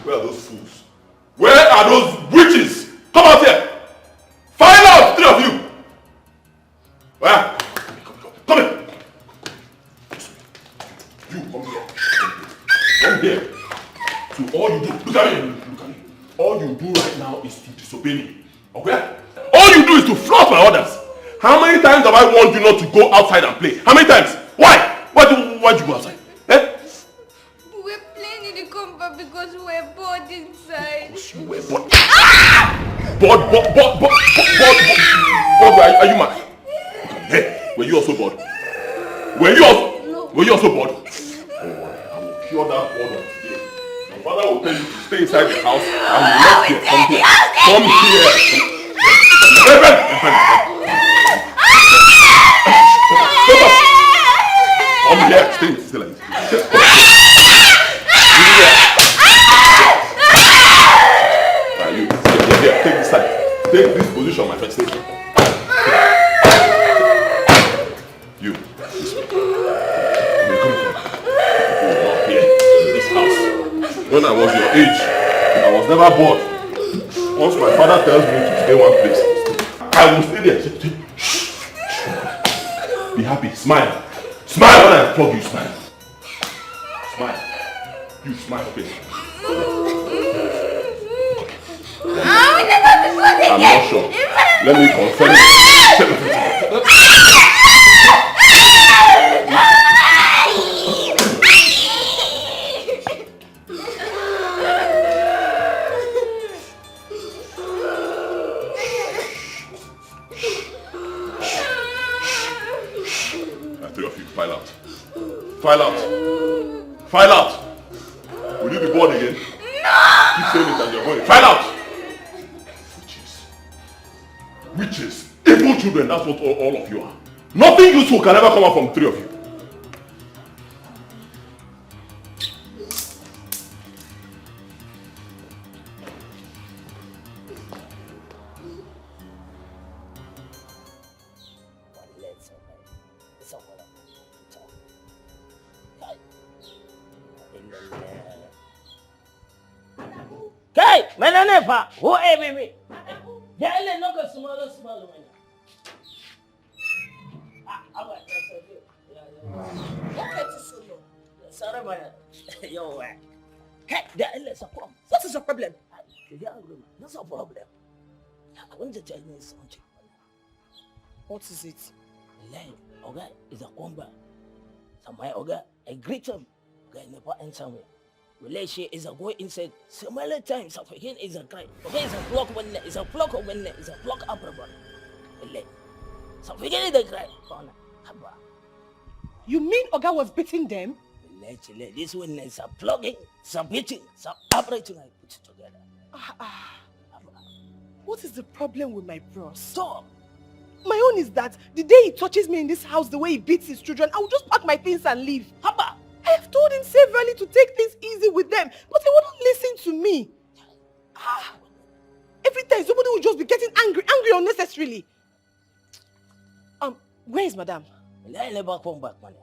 Where are those fools? Where are those witches? Come out here! Find out, three of you! Where? Come here! You, come here. Come here. So all you do, look at me. All you do right now is to disobey me. Okay? All you do is to flout my orders. How many times have I warned you not to go outside and play? How many times? Why? Why'd you go outside? Eh? We're playing in the compound because we're bored inside. Because you were bored. Bored, are you mad? Hey, were you also bored? Were you also bored? Oh, I will cure that boredom today. Your father will tell you to stay inside the house and you left here. Come here. Come here. Stay still like this. You take this side. Take this position, my friend. Stay here. You, this way. Come here. In this house. When I was your age, I was never bored. Once my father tells me to stay one place, I will stay there. Be happy. Smile. Smile when I flog you. Smile. Smile. You smile, okay? I'm not sure. Let me confirm. Three of you, file out. File out. File out. Will you be bored again? No! Keep saying it and you're going. File out. Witches, evil children, that's what all of you are. Nothing useful can ever come out from three of you. Kai, menanepa, who me? Jale no go small one. Sorry, man. Yo, hey, let's come. What is your problem? That's a problem. I want to tell you something. What is it? Line, okay, is a combat. Somebody, okay, I greet him. Okay, never enter me. Relation is a go inside. Similar times, so again is a crime. Okay, it's a block when it's a block of when it's a block up rubber. So again is a crime. You mean Oga was beating them? This one is a plugging, some beating, some operating. I put it together. What is the problem with my bros? Stop. My own is that the day he touches me in this house the way he beats his children, I will just pack my things and leave. Haba. I have told him severally to take things easy with them, but he wouldn't listen to me. Every time somebody will just be getting angry unnecessarily. Where is Madam? I never come back, madam.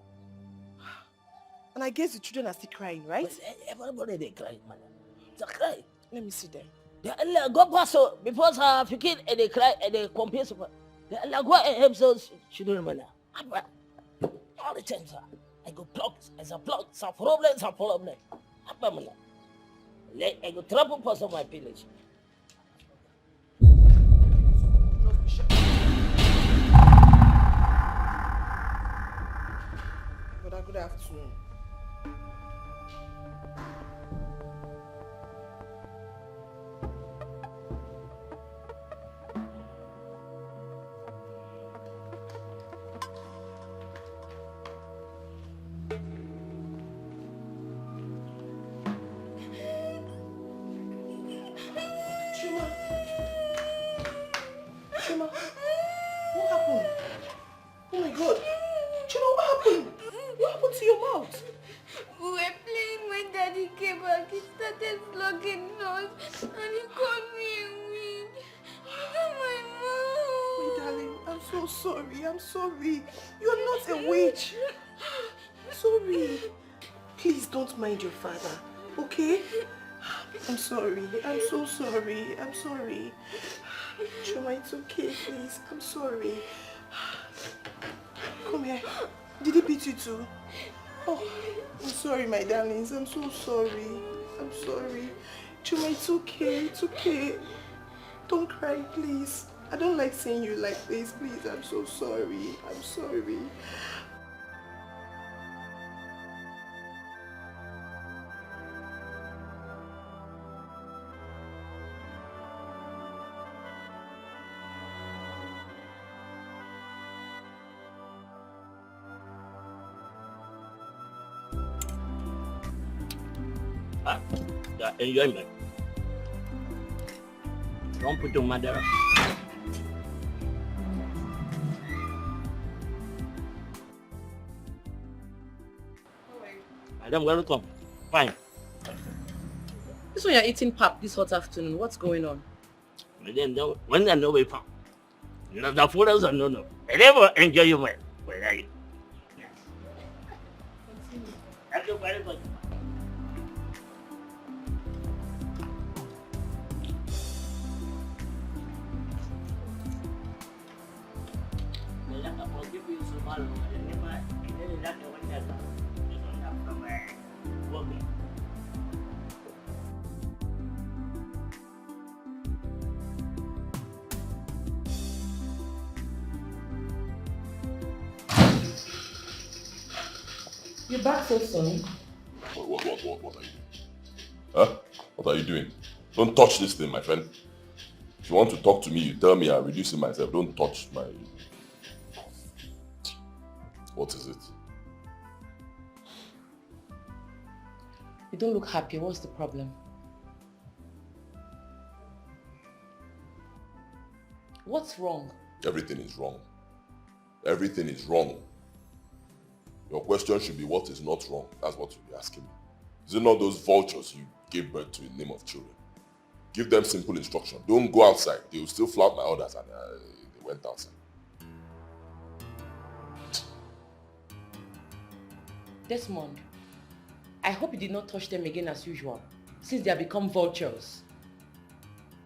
And I guess the children are still crying, right? Everybody they cry, madam. They cry. Let me see them. They go past because if kid and they cry and they compare. They go and help those children, madam. All the time, sir. I go block, as a block, some problem. I go trouble for some of my village. Good afternoon. Chima, what happened? Oh my God. Chima, what happened? What happened to your mouth? We were playing when Daddy came back. He started flogging us and he called me a witch. My mouth. My darling, I'm so sorry. I'm sorry. You're not a witch. Sorry. Please don't mind your father, okay? I'm sorry. I'm so sorry. I'm sorry. Chuma, it's okay, please. I'm sorry. Come here. Did he beat you too? Oh, I'm sorry, my darlings. I'm so sorry. I'm sorry. Chuma, it's okay. It's okay. Don't cry, please. I don't like seeing you like this. Please, I'm so sorry. I'm sorry. Enjoyment. Don't put your mother. Madam, welcome. Fine. This one you're eating pap this hot afternoon. What's going on? Then when I know we found. The food is no. I never enjoy your meal. Thank you very much. You're back so soon. What are you doing? Huh? What are you doing? Don't touch this thing, my friend. If you want to talk to me, you tell me. I'm reducing myself. Don't touch my... What is it? You don't look happy. What's the problem? What's wrong? Everything is wrong. Everything is wrong. Your question should be what is not wrong. That's what you'll be asking me. Is it not those vultures you gave birth to in the name of children? Give them simple instruction. Don't go outside. They will still flout my orders and they went outside. Desmond, I hope you did not touch them again as usual, since they have become vultures.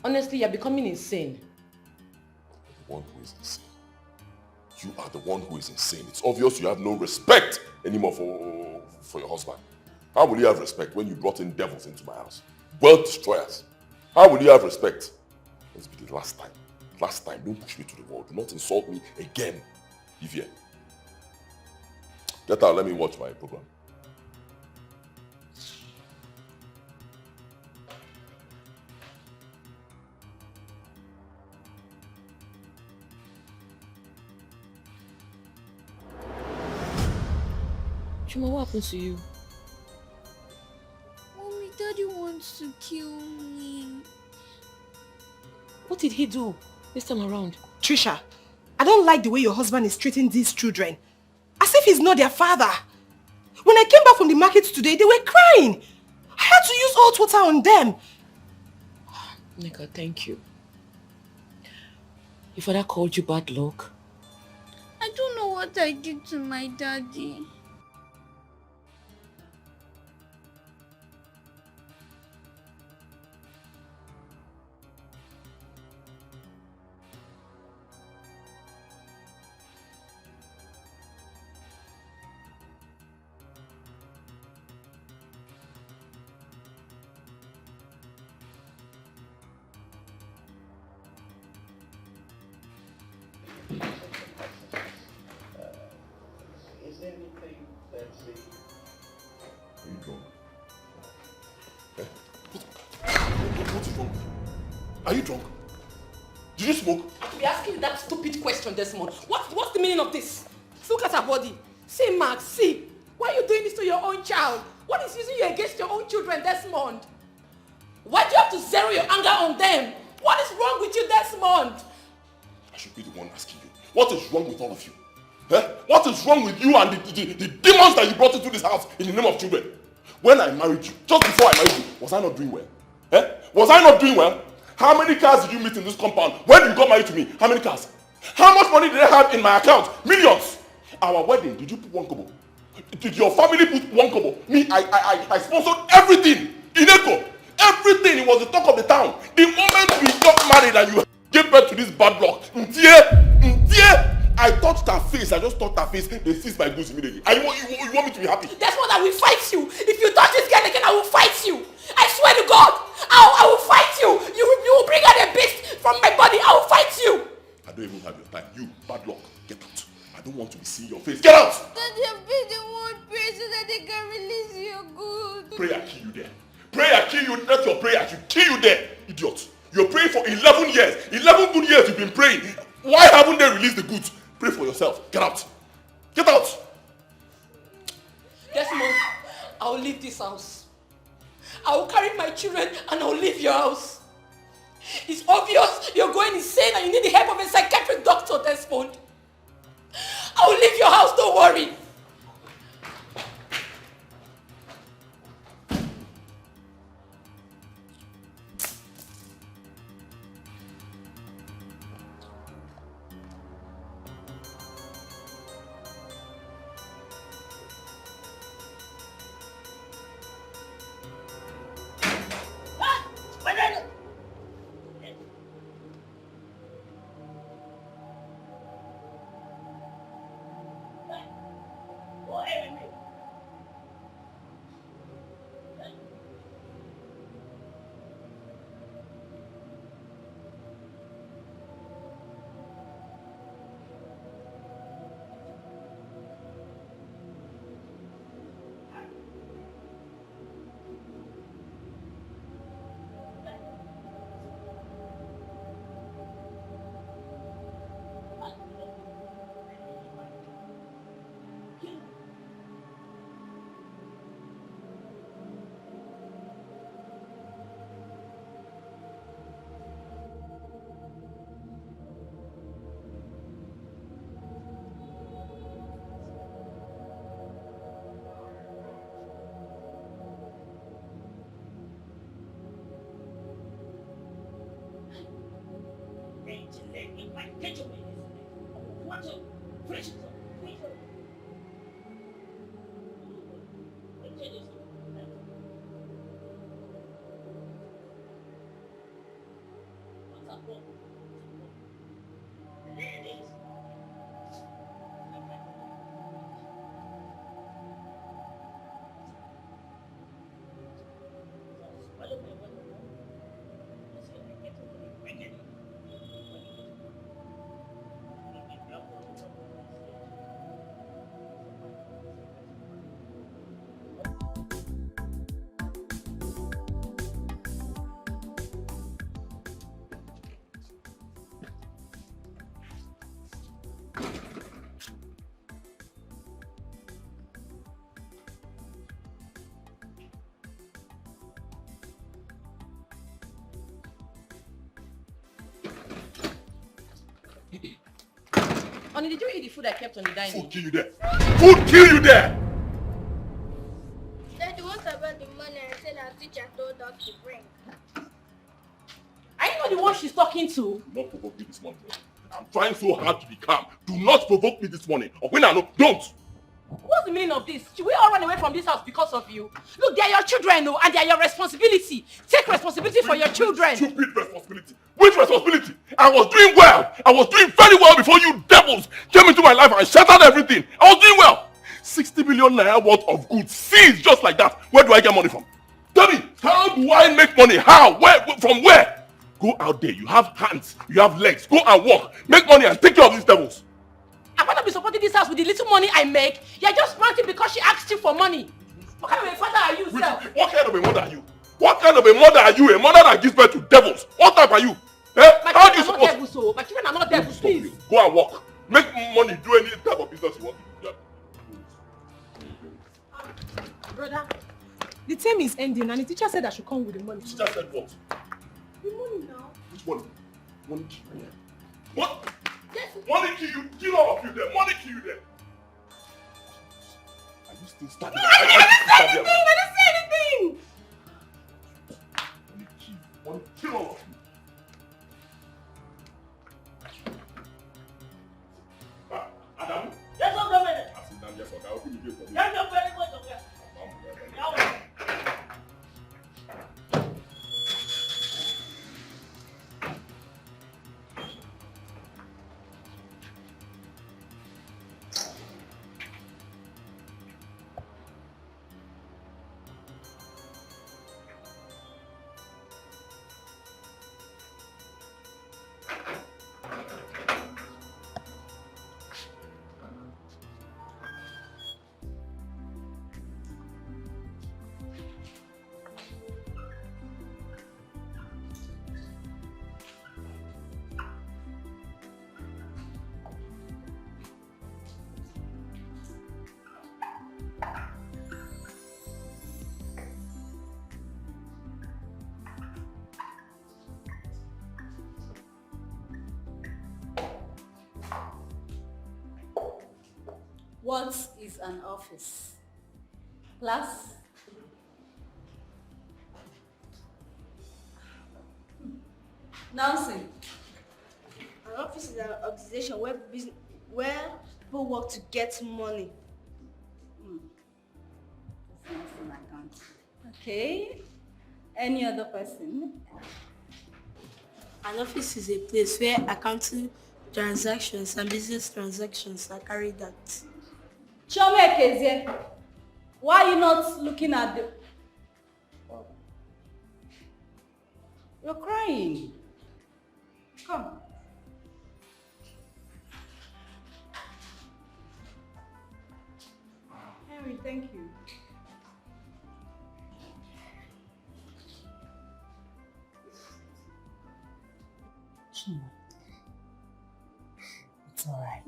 Honestly, you're becoming insane. The one who is insane. You are the one who is insane. It's obvious you have no respect anymore for your husband. How will you have respect when you brought in devils into my house? World destroyers. How will you have respect? Let's be the last time. Last time, don't push me to the wall. Do not insult me again. Vivian. Get out, let me watch my program. Chuma, what happened to you? Mommy, Daddy wants to kill me. What did he do this time around? Trisha, I don't like the way your husband is treating these children. As if he's not their father. When I came back from the market today, they were crying. I had to use hot water on them. Nika, thank you. Your father called you bad luck. I don't know what I did to my daddy. Are you drunk? Did you smoke? Be asking you that stupid question, Desmond. What's the meaning of this? Look at her body. See, Max, see. Why are you doing this to your own child? What is using you against your own children, Desmond? Why do you have to zero your anger on them? What is wrong with you, Desmond? I should be the one asking you. What is wrong with all of you? What is wrong with you and the demons that you brought into this house in the name of children? When I married you, just before I married you, was I not doing well? Was I not doing well? How many cars did you meet in this compound? When you got married to me, how many cars? How much money did I have in my account? Millions. Our wedding, did you put 1 kobo? Did your family put 1 kobo? Me, I sponsored everything in Echo. everything. It was the talk of the town. The moment we got married and you gave birth to this bad luck, I touched her face. I just touched her face. They seized my goods immediately. And you want me to be happy? That's what I will fight you. If you touch this girl again, I will fight you. I swear to God, I will fight you. You will bring out a beast from my body. I will fight you. I don't even have your time. You, bad luck, get out. I don't want to see your face. Get out! Daddy, I've been the one prayer so that they can release your goods. Prayer kill you there. Prayer kill you. Let your prayer should kill you there, idiot. You're praying for 11 years. 11 good years you've been praying. Why haven't they released the goods? Pray for yourself. Get out. Get out. Yes, Mom. I will leave this house. I will carry my children and I will leave your house. It's obvious you're going insane and you need the help of a psychiatric doctor, Desmond. I will leave your house, don't worry. Honey, did you eat the food I kept on the dining? Food kill you there. Food kill you there. Daddy, what about the money I said our teacher told us to bring? Are you not the one she's talking to? Do not provoke me this morning. I'm trying so hard to be calm. Do not provoke me this morning. Or when I know, don't. What's the meaning of this? Should we all run away from this house because of you? Look, they are your children, no, and they are your responsibility. Take responsibility for your children. Stupid responsibility. Which responsibility? I was doing well. I was doing very well before you devils came into my life and shattered everything. I was doing well. 60 million naira worth of goods seized just like that. Where do I get money from? Tell me, how do I make money? How? Where? From where? Go out there. You have hands. You have legs. Go and walk. Make money and take care of these devils. I'm going to be supporting this house with the little money I make. You're just ranting because she asked you for money. What kind of a father are you, sir? What kind of a mother are you? What kind of a mother are you? A mother that gives birth to devils. What type are you? Eh? My children are not devils, so my children are not devils, please. Go and walk. Make money. Do any type of business you want to do. Brother, the term is ending and the teacher said I should come with the money. The teacher said what? The money now. Which money? Money kill you. What? Yes. Money kill you. Kill all of you there. Money kill you there. Are you still standing? No, I didn't say anything. I didn't say anything. Money kill all of you. Adam? Yes, sir, government. I sit down, yes, okay. I'll open the gate for you. Yes, sir, very much, okay. What is an office? Class? Nancy. An office is an organization where people work to get money. Business and accounting. Okay. Any other person? An office is a place where accounting transactions and business transactions are carried out. Chome Kezie, why are you not looking at the... You're crying. Come. Henry, thank you. It's alright.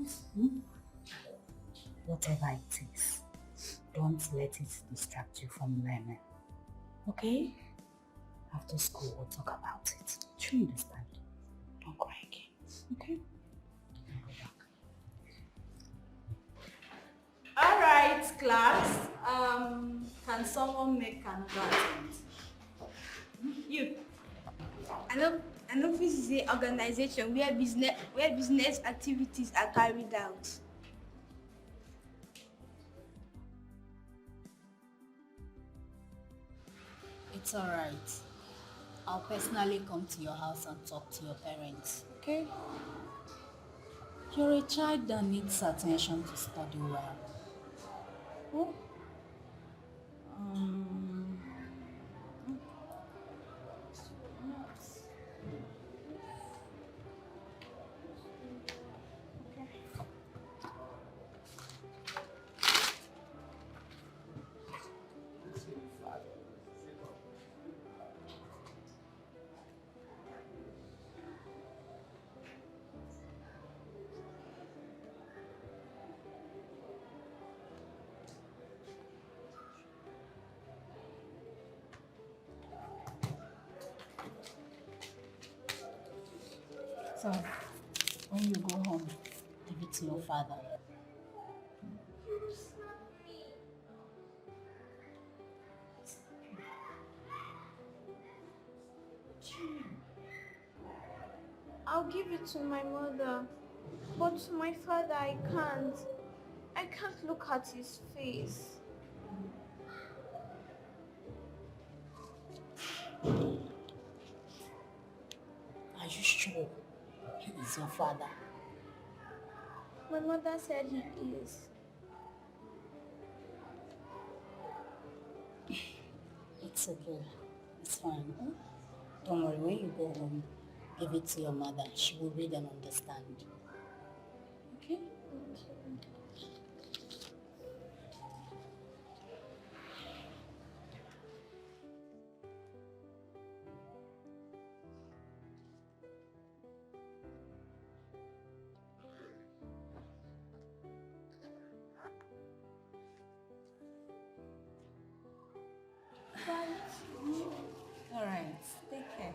Whatever it is, don't let it distract you from learning. Okay? After school, we'll talk about it. Do you understand? Don't cry again. Okay? Alright, class. Can someone make an announcement? You. An office is an organization where business activities are carried out. It's alright. I'll personally come to your house and talk to your parents, okay? You're a child that needs attention to study well. Oh? So, when you go home, give it to your father. I'll give it to my mother, but to my father I can't. I can't look at his face. Are you sure he is your father? My mother said he is. It's okay. It's fine. Don't worry, when you go home, give it to your mother. She will read and understand. Okay? All right, take care.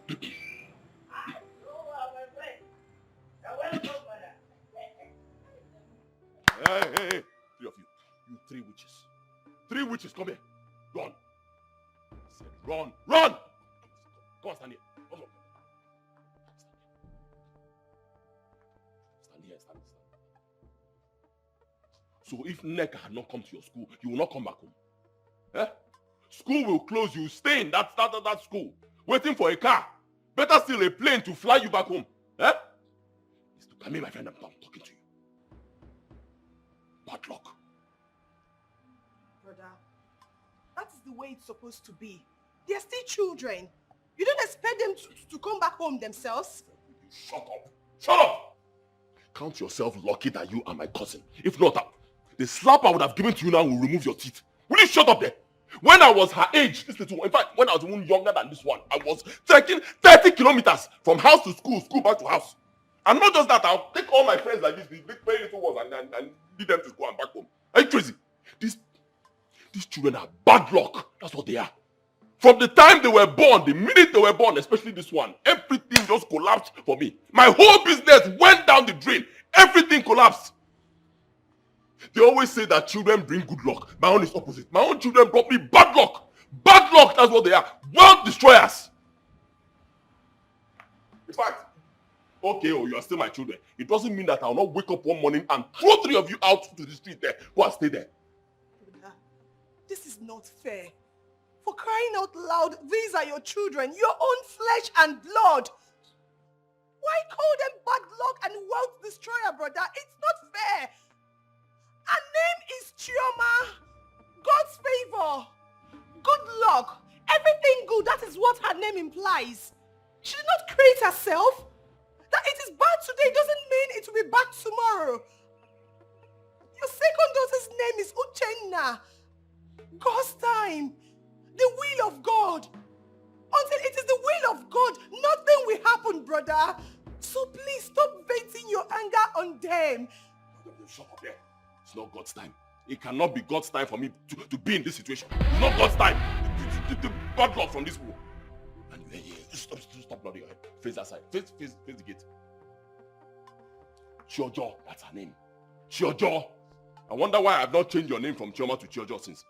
Hey, three of you. You three witches. Three witches, come here. Run. I said run. Run! Come on, stand here. Come on. Stand here, stand. So if Nneka had not come to your school, you will not come back home. Eh? School will close, you stay in that school, waiting for a car. Better still a plane to fly you back home. Eh? It's to come here, my friend, I'm talking to you. Bad luck. Brother, that is the way it's supposed to be. They're still children. You don't expect them to come back home themselves? Shut up. Shut up! Count yourself lucky that you are my cousin. If not, the slap I would have given to you now will remove your teeth. Will you shut up there? When I was her age, this little one, in fact, when I was even younger than this one, I was trekking 30 kilometers from house to school back to house. And not just that, I'll take all my friends like this, the big very little ones, and lead them to school and back home. Are you crazy? These children are bad luck. That's what they are. From the time they were born, the minute they were born, especially this one, everything just collapsed for me. My whole business went down the drain. Everything collapsed. They always say that children bring good luck. My own is opposite. My own children brought me bad luck. Bad luck, that's what they are. World destroyers. In fact, okay, you are still my children. It doesn't mean that I will not wake up one morning and throw three of you out to the street there. Go and stay there. This is not fair. For crying out loud, these are your children, your own flesh and blood. Why call them bad luck and wealth destroyer, brother? It's not fair. Her name is Chioma. God's favor. Good luck. Everything good, that is what her name implies. She did not create herself. That it is bad today doesn't mean it will be bad tomorrow. Your second daughter's name is Uchenna. God's time. The will of God. Until it is the will of God, nothing will happen, brother. So please stop venting your anger on them. Shut up there. It's not God's time. It cannot be God's time for me to be in this situation. It's not God's time. The bad luck from this war. And stop nodding your head. Face that side. Face the gate. Chiojo, that's her name. Chiojo. I wonder why I've not changed your name from Chioma to Chiojo since.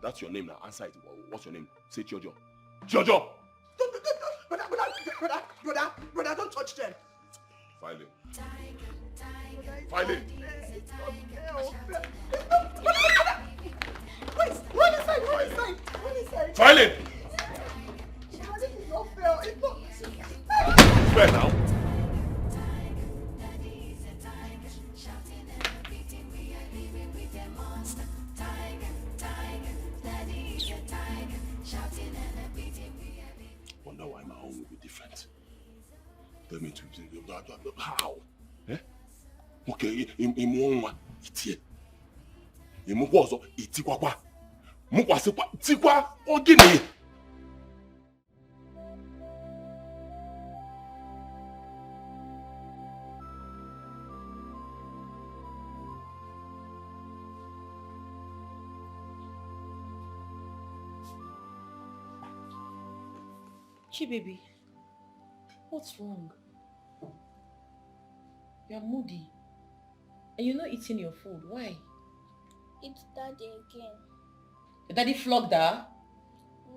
That's your name now. Answer it. What's your name? Say Chiojo. Chiojo! Brother, don't touch them. File it. File it. Wait, run inside. File it. This is not fair. It's not Fair now. Wonder why my home will be different. Tell me how? Eh? Okay, imu itie. Imu kwazo itikwakwa. Mu kwasekwa tikwa ogini. Baby, what's wrong? You're moody. And you're not eating your food. Why? It's Daddy again. Your daddy flogged her?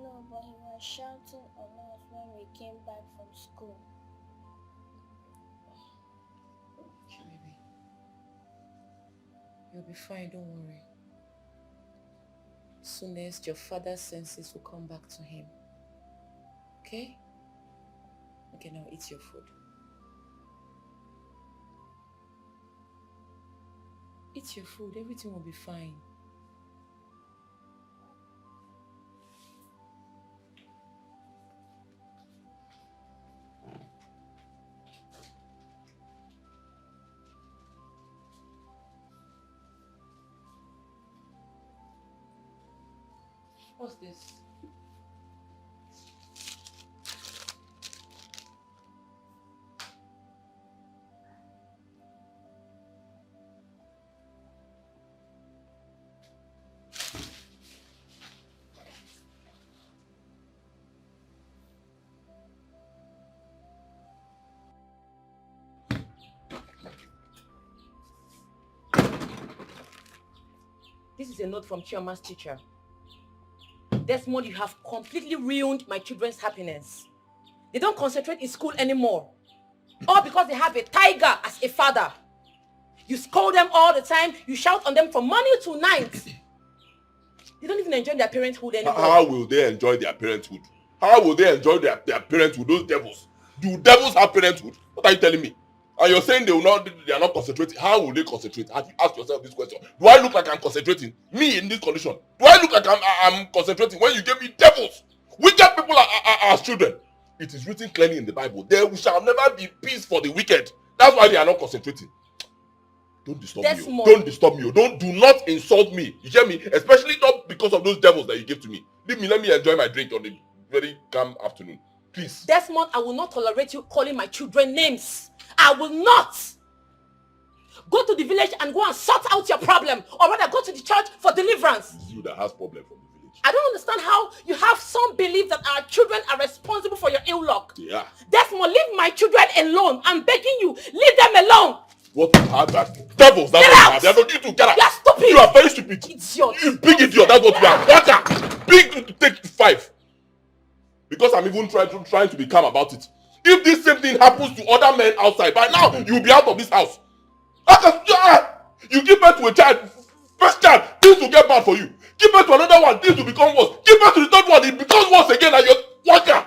No, but he was shouting on us when we came back from school. Okay, baby. You'll be fine, don't worry. Soonest your father's senses will come back to him. Okay? Okay, now eat your food. Eat your food, everything will be fine. What's this? This is a note from Chioma's teacher. Desmond, you have completely ruined my children's happiness. They don't concentrate in school anymore. All because they have a tiger as a father. You scold them all the time. You shout on them from morning to night. They don't even enjoy their parenthood anymore. How will they enjoy their parenthood? How will they enjoy their parenthood, those devils? Do devils have parenthood? What are you telling me? And you're saying they are not concentrating. How will they concentrate? Have you asked yourself this question? Do I look like I'm concentrating? Me in this condition? Do I look like I'm concentrating when you gave me devils? Wicked people are as children. It is written clearly in the Bible. There shall never be peace for the wicked. That's why they are not concentrating. Don't disturb me. Don't disturb me. Do not insult me. You hear me? Especially not because of those devils that you gave to me. Leave me. Let me enjoy my drink on the very calm afternoon. Please. Desmond, I will not tolerate you calling my children names. I will not. Go to the village and go and sort out your problem. Or rather, go to the church for deliverance. It's you that has problem from the village. I don't understand how you have some belief that our children are responsible for your ill luck. Yeah. Desmond, leave my children alone. I'm begging you. Leave them alone. What you have that? Devils, that's what you have. They are not you to get out. You are stupid. You are very stupid. Idiot. You big idiot, that's what you are. Daughta, big to take 5. Because I'm even trying to be calm about it. If this same thing happens to other men outside, by now you'll be out of this house. You give birth to a child, first child, things will get bad for you. Give birth to another one, things will become worse. Give birth to the third one, it becomes worse again, and you're worker.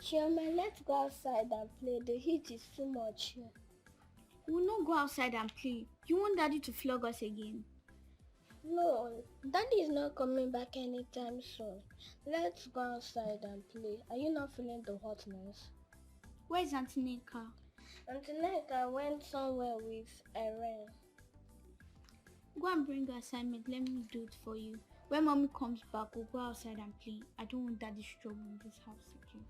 Chioma, let's go outside and play. The heat is too much here. We'll not go outside and play. You want Daddy to flog us again? No, Daddy is not coming back anytime soon. Let's go outside and play. Are you not feeling the hotness? Where's Auntie Nneka? Auntie Nneka went somewhere with Erin. Go and bring your assignment. Let me do it for you. When Mommy comes back, we'll go outside and play. I don't want Daddy's trouble in this house again.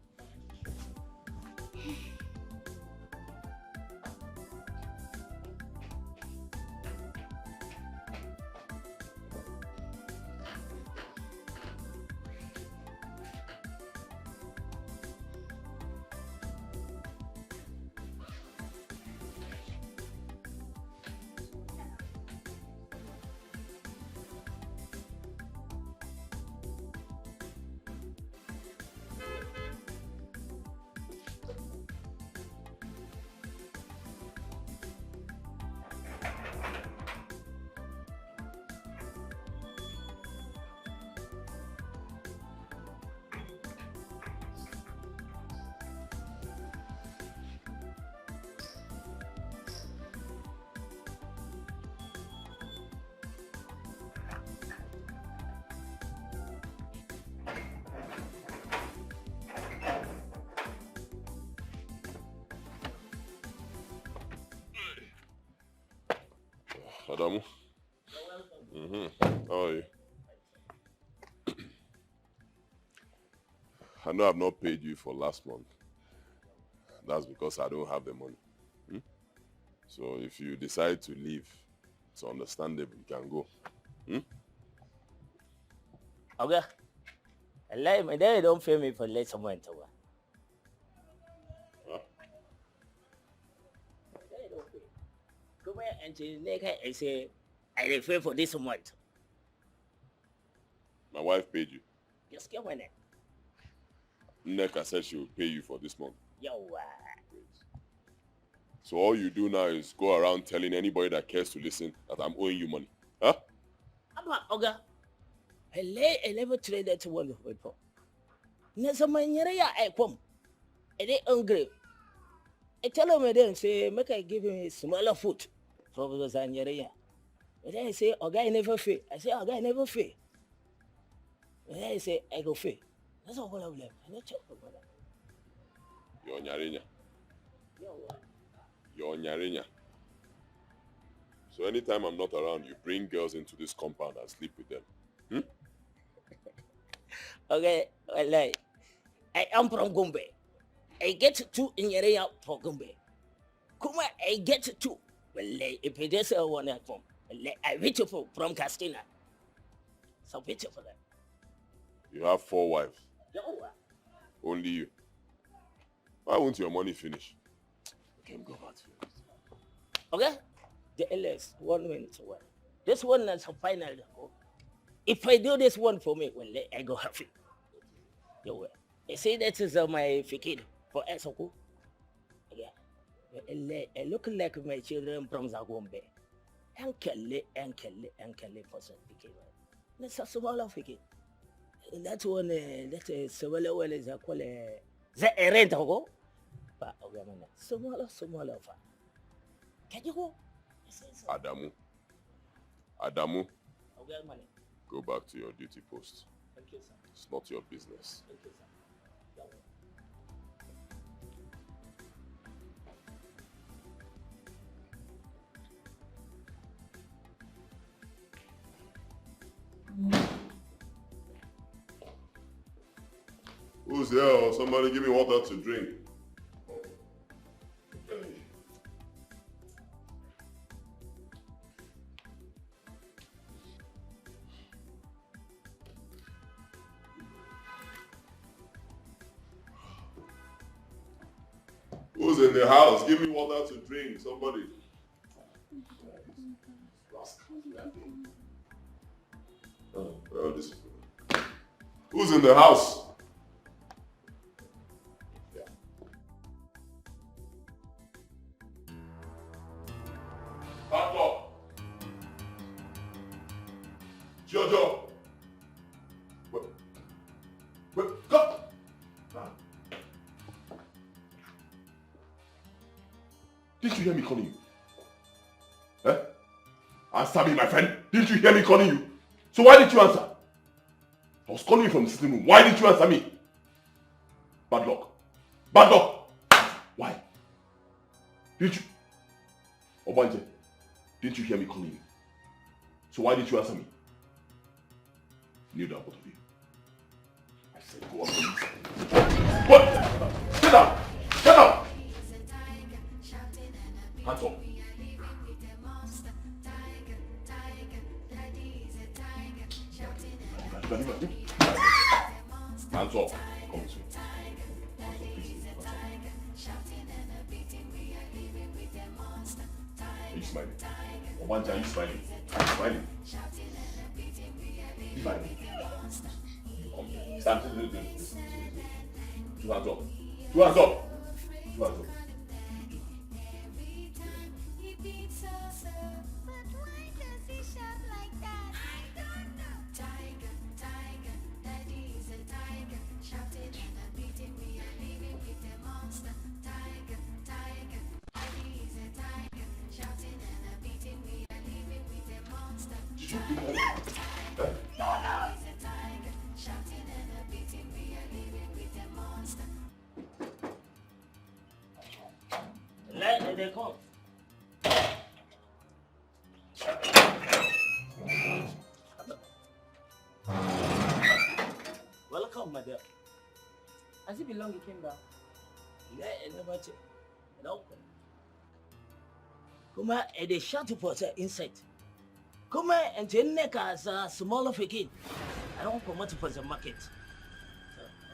Adamu. How are you? I know I've not paid you for last month. That's because I don't have the money. So if you decide to leave, it's understandable. You can go. Okay. Allah, my daddy don't pay me for late month. Huh? Come here and I say, I refer for this month. My wife paid you. Just get one. Nneka said she will pay you for this month. Yo, Great. So all you do now is go around telling anybody that cares to listen that I'm owing you money. Huh? Okay. I never traded to one before. Nasa manyere ya come. I dey hungry. I tell him then say make I give him a smaller food. So because I nyere ya. But then I say I never fail. I say I never fail. But then I say I go fail. That's all I will have. I not check about that. You're nyarinya. You're nyarinya. So anytime I'm not around, you bring girls into this compound and sleep with them. Okay, well, I am from Gombe. I get 2 in Yereya for Gombe. Kuma, I get 2 if it is a one from, I beautiful from Castina. So beautiful. You have 4 wives. Yo, Only you. Why won't your money finish? You can go back to it. okay? The LS, 1 minute away. This one is a final. If I do this one for me, I go happy. Yo, you see that is my fikid for Esoko. Yeah. I look like my children from Zagombe. Ankele for some fikid. That's a small fikid. That one, that is similar well as I call it. The rent go. But smaller. Can you go? Adamu, Okay, money. go back to your duty post. Thank you, sir. It's not your business. Thank you, sir. Who's there? Somebody give me water to drink. Who's in the house? Give me water to drink. Somebody. Oh, well, this is good. Who's in the house? Yeah. Papa. Jojo. Wait, go. Didn't you hear me calling you? Eh? Answer me, my friend. Didn't you hear me calling you? So why didn't you answer? I was calling you from the sitting room. Why didn't you answer me? Bad luck. Bad luck. Why? Didn't you? Obanje, didn't you hear me calling you? So why didn't you answer me? Kneel down, both of you. I said go up, please. What? Sit down. Sit down. Hands up. Hands up. Come this way. Hands up, please. Are you smiling? Obanja, are you smiling? Are you smiling? Smiling. Come here. Stand. Two hands up. Two hands up. Two hands up. Let they come. Welcome, my dear. Has it been long you came back? No. Come on, and they shot for the insect. Come on, and the neck as a small of a kid. I don't come out for the market. So,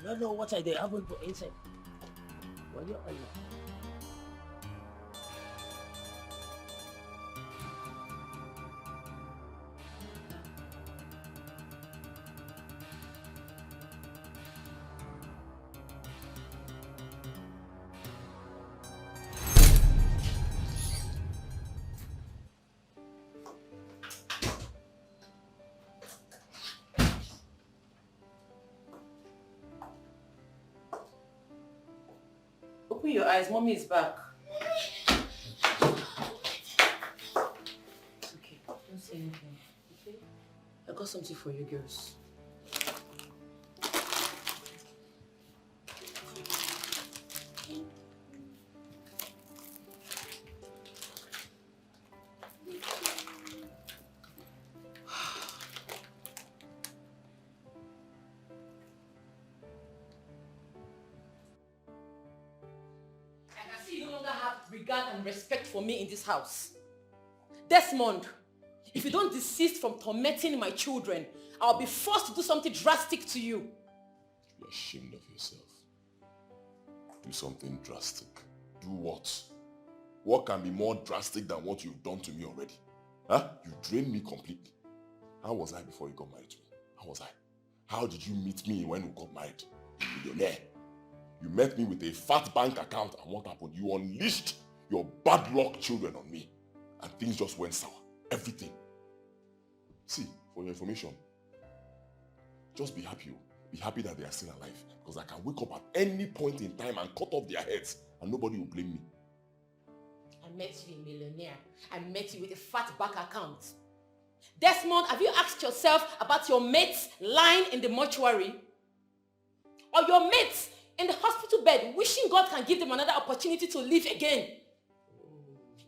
I don't know what I did happen for insect. What you are? Open your eyes, mommy is back. Okay, don't say anything. Okay? I got something for you girls. Regard and respect for me in this house. Desmond, if you don't desist from tormenting my children, I'll be forced to do something drastic to you. You're ashamed of yourself. Do something drastic. Do what? What can be more drastic than what you've done to me already? Huh? You drained me completely. How was I before you got married to me? How was I? How did you meet me when we got married? A millionaire. You met me with a fat bank account, and what happened? You unleashed your bad luck children on me. And things just went sour. Everything. See, for your information, just be happy. Be happy that they are still alive. Because I can wake up at any point in time and cut off their heads and nobody will blame me. I met you a millionaire. I met you with a fat bank account. Desmond, have you asked yourself about your mates lying in the mortuary? Or your mates in the hospital bed wishing God can give them another opportunity to live again?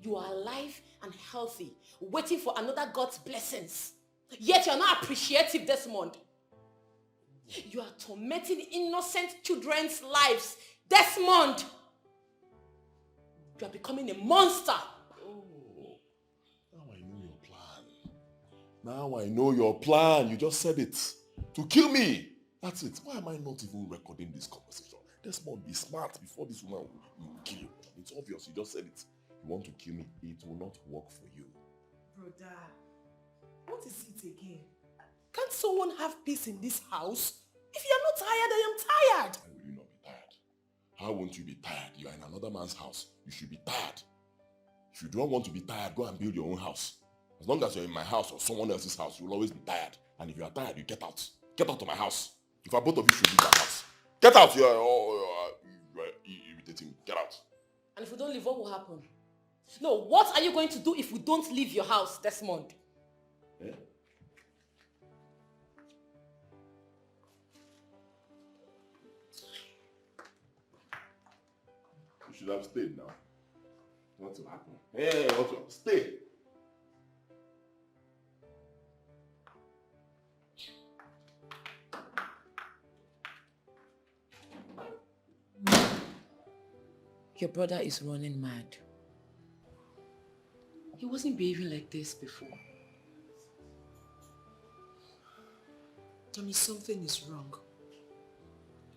You are alive and healthy, waiting for another God's blessings. Yet you are not appreciative, Desmond. You are tormenting innocent children's lives. Desmond! You are becoming a monster. Oh, now I know your plan. Now I know your plan. You just said it. To kill me. That's it. Why am I not even recording this conversation? Desmond, be smart before this woman will kill you. It's obvious. You just said it. You want to kill me. It will not work for you. Brother, what is it again? Can't someone have peace in this house? If you're not tired, I am tired. Why will you not be tired? How won't you be tired? You are in another man's house. You should be tired. If you don't want to be tired, go and build your own house. As long as you're in my house or someone else's house, you'll always be tired. And if you are tired, you get out. Get out of my house. In fact, both of you should leave my house. Get out! You're irritating me. Get out. And if we don't leave, what will happen? No, what are you going to do if we don't leave your house, Desmond? Eh? You should have stayed now. What will happen? Hey, what will stay? Your brother is running mad. He wasn't behaving like this before. Tommy, something is wrong.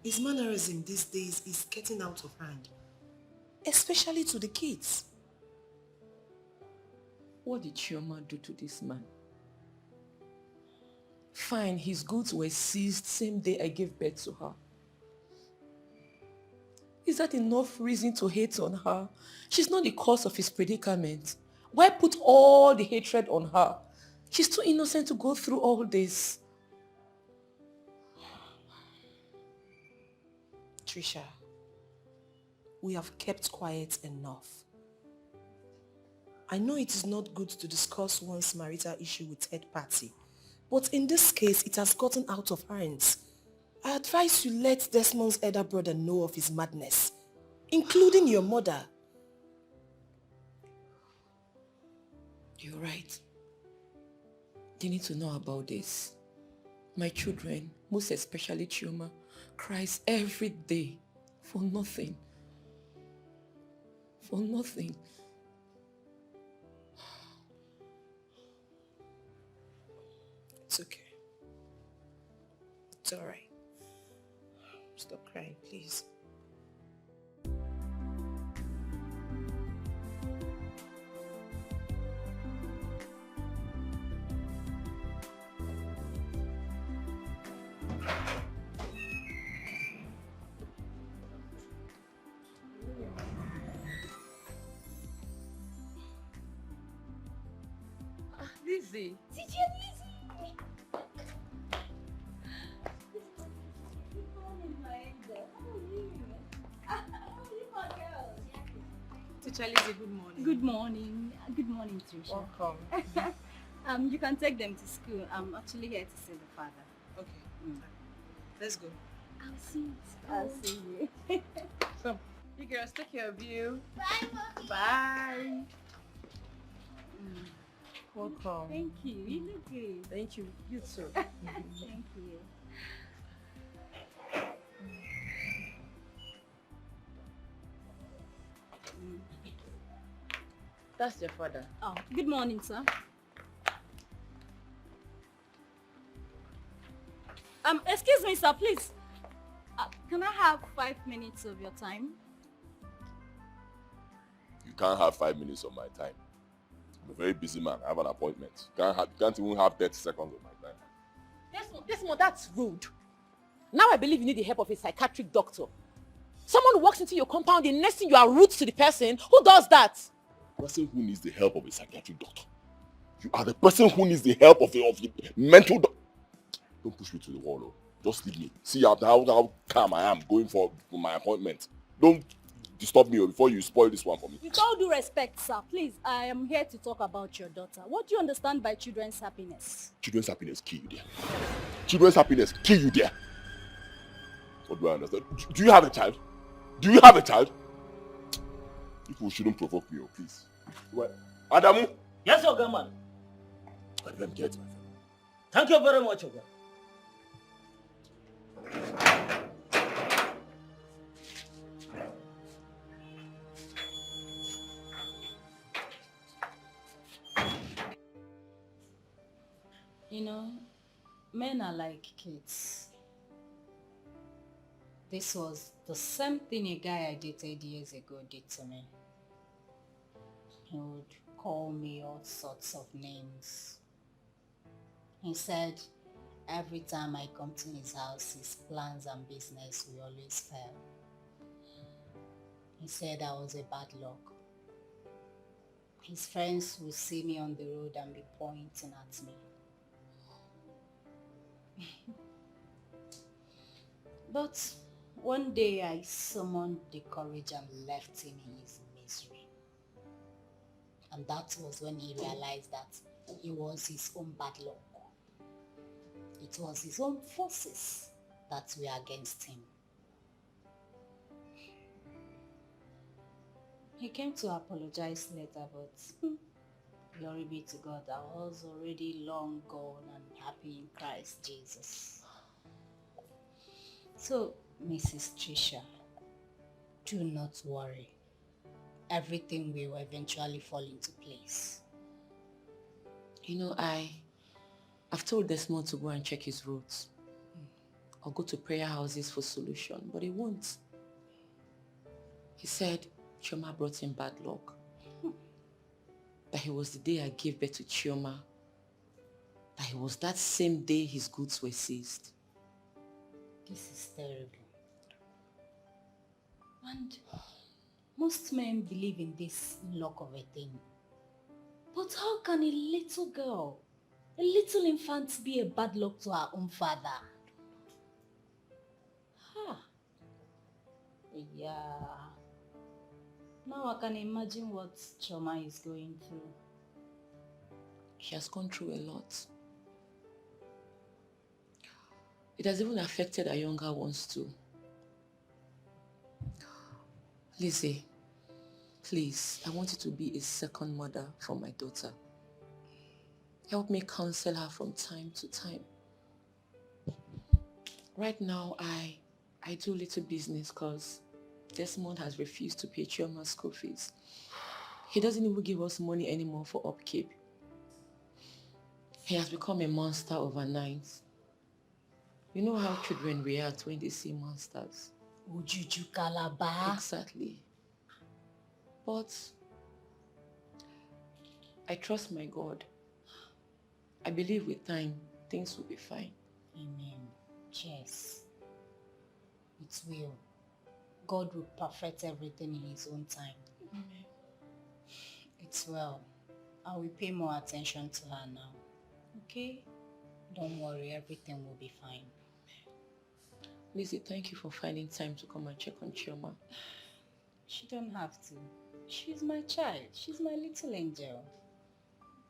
His mannerism these days is getting out of hand. Especially to the kids. What did Chioma do to this man? Fine, his goods were seized same day I gave birth to her. Is that enough reason to hate on her? She's not the cause of his predicament. Why put all the hatred on her? She's too innocent to go through all this. Trisha, we have kept quiet enough. I know it is not good to discuss one's marital issue with third party, but in this case, it has gotten out of hands. I advise you let Desmond's elder brother know of his madness, including your mother. You're right. They need to know about this. My children, most especially Chioma, cries every day for nothing. For nothing. It's okay. It's alright. Stop crying, please. Lizzie. Teacher Lizzie! Good morning, my angel. How are you? How are you, my girl? Teacher Lizzie, good morning. Good morning. Good morning, Trisha. Welcome. You can take them to school. I'm actually here to see the father. Okay. Let's go. I'll see you. I'll see you. Come. You girls, take care of you. Bye, Mommy. Bye. Welcome. Thank you. You look good. Thank you. You too. Thank you. That's your father. Oh, good morning, sir. Excuse me, sir, please. Can I have 5 minutes of your time? You can't have 5 minutes of my time. I'm a very busy man. I have an appointment. You can't even have 30 seconds of my time. Desmond, that's rude. Now I believe you need the help of a psychiatric doctor. Someone who walks into your compound, the next thing you are rude to the person. Who does that? The person who needs the help of a psychiatric doctor. You are the person who needs the help of a mental doctor. Don't push me to the wall, oh. Just leave me. See how calm I am going for my appointment. Don't disturb me before you spoil this one for me. With all due respect, sir, please, I am here to talk about your daughter. What do you understand by children's happiness? Children's happiness kill you there. Children's happiness kill you there. What do I understand? Do you have a child? Do you have a child? People shouldn't provoke me, oh, please. What? Adamu? Yes, Oga, man. Let them get my friend. Thank you very much, Oga. You know, men are like kids. This was the same thing a guy I dated years ago did to me. He would call me all sorts of names. He said every time I come to his house, his plans and business will always fail. He said I was a bad luck. His friends would see me on the road and be pointing at me. But one day I summoned the courage and left him in his misery. And that was when he realized that it was his own bad luck. It was his own forces that were against him. He came to apologize later, but glory be to God, I was already long gone and happy in Christ Jesus. So, Mrs. Trisha, do not worry. Everything will eventually fall into place. You know, I've told Desmond to go and check his roads. Or go to prayer houses for solution, but he won't. He said Chioma brought him bad luck. That it was the day I gave birth to Chioma. That it was that same day his goods were seized. This is terrible. And most men believe in this luck of a thing. But how can a little girl, a little infant be a bad luck to her own father? Yeah. Now I can imagine what Chioma is going through. She has gone through a lot. It has even affected her younger ones too. Lizzie, please, I want you to be a second mother for my daughter. Help me counsel her from time to time. Right now, I do little business because Desmond has refused to pay Chioma's school fees. He doesn't even give us money anymore for upkeep. He has become a monster overnight. You know how children react when they see monsters. Ujuju Kalaba. Exactly. But I trust my God. I believe with time, things will be fine. Amen. Yes. It will. God will perfect everything in his own time. Amen. It's well. I will pay more attention to her now. Okay? Don't worry, everything will be fine. Lizzie, thank you for finding time to come and check on Chioma. She don't have to. She's my child. She's my little angel.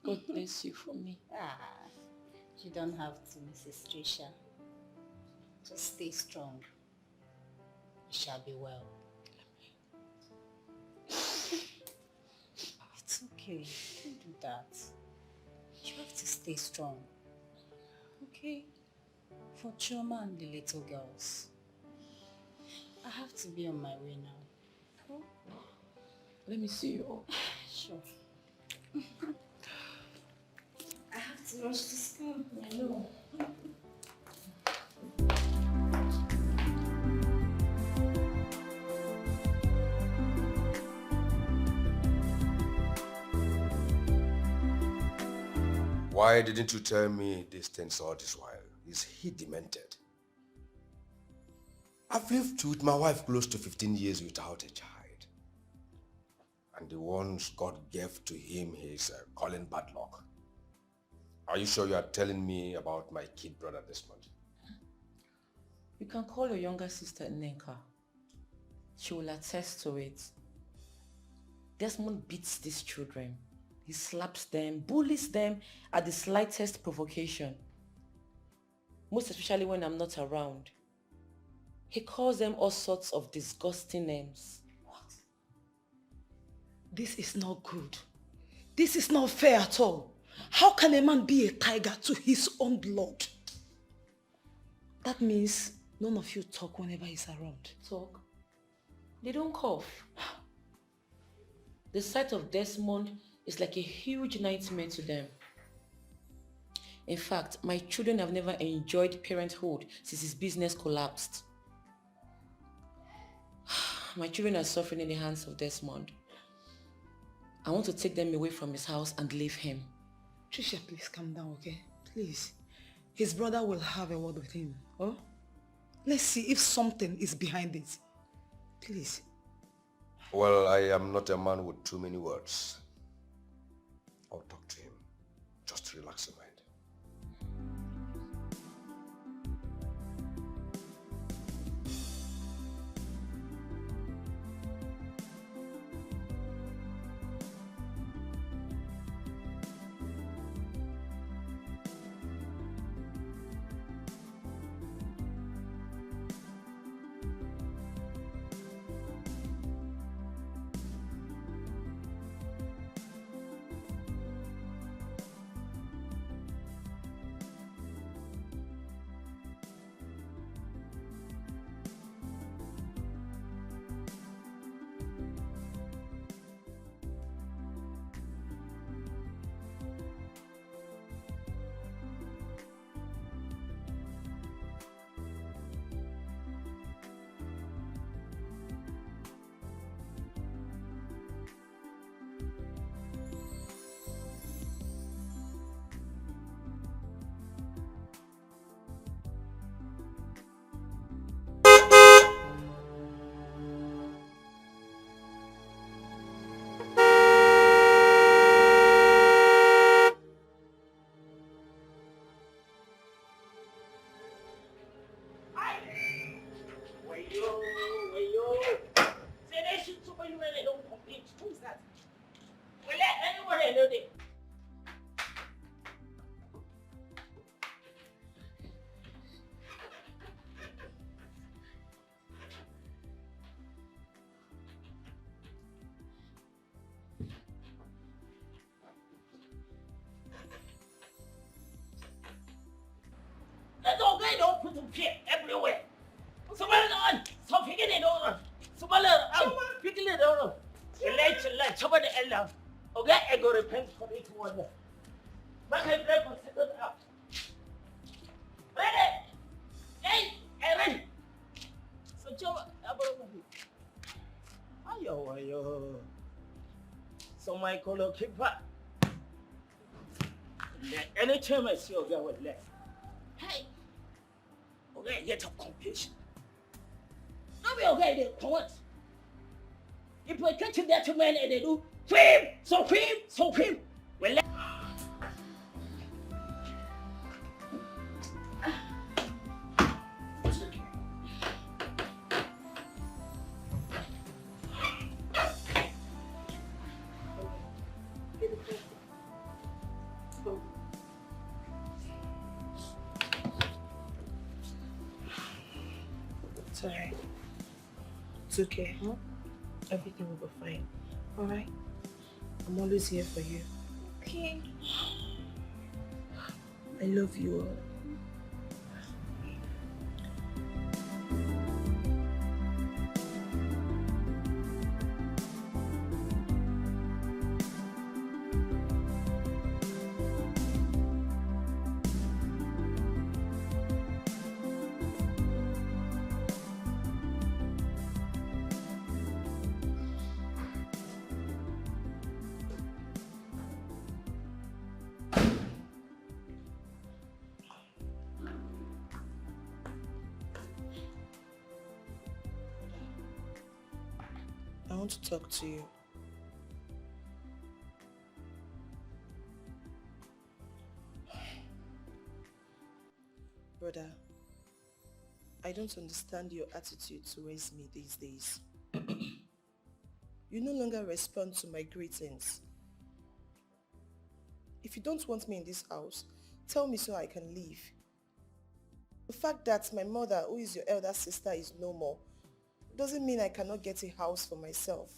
God bless you for me. You don't have to, Mrs. Trisha. Just stay strong. You shall be well. It's okay. Don't do that. You have to stay strong. Okay? For Chioma and the little girls. I have to be on my way now. Let me see you all. Sure. I have to rush to school. I know. Why didn't you tell me these things all this while? Is he demented? I've lived with my wife close to 15 years without a child. And the ones God gave to him is calling bad luck. Are you sure you are telling me about my kid brother this month? You can call your younger sister Nneka. She will attest to it. Desmond beats these children. He slaps them, bullies them at the slightest provocation. Most especially when I'm not around. He calls them all sorts of disgusting names. What? This is not good. This is not fair at all. How can a man be a tiger to his own blood? That means none of you talk whenever he's around. Talk? They don't cough. The sight of Desmond is like a huge nightmare to them. In fact, my children have never enjoyed parenthood since his business collapsed. My children are suffering in the hands of Desmond. I want to take them away from his house and leave him. Trisha, please calm down, okay? Please. His brother will have a word with him. Oh? Let's see if something is behind it. Please. Well, I am not a man with too many words. I'll talk to him. Just relax your mind. Don't put them fear everywhere. Somebody on, stop picking it on. Somebody on, picking it on. Let somebody else. Okay, I go repent for each one. Back and break for second up. Ready? Hey, ready. So, Joe, ayo. So, my color keeper. Anytime I see you, I will let. Hey. Okay, get up completion. Don't be okay there, for what? If we catch that man and they do, so film. Well, let It's alright. It's okay, huh? Everything will be fine. Alright? I'm always here for you. Okay. I love you all. want to talk to you. Brother, I don't understand your attitude towards me these days. You no longer respond to my greetings. If you don't want me in this house, tell me so I can leave. The fact that my mother, who is your elder sister, is no more, doesn't mean I cannot get a house for myself.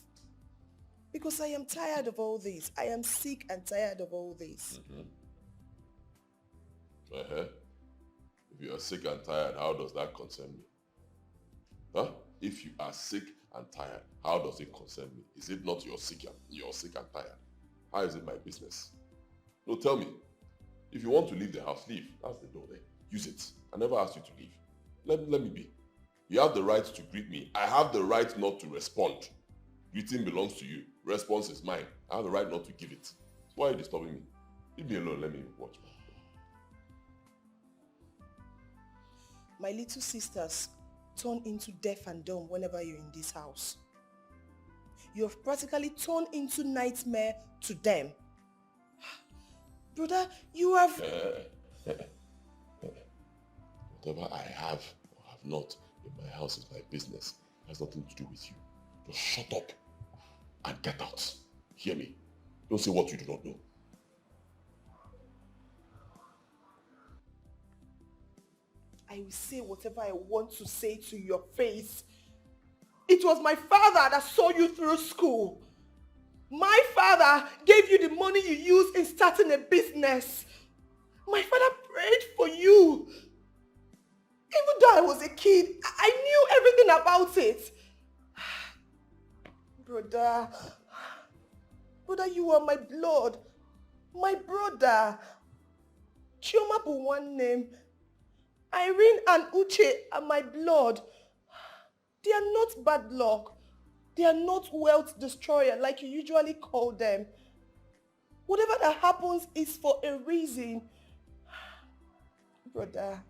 Because I am tired of all this. I am sick and tired of all this. If you are sick and tired, how does that concern me? Huh? If you are sick and tired, how does it concern me? Is it not you're sick and tired? How is it my business? No, tell me. If you want to leave the house, leave. That's the door there. Use it. I never asked you to leave. Let me be. You have the right to greet me. I have the right not to respond. Greeting belongs to you. Response is mine. I have the right not to give it. Why are you disturbing me? Leave me alone. Let me watch. My little sisters turn into deaf and dumb whenever you're in this house. You have practically turned into nightmare to them. Brother, you have... Whatever I have or have not in my house is my business. It has nothing to do with you. Just shut up and get out. Hear me? Don't say what you do not know. I will say whatever I want to say to your face. It was my father that saw you through school. My father gave you the money you used in starting a business. My father prayed for you. Even though I was a kid, I knew everything about it. Brother, you are my blood. My brother. Chioma bụ one name. Irene and Uche are my blood. They are not bad luck. They are not wealth destroyer like you usually call them. Whatever that happens is for a reason. Brother,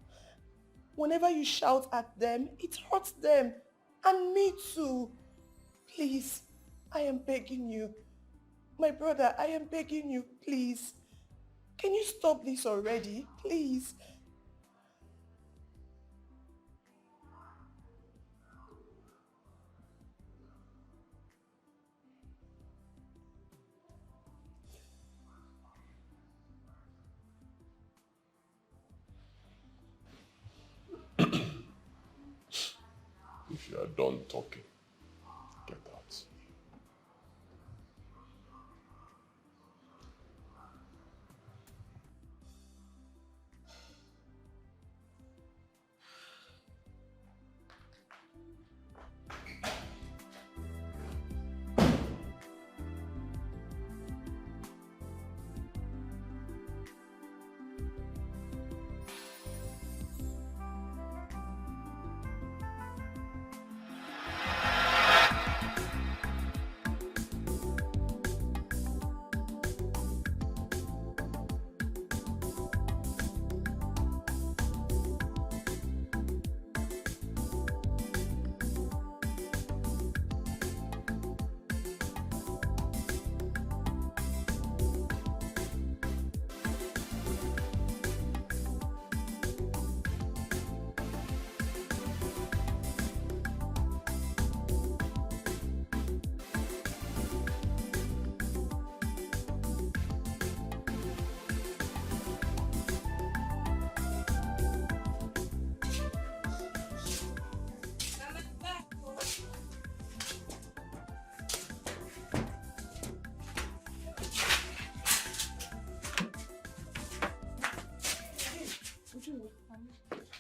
whenever you shout at them, it hurts them. And me too. Please, I am begging you. My brother, I am begging you, please. Can you stop this already? Please. If you are done talking, get out.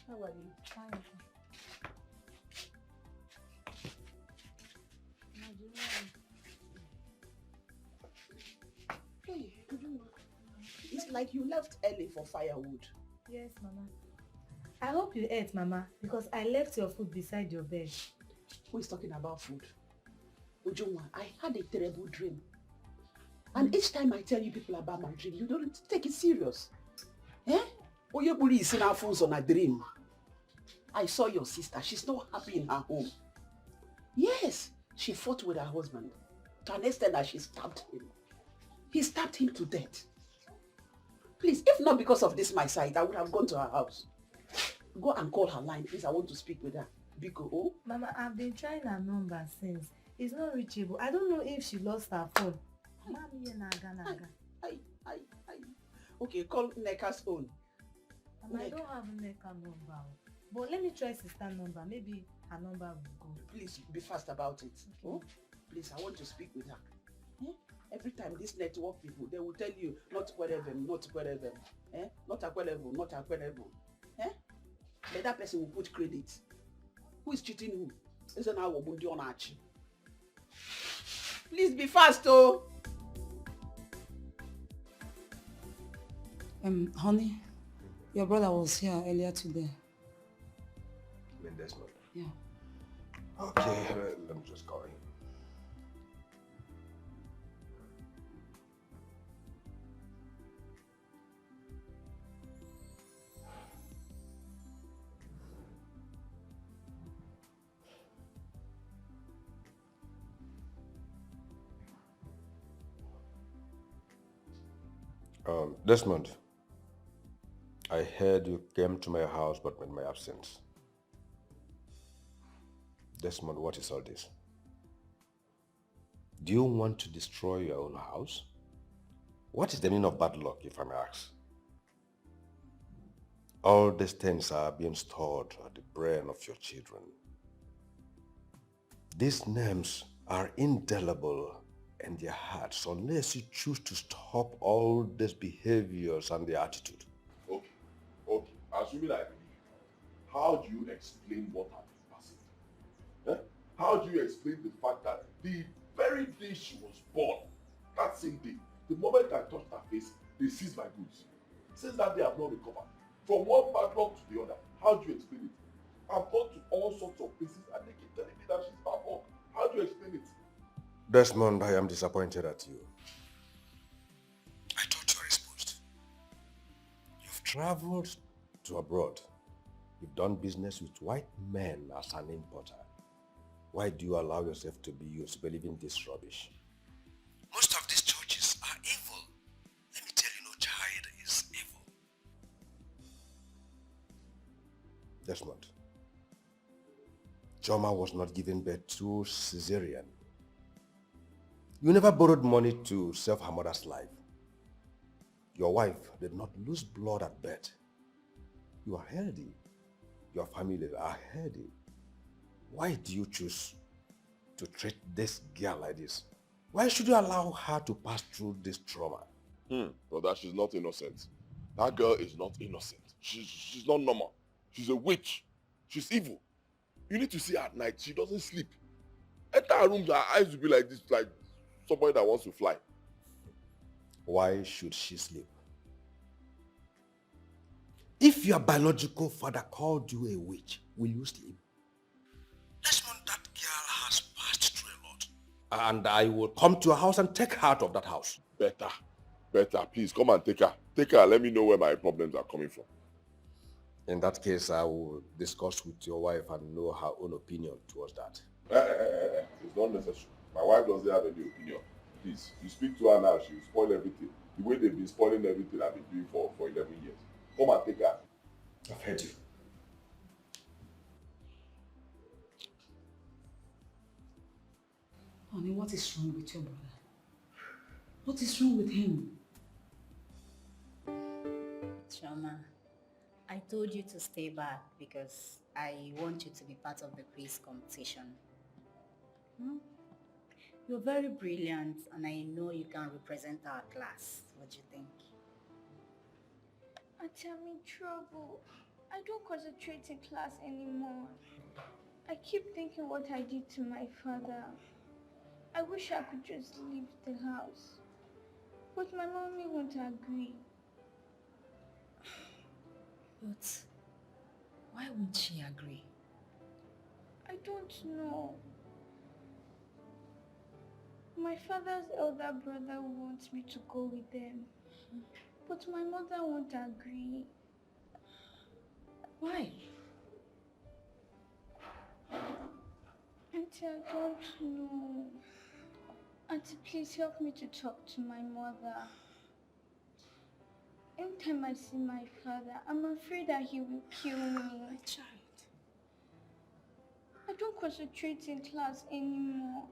How are you? Fine. Hey, it's like you left early for firewood. Yes, Mama. I hope you ate, Mama, because I left your food beside your bed. Who is talking about food? Ujunwa, I had a terrible dream. And each time I tell you people about my dream, you don't take it serious. Eh? Oyebuli is in our phones on a dream. I saw your sister. She's not happy in her home. Yes. She fought with her husband to an extent that she stabbed him. He stabbed him to death. Please, if not because of this my side, I would have gone to her house. Go and call her line, please. I want to speak with her. Biko, oh? Mama, I've been trying her number since. It's not reachable. I don't know if she lost her phone. Okay, call Neka's phone. Mama, I don't have a Neka number. But let me try sister number. Maybe her number will go. Please be fast about it. Okay. Oh? Please, I want to speak with her. Eh? Every time these network people, they will tell you not whatever, not whatever. Eh? Not whatever, not whatever. Eh? But that person will put credit. Who is cheating who? Isn't our Wobundi on Archie? Please be fast, oh! Honey, your brother was here earlier today. You mean Desmond? Yeah. Okay, let me just call him. Desmond, I heard you came to my house but in my absence. Desmond, what is all this? Do you want to destroy your own house? What is the meaning of bad luck, if I may ask? All these things are being stored at the brain of your children. These names are indelible in their hearts unless you choose to stop all these behaviors and their attitude. Okay. Assuming I believe you, how do you explain what I've been passing? Eh? How do you explain the fact that the very day she was born, that same day, the moment I touched her face, they seized my goods. Since that day, I've not recovered. From one backlog to the other. How do you explain it? I've gone to all sorts of places and they keep telling me that she's back up. How do you explain it? Desmond, I am disappointed at you. I thought you were exposed. You've traveled to abroad. You've done business with white men as an importer. Why do you allow yourself to be used believing this rubbish? Most of these churches are evil. Let me tell you, no child is evil. Desmond, Choma was not given birth to cesarean. You never borrowed money to save her mother's life. Your wife did not lose blood at birth. You are healthy. Your family are healthy. Why do you choose to treat this girl like this? Why should you allow her to pass through this trauma? Brother, she's not innocent. That girl is not innocent. She's not normal. She's a witch. She's evil. You need to see her at night. She doesn't sleep. Enter her room, her eyes will be like this, like somebody that wants to fly. Why should she sleep? If your biological father called you a witch, will you sleep? Desmond, that girl has passed through a lot. And I will come to your house and take her out of that house. Better. Please, come and take her. Take her, let me know where my problems are coming from. In that case, I will discuss with your wife and know her own opinion towards that. It's not necessary. My wife doesn't have any opinion. Please, you speak to her now, she will spoil everything. The way they've been spoiling everything I've been doing for 11 years. Come and take her. I've heard you. Honey, what is wrong with your brother? What is wrong with him? Choma, I told you to stay back because I want you to be part of the quiz competition. You're very brilliant and I know you can represent our class. What do you think? Auntie, I'm in trouble. I don't concentrate in class anymore. I keep thinking what I did to my father. I wish I could just leave the house. But my mommy won't agree. But why won't she agree? I don't know. My father's elder brother wants me to go with them. But my mother won't agree. Why? Auntie, Auntie, I don't know. Auntie, please help me to talk to my mother. Anytime I see my father, I'm afraid that he will kill me. My child. I don't concentrate in class anymore.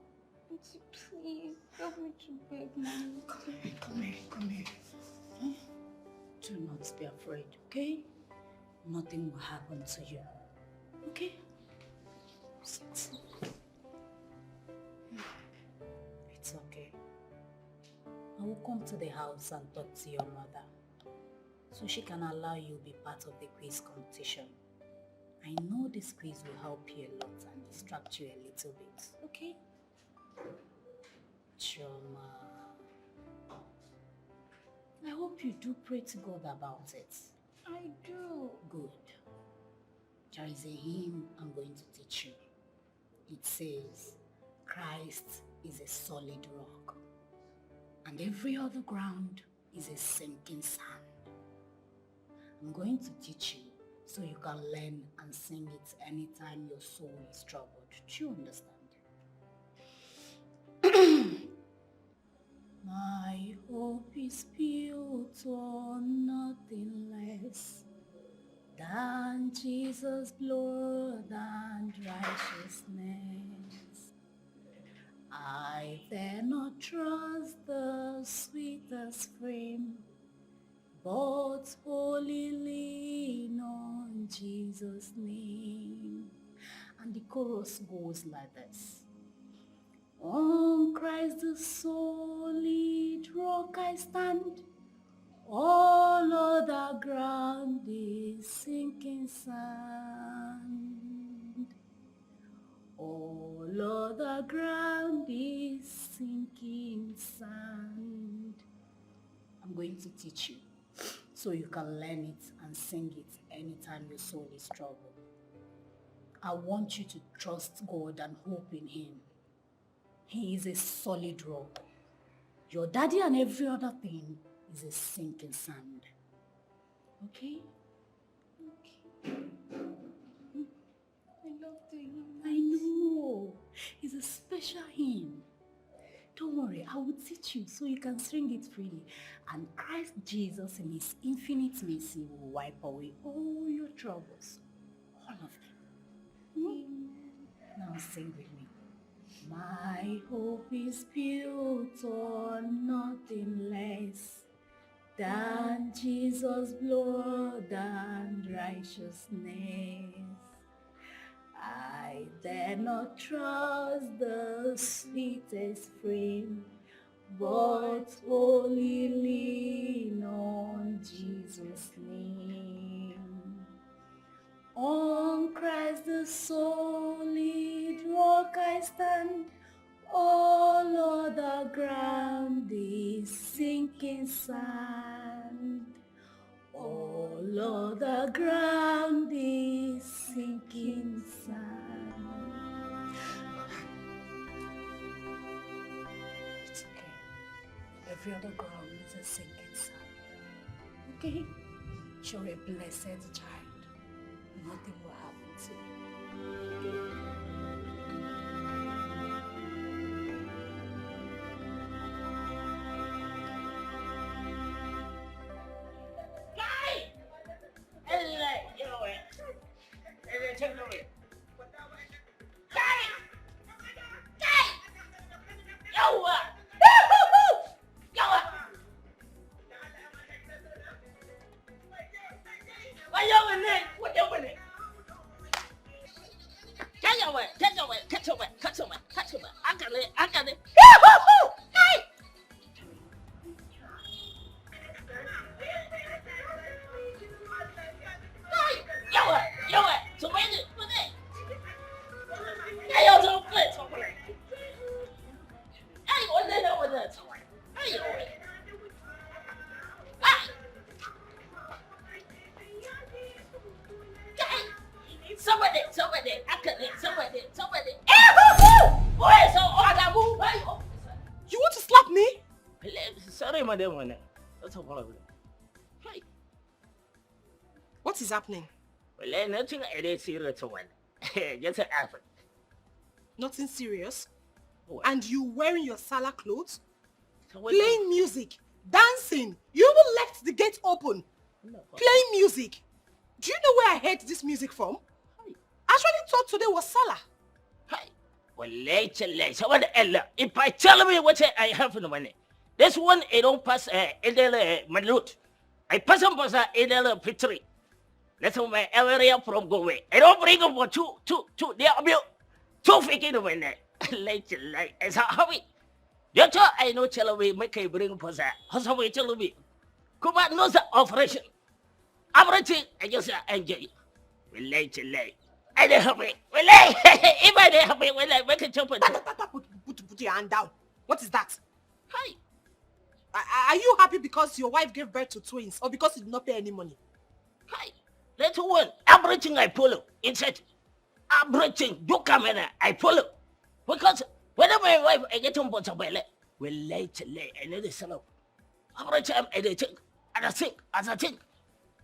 Auntie, please help me to beg mommy. Come here. Huh? Do not be afraid, okay? Nothing will happen to you. Okay? Sit. It's okay. I will come to the house and talk to your mother so she can allow you to be part of the quiz competition. I know this quiz will help you a lot and distract you a little bit, okay? Choma, I hope you do pray to God about it. I do. Good. There is a hymn I'm going to teach you. It says, Christ is a solid rock, and every other ground is a sinking sand. I'm going to teach you so you can learn and sing it anytime your soul is troubled. Do you understand? My hope is built on nothing less than Jesus' blood and righteousness. I dare not trust the sweetest frame, but wholly lean on Jesus' name. And the chorus goes like this. On Christ the solid rock I stand, all other ground is sinking sand. All other ground is sinking sand. I'm going to teach you so you can learn it and sing it anytime your soul is troubled. I want you to trust God and hope in Him. He is a solid rock. Your daddy and every other thing is a sinking sand. Okay? Okay. I love the hymn. I know. It's a special hymn. Don't worry, I will teach you so you can sing it freely. And Christ Jesus in His infinite mercy will wipe away all your troubles. All of them. Now sing with me. My hope is built on nothing less than Jesus' blood and righteousness. I dare not trust the sweetest frame, but wholly lean on Jesus' name. On Christ the solid rock I stand, all other ground is sinking sand. All other ground is sinking sand. It's okay. Every other ground is a sinking sand. Okay? You're a blessed child. Nothing will happen to you. You want to slap me? Sorry, madam. That's a problem. Hey. What is happening? Well, nothing I did see it one. Just an apple. Nothing serious? What? And you wearing your Salah clothes? So what Playing music, dancing. You even left the gate open. No. Playing music. Do you know where I heard this music from? I actually thought today was Salah. Hey. Well, later. So what Ella? If I tell me what I have in the money, this one I don't pass my loot. I pass on pass picture. That's my area from go away. I don't bring up for two. They are two faking over there. Later. As how we. That's all I know. Tell me make a bring for that. How's how we tell me? Come on, no operation. Everything I just enjoy. Well, later. I don't have it. Well, if I don't have it, well, I make a jump. Put your hand down. What is that? Hi. Are you happy because your wife gave birth to twins or because you did not pay any money? Hi. That's one. Everything I follow. Inside. Everything. Do come in. I follow. Because whenever my wife I get on board somewhere, well, later. I know the sell. Every time I think. And I think.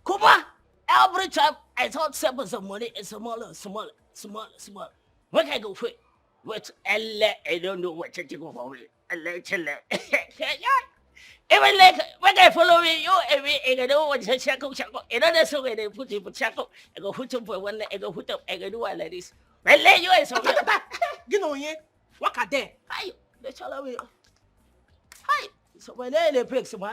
Kuma. Every time I thought saving some money is small. When I go for it, what I don't know what to go for me. Even like when I follow you, I know what to shackle. Another song they put in shackle. I go put up for one, I go put up, I go do all like this. Well, let you is over. You know, yeah. What are there? Hi, let's all away. Hi, so when they break some.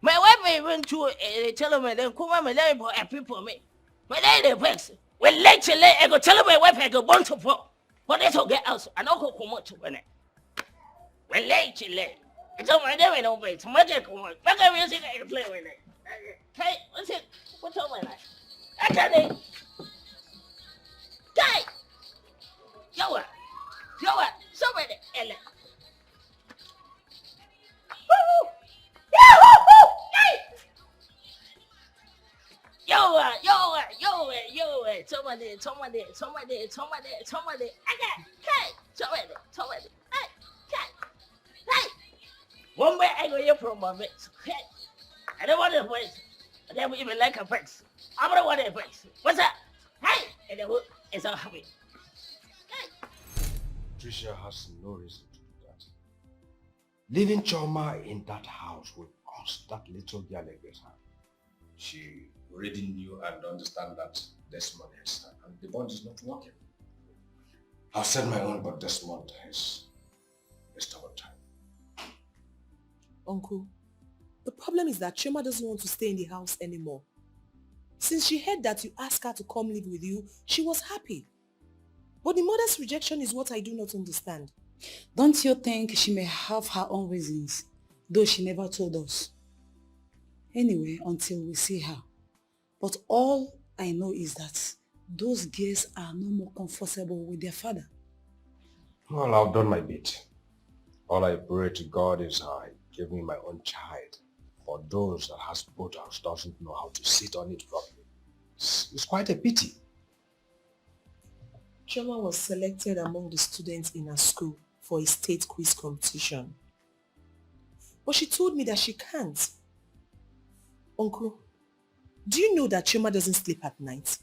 My wife went to tell me then come on, my lady for a people me. My lady breaks. Well, later, I go tell my wife I go born to for. But they don't get out. I don't go come out to win it. Well, later. It's all my name, no way. So much I come on. Back up music, I can play with it. Hey, what's it? What's all my life? I got it. Guy! Yo, somebody, Ella. Woo! Yo, somebody. I got, somebody. Hey. One way I go here from my mates. Hey. I don't want a place. I never even like a place. I don't want a place. What's that? Hey. And the wood is all happy. Tricia has no reason to do that. Leaving Choma in that house will cost that little girl a great harm. She already knew and understand that Desmond is her, and the bond is not working. I've said my own, but Desmond is a stubborn type. Uncle, the problem is that Choma doesn't want to stay in the house anymore. Since she heard that you asked her to come live with you, she was happy. But the mother's rejection is what I do not understand. Don't you think she may have her own reasons, though she never told us? Anyway, until we see her. But all I know is that those girls are no more comfortable with their father. Well, I've done my bit. All I pray to God is I give me my own child. For those that has both house doesn't know how to sit on it properly. It's quite a pity. Choma was selected among the students in her school for a state quiz competition. But she told me that she can't. Uncle, do you know that Choma doesn't sleep at night?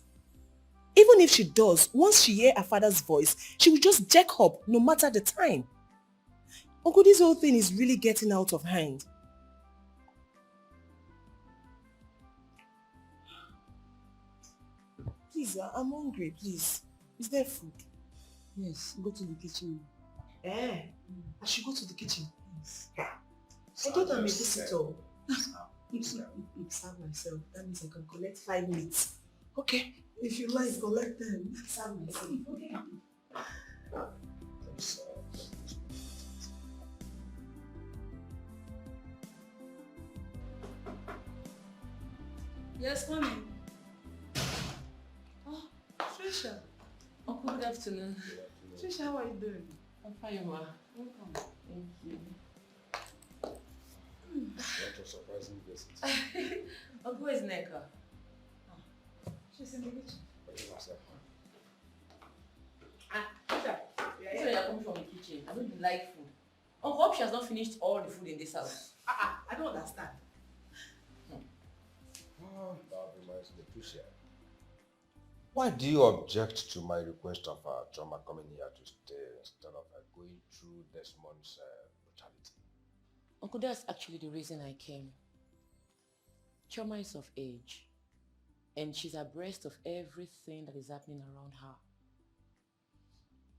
Even if she does, once she hears her father's voice, she will just jack up no matter the time. Uncle, this whole thing is really getting out of hand. Please, I'm hungry, please. Is there food? Yes, go to the kitchen. I should go to the kitchen. Yes. I thought I'm a visitor. Serve myself. That means I can collect 5 minutes. Okay. If you like, collect them. Serve myself. Okay. Yes, come in. Oh, Trisha. Uncle, good afternoon. Trisha, how are you doing? I'm fine, ma. Welcome. Thank you. What a surprising visit. Uncle is Neka. She's in the kitchen. Trisha, you're coming from the kitchen. I don't like food. Uncle, hope she has not finished all the food in this house. I don't understand. Oh, that reminds me, Tricia. Why do you object to my request of Choma coming here to stay instead of going through Desmond's brutality? Uncle, that's actually the reason I came. Choma is of age, and she's abreast of everything that is happening around her.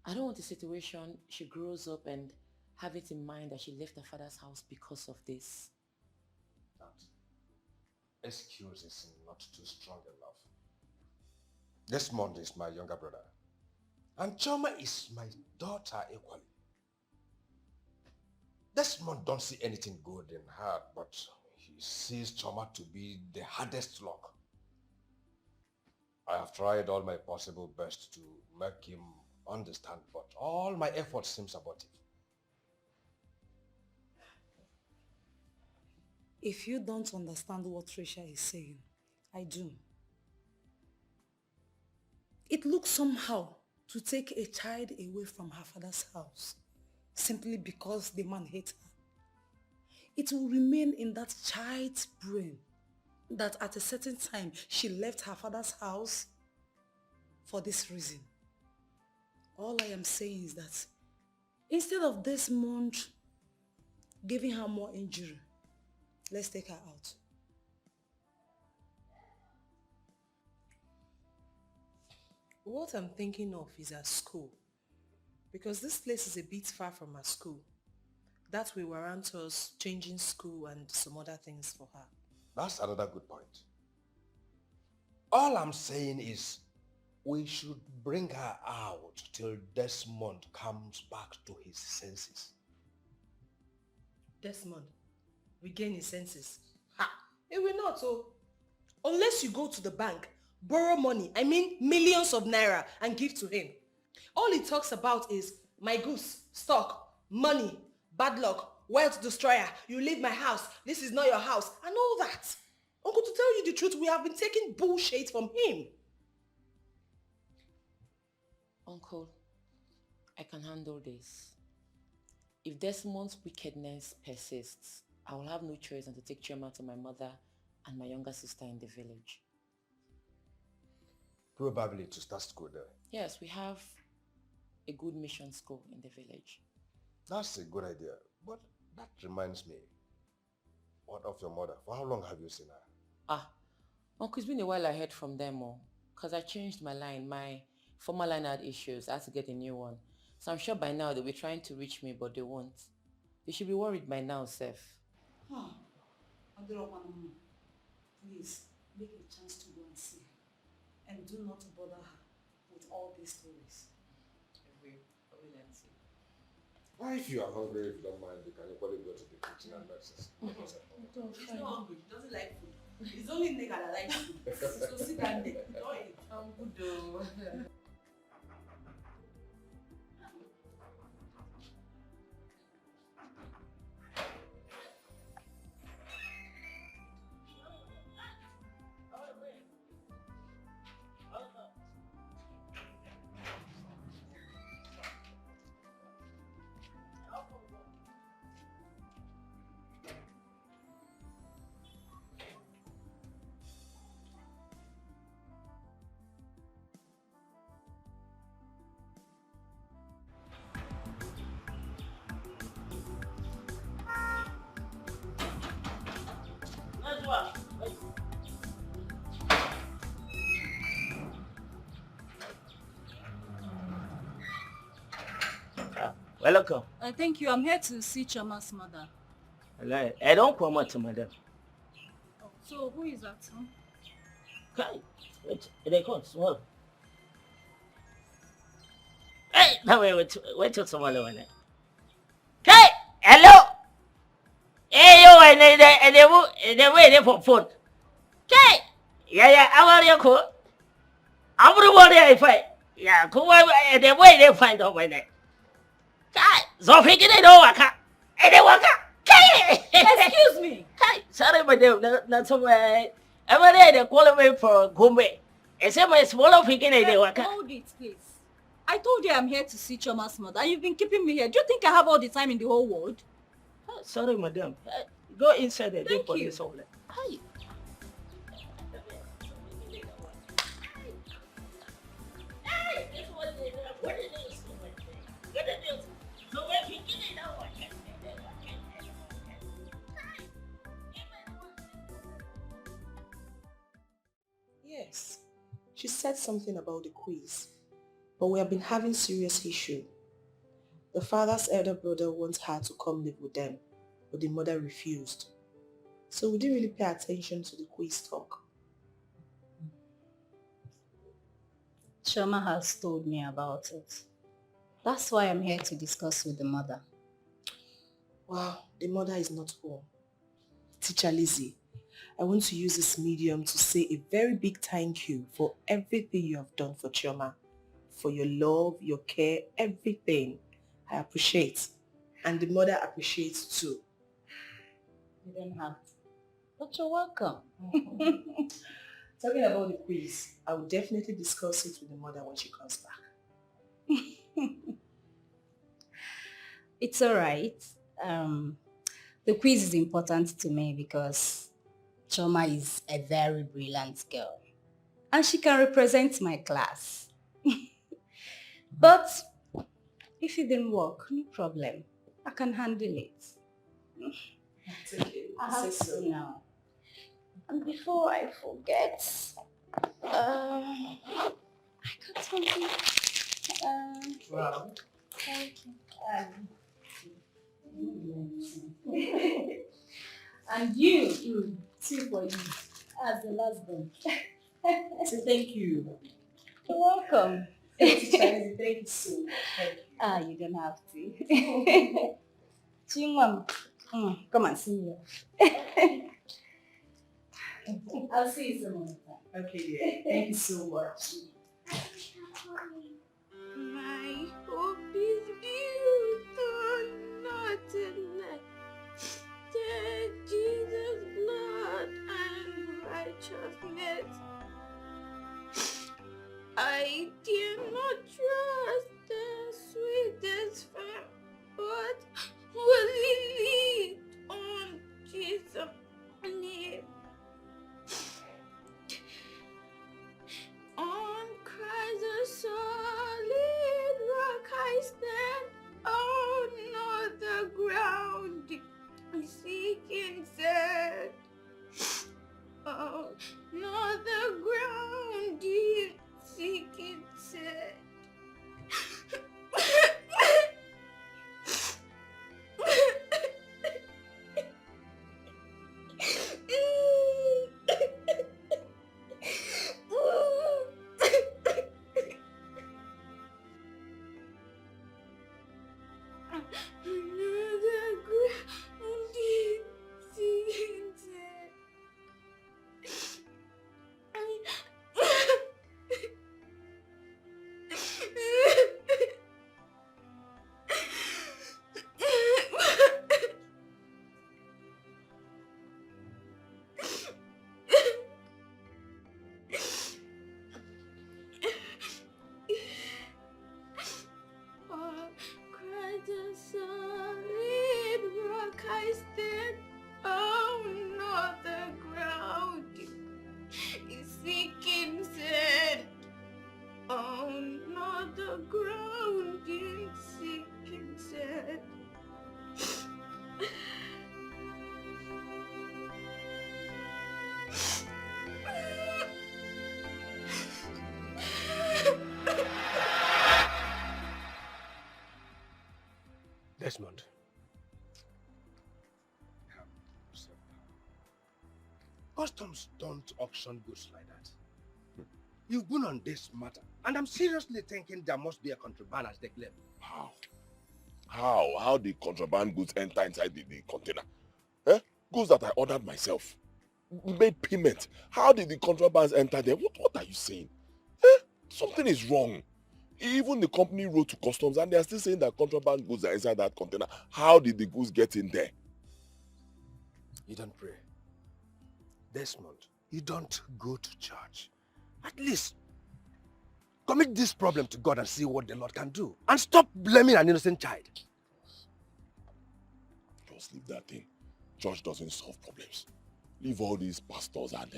I don't want a situation she grows up and have it in mind that she left her father's house because of this. That excuse is not too strong enough. Desmond is my younger brother, and Choma is my daughter equally. Desmond don't see anything good in her, but he sees Choma to be the hardest lock. I have tried all my possible best to make him understand, but all my efforts seems abortive. If you don't understand what Trisha is saying, I do. It looks somehow to take a child away from her father's house simply because the man hates her. It will remain in that child's brain that at a certain time she left her father's house for this reason. All I am saying is that instead of Desmond giving her more injury, let's take her out. What I'm thinking of is her school. Because this place is a bit far from her school. That will warrant us changing school and some other things for her. That's another good point. All I'm saying is we should bring her out till Desmond comes back to his senses. Desmond, regain his senses. Ha! It will not, oh. Unless you go to the bank, borrow money, I mean millions of naira, and give to him. All he talks about is my goose, stock, money, bad luck, wealth destroyer, you leave my house, this is not your house, and all that. Uncle, to tell you the truth, we have been taking bullshit from him. Uncle, I can handle this. If Desmond's wickedness persists, I will have no choice than to take Choma to my mother and my younger sister in the village. Probably to start school there. Yes, we have a good mission school in the village. That's a good idea. But that reminds me. What of your mother? For how long have you seen her? Uncle, it's been a while I heard from them all. Because I changed my line. My former line had issues. I had to get a new one. So I'm sure by now they'll be trying to reach me, but they won't. They should be worried by now, Seth. Please, make a chance to go and see her. And do not bother her with all these stories. I will and see. If you are hungry, if you don't mind, you can equally go to the kitchen and access. He's not hungry. He doesn't like food. It's only nigga that likes food. So sit down there. Don't eat. I'm good though. Welcome. Thank you. I'm here to see Choma's mother. I don't come out to madam. Oh, so who is that? Huh? Kai, wait, they come small. Hey, now wait till tomorrow one. Kai, hello. Hey, you and they waiting for phone. Kai, yeah, how are you? Cool. Everybody I find. Yeah, cool. They wait they find out my name. Kai, so figure they don't work. And they work. Kai, excuse me. Kai, sorry, madam, not so bad. Every day they call me for Gombe. I say my smaller figure they work. Hold it, please. I told you I'm here to see Choma's mother, and you've been keeping me here. Do you think I have all the time in the whole world? Sorry, madam. Go inside and Thank for you. this all. Hi. Yes. She said something about the quiz, but we have been having serious issue. The father's elder brother wants her to come live with them, but the mother refused. So we didn't really pay attention to the quiz talk. Shoma has told me about it. That's why I'm here to discuss with the mother. Wow, the mother is not home. Teacher Lizzie, I want to use this medium to say a very big thank you for everything you have done for Chioma. For your love, your care, everything. I appreciate. And the mother appreciates too. You don't have to. But you're welcome. Talking about the quiz, I will definitely discuss it with the mother when she comes back. It's alright. The quiz is important to me because Choma is a very brilliant girl. And she can represent my class. But if it didn't work, no problem. I can handle it. It's okay. I have to now. And before I forget, I got something. Wow. Thank you. And you, two for you, as the last one. So thank you. You're welcome. Thank you so much. Thank you. You don't have to. Chingwam, come and see me. I'll see you some more time. Okay, dear. Thank you so much. My hope is built on nothing less than Jesus' blood and righteousness. I dare not trust the sweetest friend, but will lean on Jesus' name. On Christ the solid rock I stand, on the ground seeking sand. On the ground seeking sand. Desmond. Customs don't auction goods like that. You've been on this matter, and I'm seriously thinking there must be a contraband as they claim. How? How the contraband goods enter inside the container? Eh? Goods that I ordered myself. Made payment. How did the contrabands enter there? What are you saying? Eh? Something is wrong. Even the company wrote to customs and they are still saying that contraband goods are inside that container. How did the goods get in there? You don't pray. Desmond, you don't go to church. At least, commit this problem to God and see what the Lord can do. And stop blaming an innocent child. Just leave that thing. Church doesn't solve problems. Leave all these pastors and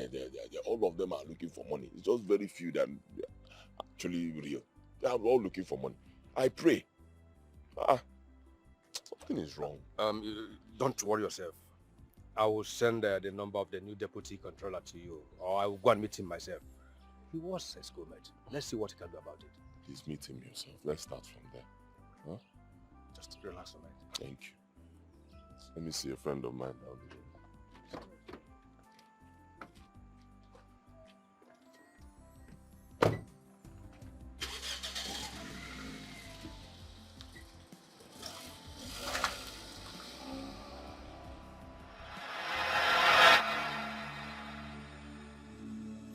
all of them are looking for money. It's just very few that are actually real. They are all looking for money. I pray. Something is wrong. Don't worry yourself. I will send the number of the new deputy controller to you, or I will go and meet him myself. He was a schoolmate. Let's see what he can do about it. Please meet him yourself. Let's start from there. Huh? Just relax a minute. Thank you. Let me see a friend of mine down the road.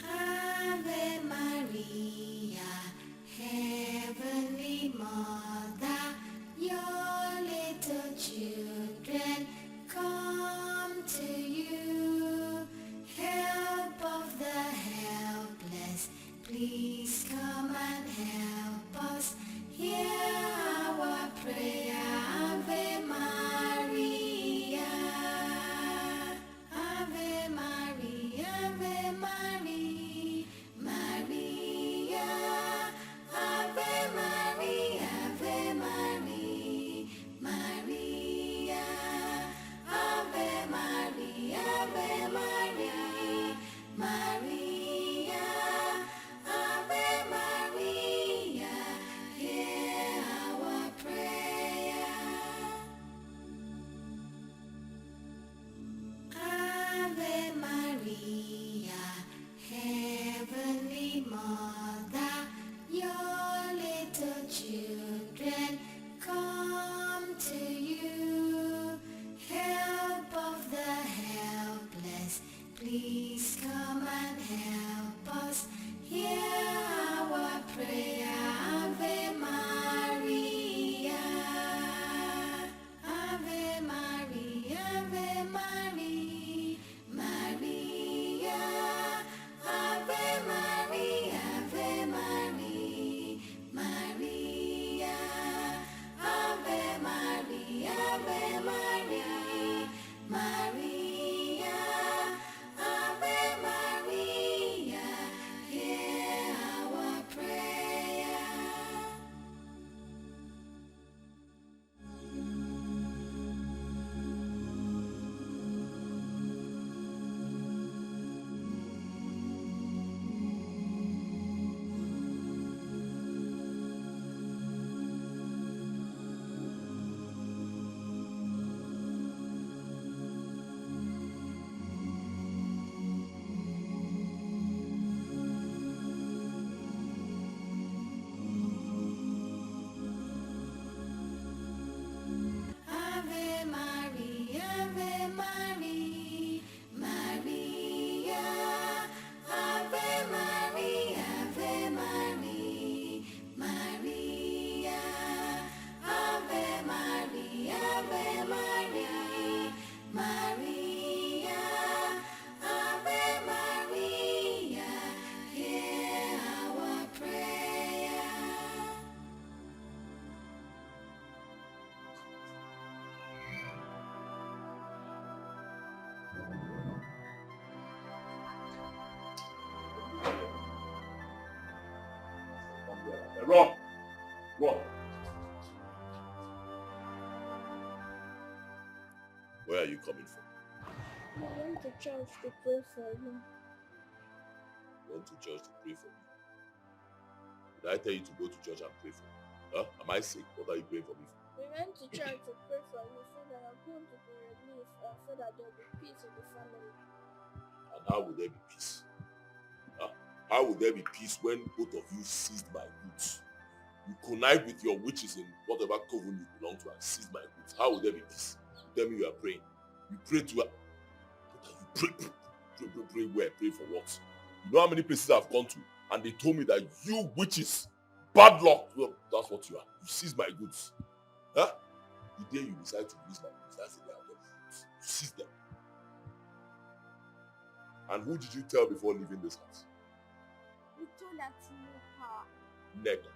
Ave Maria, Heavenly Mother, your little children come to you. Help of the helpless, please come and help us. Hear our prayer, Ave Maria. Ave Maria, Ave Maria, Maria. Ave Maria, Ave Maria, Maria. Ave Maria, Ave Maria, Maria. Ave Maria, hear our prayer. Ave Maria, Heavenly Mother, your little children come to you. Help of the helpless, please come and help us. Hear our prayer, Ave Maria. Ave Maria, Ave Maria, Maria. Ave Maria, Ave Maria, Maria. Ave Maria, Ave Maria, Maria. Ave Maria, hear our prayer. Ave Maria, Ave Maria, Maria. Ave Maria, Ave Maria, Maria. Ave Maria, Ave Maria, Maria. Ave Maria, hear our prayer. Run! Run! Where are you coming from? I went to church to pray for you. Went to church to pray for me. Did I tell you to go to church and pray for me? Huh? Am I sick? What are you praying for me for? We went to church to pray for you so that your home to be released and so that there will be peace in the family. And how will there be peace? Huh? How will there be peace when both of you seized my goods? You connive with your witches in whatever coven you belong to and seized my goods. How will there be peace? You tell me you are praying. You pray to her. What are you pray where? Pray for what? You know how many places I've gone to and they told me that you witches, bad luck. Well, that's what you are. You seized my goods. Huh? The day you decide to use my goods, that's the day I'll get goods. You seize them. And who did you tell before leaving this house? We told her to know her. Nega.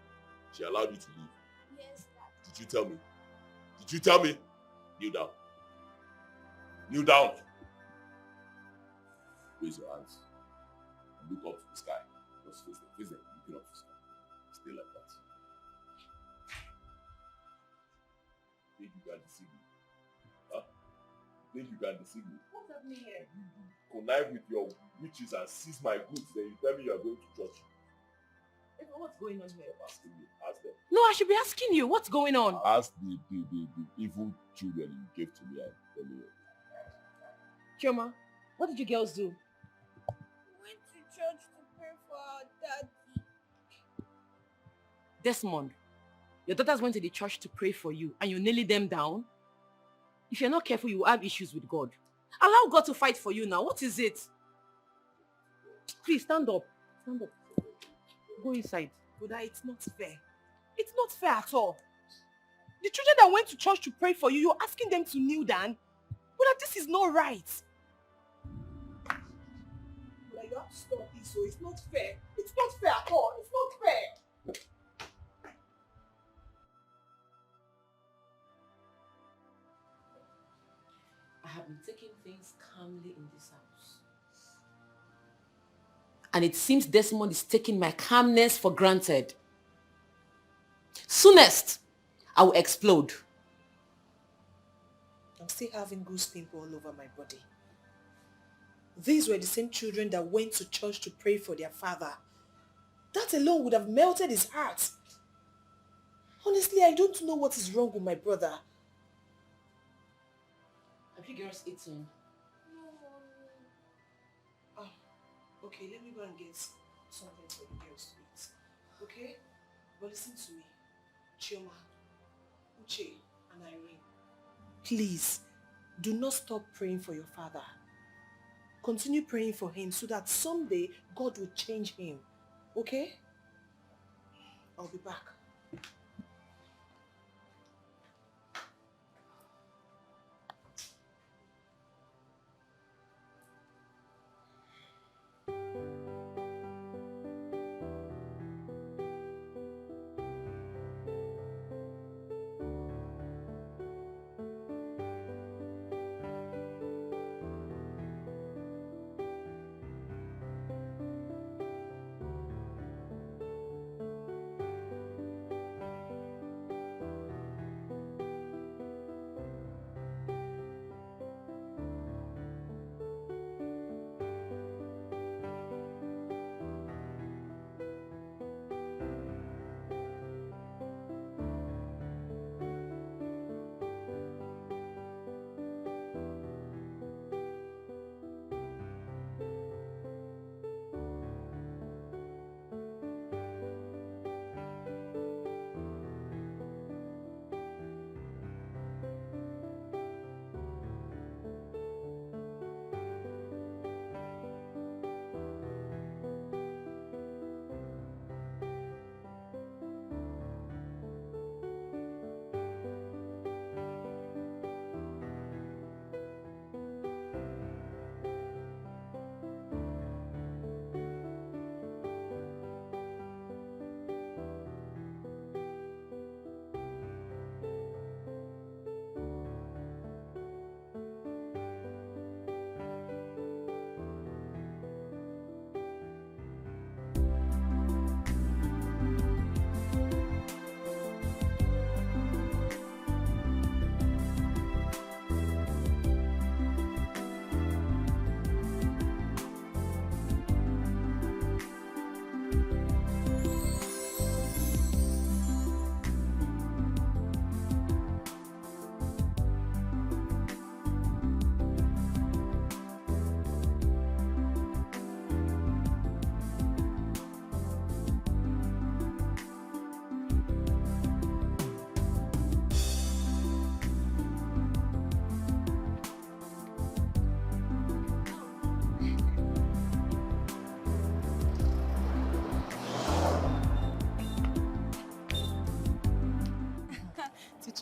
She allowed you to leave. Yes, Dad. Did you tell me? Did you tell me? Kneel down. Kneel down. Raise your hands. And look up to the sky. Just face them. Face them. Looking up to the sky. Stay like that. Think you can deceive me? Huh? Think you can deceive me? What's happening here? You connive with your witches and seize my goods, then you tell me you are going to church. What's going on here? Asking you. Ask them. No, I should be asking you. What's going on? Ask the evil children you gave to me and tell me. Chioma, what did you girls do? Went to church to pray for our daddy. Desmond, your daughters went to the church to pray for you and you nailed them down? If you're not careful, you will have issues with God. Allow God to fight for you now. What is it? Please, stand up. Stand up. Go inside. Buddha, it's not fair. It's not fair at all. The children that went to church to pray for you, you're asking them to kneel down? Buddha, this is not right. Buddha, you have to stop this, so it's not fair. It's not fair at all. It's not fair. I have been taking things calmly in this house. And it seems Desmond is taking my calmness for granted. Soonest, I will explode. I'm still having goose pimple all over my body. These were the same children that went to church to pray for their father. That alone would have melted his heart. Honestly, I don't know what is wrong with my brother. Have you girls eaten? Oh, okay, let me go and get something for the girls to eat. Okay? But listen to me. Chioma, Uche, and Irene. Please, do not stop praying for your father. Continue praying for him so that someday God will change him. Okay? I'll be back.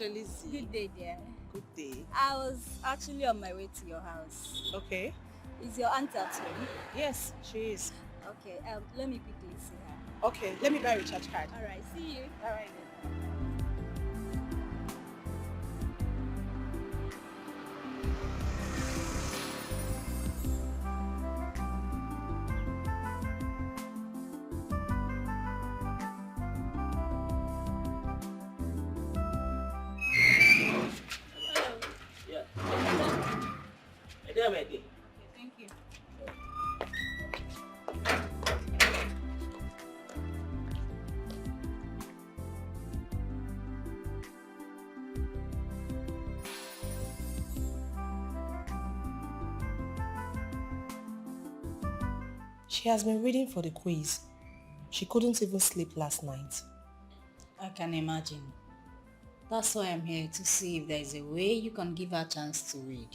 Lizzie. Good day, dear. Good day. I was actually on my way to your house. Okay. Is your aunt at home? Yes, she is. Okay, let me quickly see her. Okay, let me buy a recharge card. All right, see you. All right then. Thank you. She has been reading for the quiz. She couldn't even sleep last night. I can imagine. That's why I'm here, to see if there is a way you can give her a chance to read.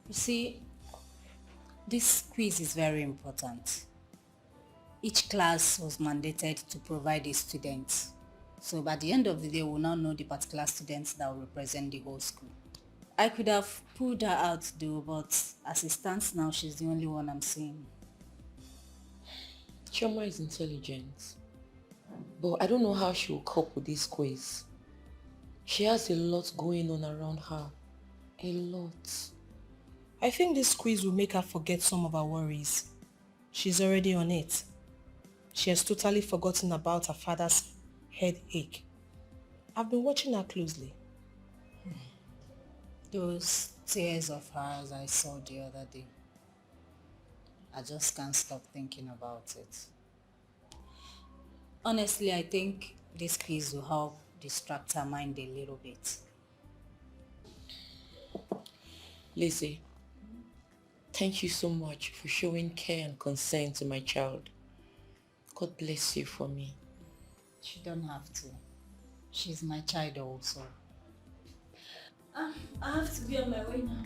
You see, this quiz is very important. Each class was mandated to provide a student. So by the end of the day, we'll now know the particular students that will represent the whole school. I could have pulled her out though, but as it stands now, she's the only one I'm seeing. Chioma is intelligent, but I don't know how she will cope with this quiz. She has a lot going on around her. A lot. I think this quiz will make her forget some of her worries. She's already on it. She has totally forgotten about her father's headache. I've been watching her closely. Those tears of hers I saw the other day. I just can't stop thinking about it. Honestly, I think this quiz will help distract her mind a little bit. Lizzie, thank you so much for showing care and concern to my child. God bless you for me. She don't have to. She's my child also. I have to be on my way now.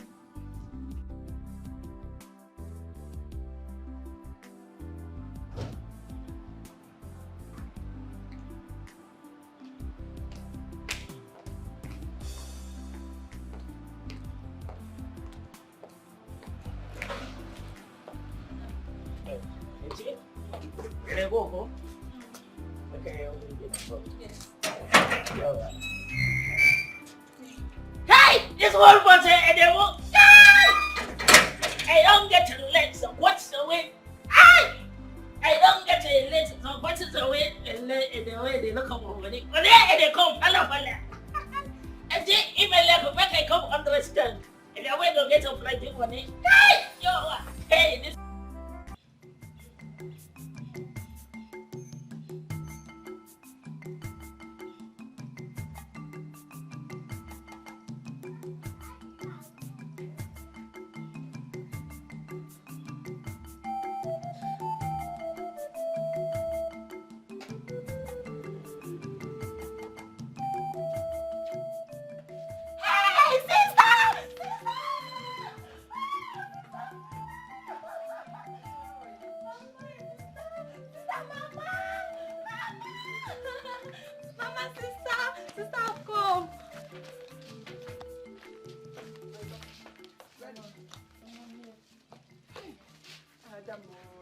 Hey! This one was a devil! I don't get to let some what's the way? I don't get to let some what's the way and the way they look over it. But they come, hello, hello. And then even like back I come understand. And the way to get up like this one. Hey! Yo! Hey! This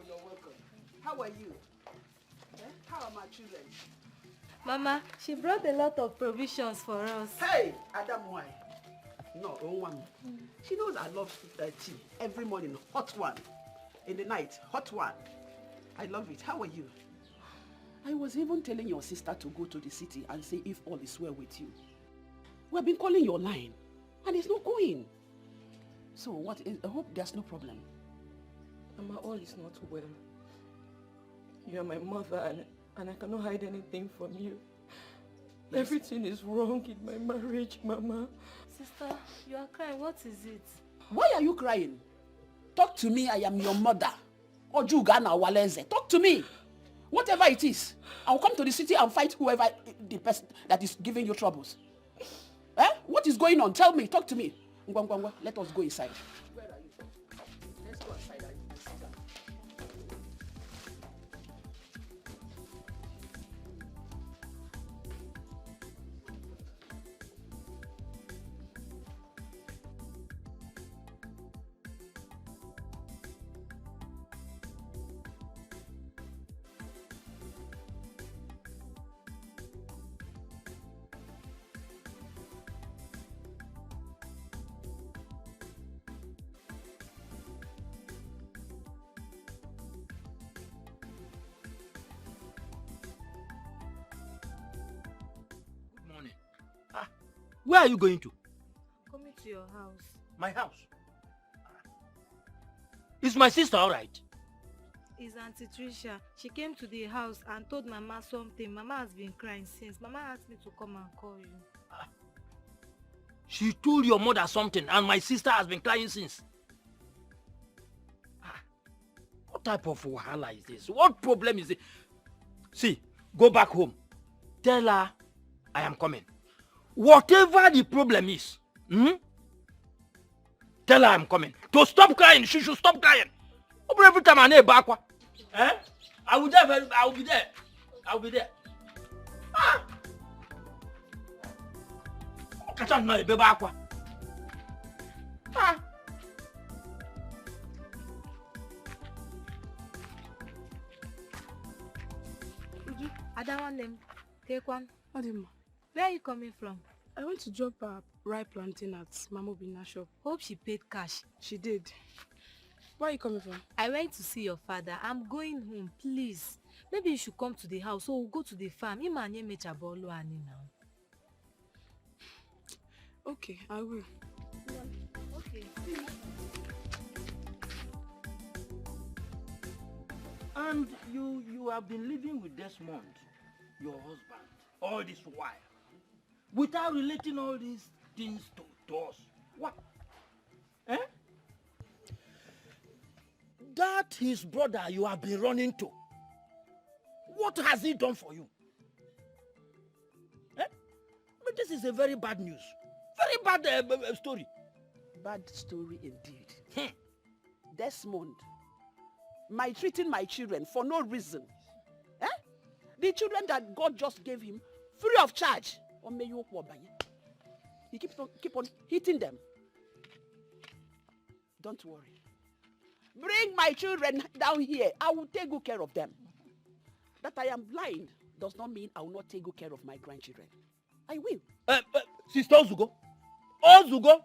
You're welcome. How are you? How are my children? Mama, she brought a lot of provisions for us. Hey, Adam, why? No, one. She knows I love tea every morning, hot one. In the night, hot one. I love it. How are you? I was even telling your sister to go to the city and see if all is well with you. We've been calling your line and it's not going. So what is, I hope there's no problem. Mama, all is not well. You are my mother and I cannot hide anything from you. Yes. Everything is wrong in my marriage, Mama. Sister, you are crying. What is it? Why are you crying? Talk to me, I am your mother. Ojugana Waleze. Talk to me. Whatever it is, I'll come to the city and fight whoever the person that is giving you troubles. What is going on? Tell me, talk to me. Let us go inside. Where are you? Let's go inside and sit down. Where are you going to? I'm coming to your house. My house? Is my sister alright? It's Auntie Trisha. She came to the house and told Mama something. Mama has been crying since. Mama asked me to come and call you. She told your mother something and my sister has been crying since. What type of wahala is this? What problem is it? See, go back home. Tell her I am coming. Whatever the problem is, tell her I'm coming. To stop crying, she should stop crying. Every time I need bakwa, I will be there. I will be there. Ah! Catch on now, bakwa. Ah! I don't want them. Take one. Adima, Where are you coming from? I went to drop a ripe plantain at Mama Obina's shop. Hope she paid cash. She did. Where are you coming from? I went to see your father. I'm going home, please. Maybe you should come to the house or we'll go to the farm. Imanye mechabolo ani now. Okay, I will. Okay. And you have been living with Desmond, your husband, all this while, without relating all these things to us. What? Eh? That his brother you have been running to. What has he done for you? Eh? But this is a very bad news. Very bad story. Bad story indeed. Desmond, maltreating my children for no reason. Eh? The children that God just gave him free of charge. He keep on hitting them. Don't worry. Bring my children down here. I will take good care of them. That I am blind does not mean I will not take good care of my grandchildren. I will. Sister Ozugo,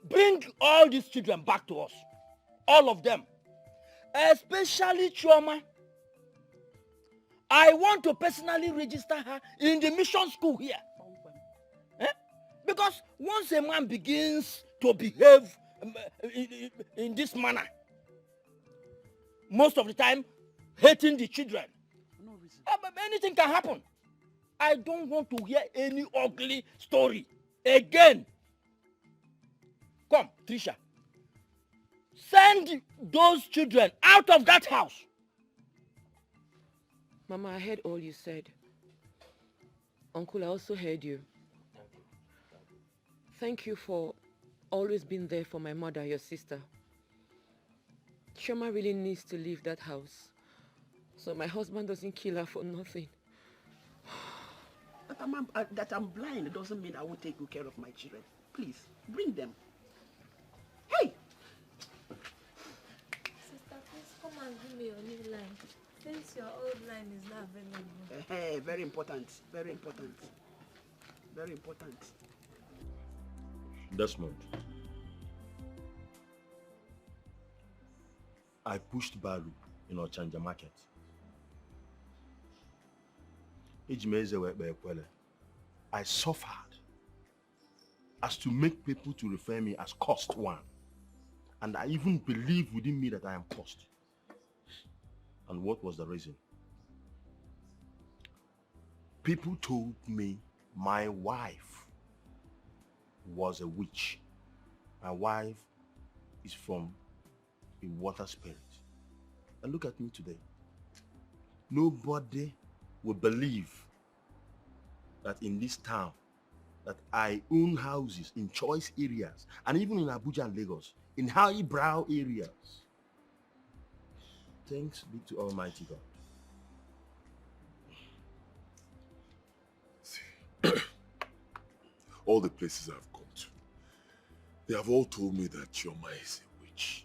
bring all these children back to us. All of them. Especially Chioma. I want to personally register her in the mission school here. Eh? Because once a man begins to behave in this manner, most of the time, hating the children, no reason. Anything can happen. I don't want to hear any ugly story again. Come, Trisha. Send those children out of that house. Mama, I heard all you said. Uncle, I also heard you. Thank you for always being there for my mother, your sister. Shoma really needs to leave that house, so my husband doesn't kill her for nothing. That I'm blind doesn't mean I won't take good care of my children. Please, bring them. Hey! Sister, please come and give me your new line. Since your old line is not available. Hey, very important. Very important. Very important. Desmond, I pushed Baru in Ochanja market. I suffered as to make people to refer me as cost one. And I even believe within me that I am cost. And what was the reason? People told me my wife was a witch. My wife is from a water spirit. And look at me today. Nobody will believe that in this town that I own houses in choice areas and even in Abuja and Lagos, in highbrow areas. Thanks be to Almighty God. All the places I've come to, they have all told me that Chioma is a witch,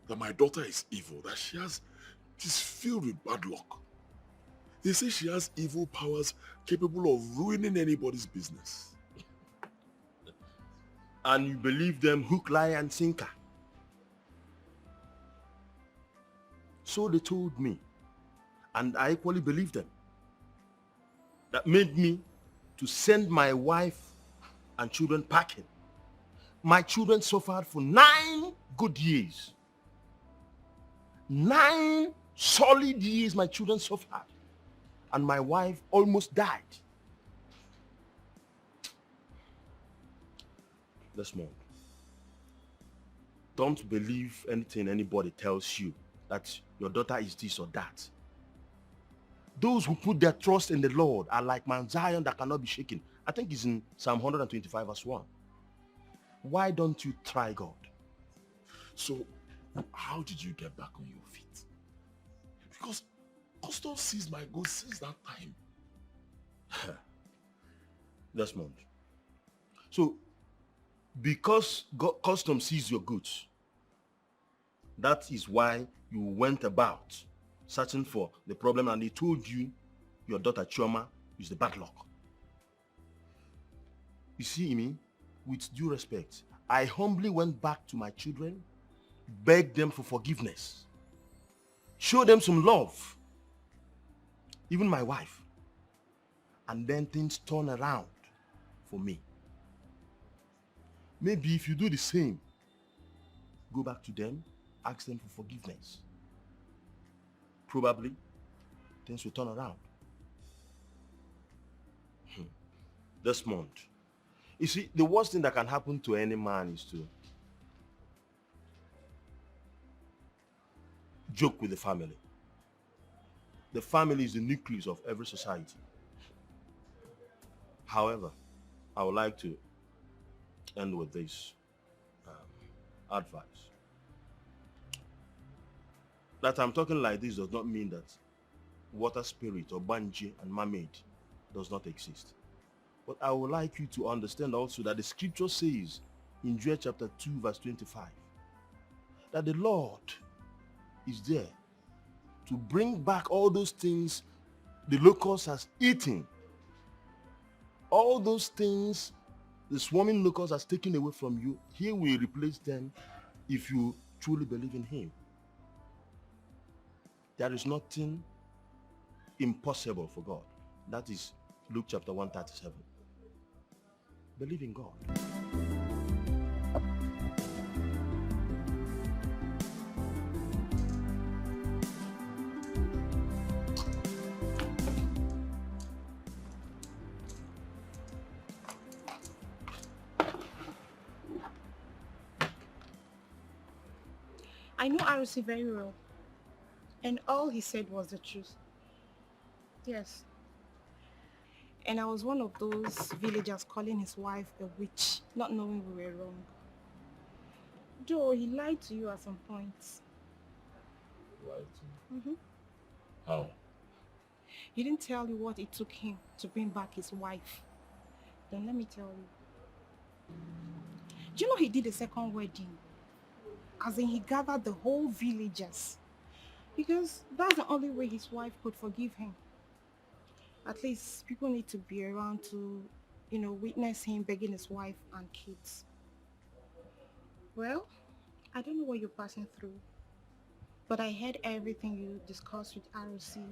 that my daughter is evil, that she's filled with bad luck. They say she has evil powers capable of ruining anybody's business. And you believe them hook, line, and sinker. So they told me, and I equally believed them. That made me to send my wife and children packing. My children suffered for 9 good years. 9 solid years my children suffered. And my wife almost died. Desmond, Don't believe anything anybody tells you that your daughter is this or that. Those who put their trust in the Lord are like Mount Zion that cannot be shaken. I think it's in Psalm 125 verse 1. Why don't you try God? So, how did you get back on your feet? Because custom seized my goods since that time. Desmond. So, because custom seized your goods, that is why you went about searching for the problem, and they told you your daughter Chioma is the bad luck. You see, Imi, with due respect, I humbly went back to my children, begged them for forgiveness, showed them some love, even my wife, and then things turned around for me. Maybe if you do the same, go back to them, ask them for forgiveness. Probably things will turn around. Desmond, you see, the worst thing that can happen to any man is to joke with the family. The family is the nucleus of every society. However, I would like to end with this advice. That I'm talking like this does not mean that water spirit or banji and mermaid does not exist. But I would like you to understand also that the scripture says in Joel chapter 2 verse 25 that the Lord is there to bring back all those things the locust has eaten. All those things the swarming locust has taken away from you, he will replace them if you truly believe in him. There is nothing impossible for God. That is Luke chapter 137. Believe in God. I know Arusi very well. And all he said was the truth. Yes. And I was one of those villagers calling his wife a witch, not knowing we were wrong. Though he lied to you at some points. Lied to me? How? He didn't tell you what it took him to bring back his wife. Then let me tell you. Do you know he did a second wedding? As in he gathered the whole villagers. Because that's the only way his wife could forgive him. At least people need to be around to, witness him begging his wife and kids. Well, I don't know what you're passing through, but I heard everything you discussed with ROC.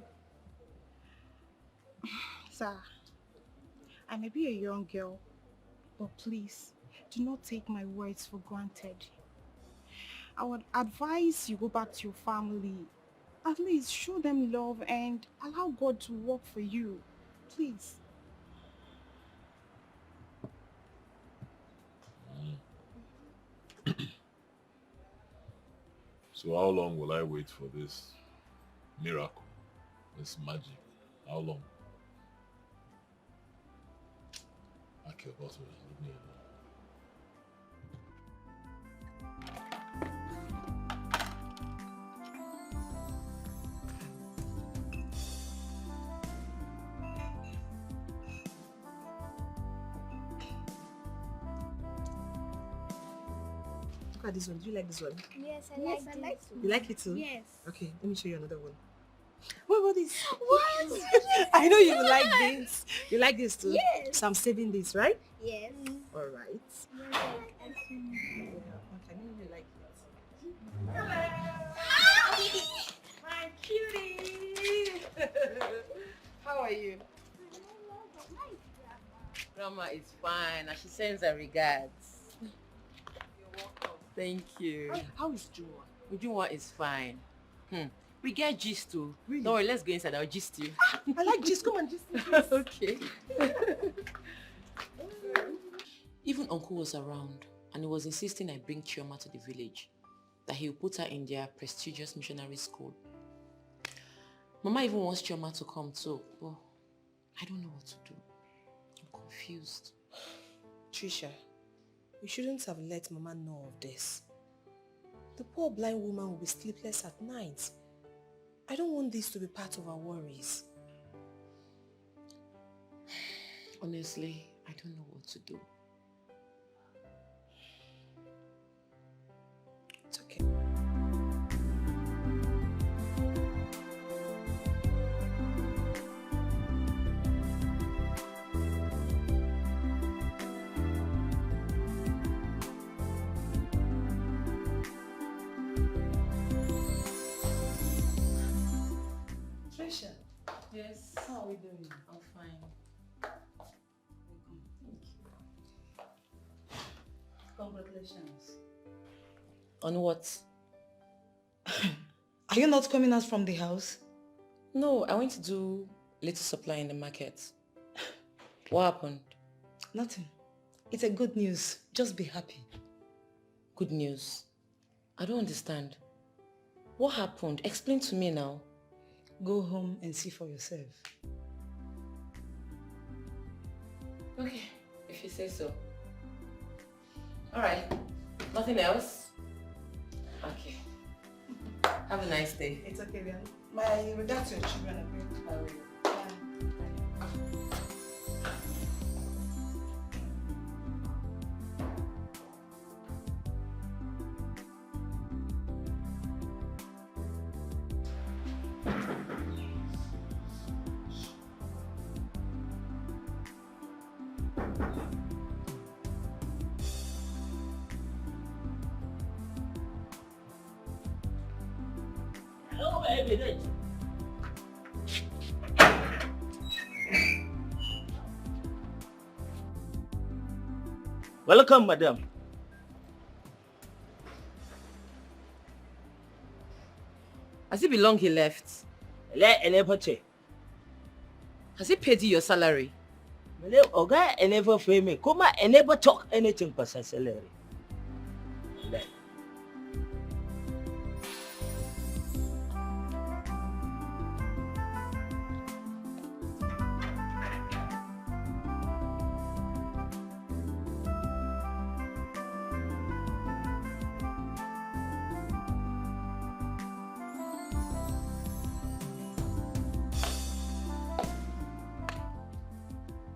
Sir, I may be a young girl, but please, do not take my words for granted. I would advise you go back to your family. At least show them love and allow God to work for you. Please. So how long will I wait for this miracle, this magic? How long? Okay, boss, leave me alone. Look at this one. Do you like this one? Yes, I like it. You like it too? Yes. Okay, let me show you another one. What about this? What? I know you like this. You like this too? Yes. So I'm saving this, right? Yes. All right. Yes, I like it. Okay, I know you like it. My cutie! How are you? Grandma is fine and she sends her regards. You're welcome. Thank you. How is Jua? Ujunwa is fine. We get gist too. Really? Don't worry, let's go inside. I'll gist you. I like gist. Come on, gist. Okay. Even uncle was around. and he was insisting I bring Chioma to the village, that he will put her in their prestigious missionary school. Mama even wants Chioma to come too, but I don't know what to do. I'm confused. Trisha, you shouldn't have let Mama know of this. The poor blind woman will be sleepless at night. I don't want this to be part of our worries. Honestly, I don't know what to do. It's okay. Trisha. Yes. How are we doing? I'm fine. Congratulations. On what? Are you not coming out from the house? No, I went to do little supply in the market. What happened? Nothing. It's a good news. Just be happy. Good news? I don't understand. What happened? Explain to me now. Go home and see for yourself. Okay, if you say so. Alright. Nothing else? Okay. Have a nice day. It's okay then. My regards to your children. I will. Hello, baby. Welcome, madam. Has it been long he left? Has he paid you your salary? Oga, I never pay me. Come on, I never talk anything for salary.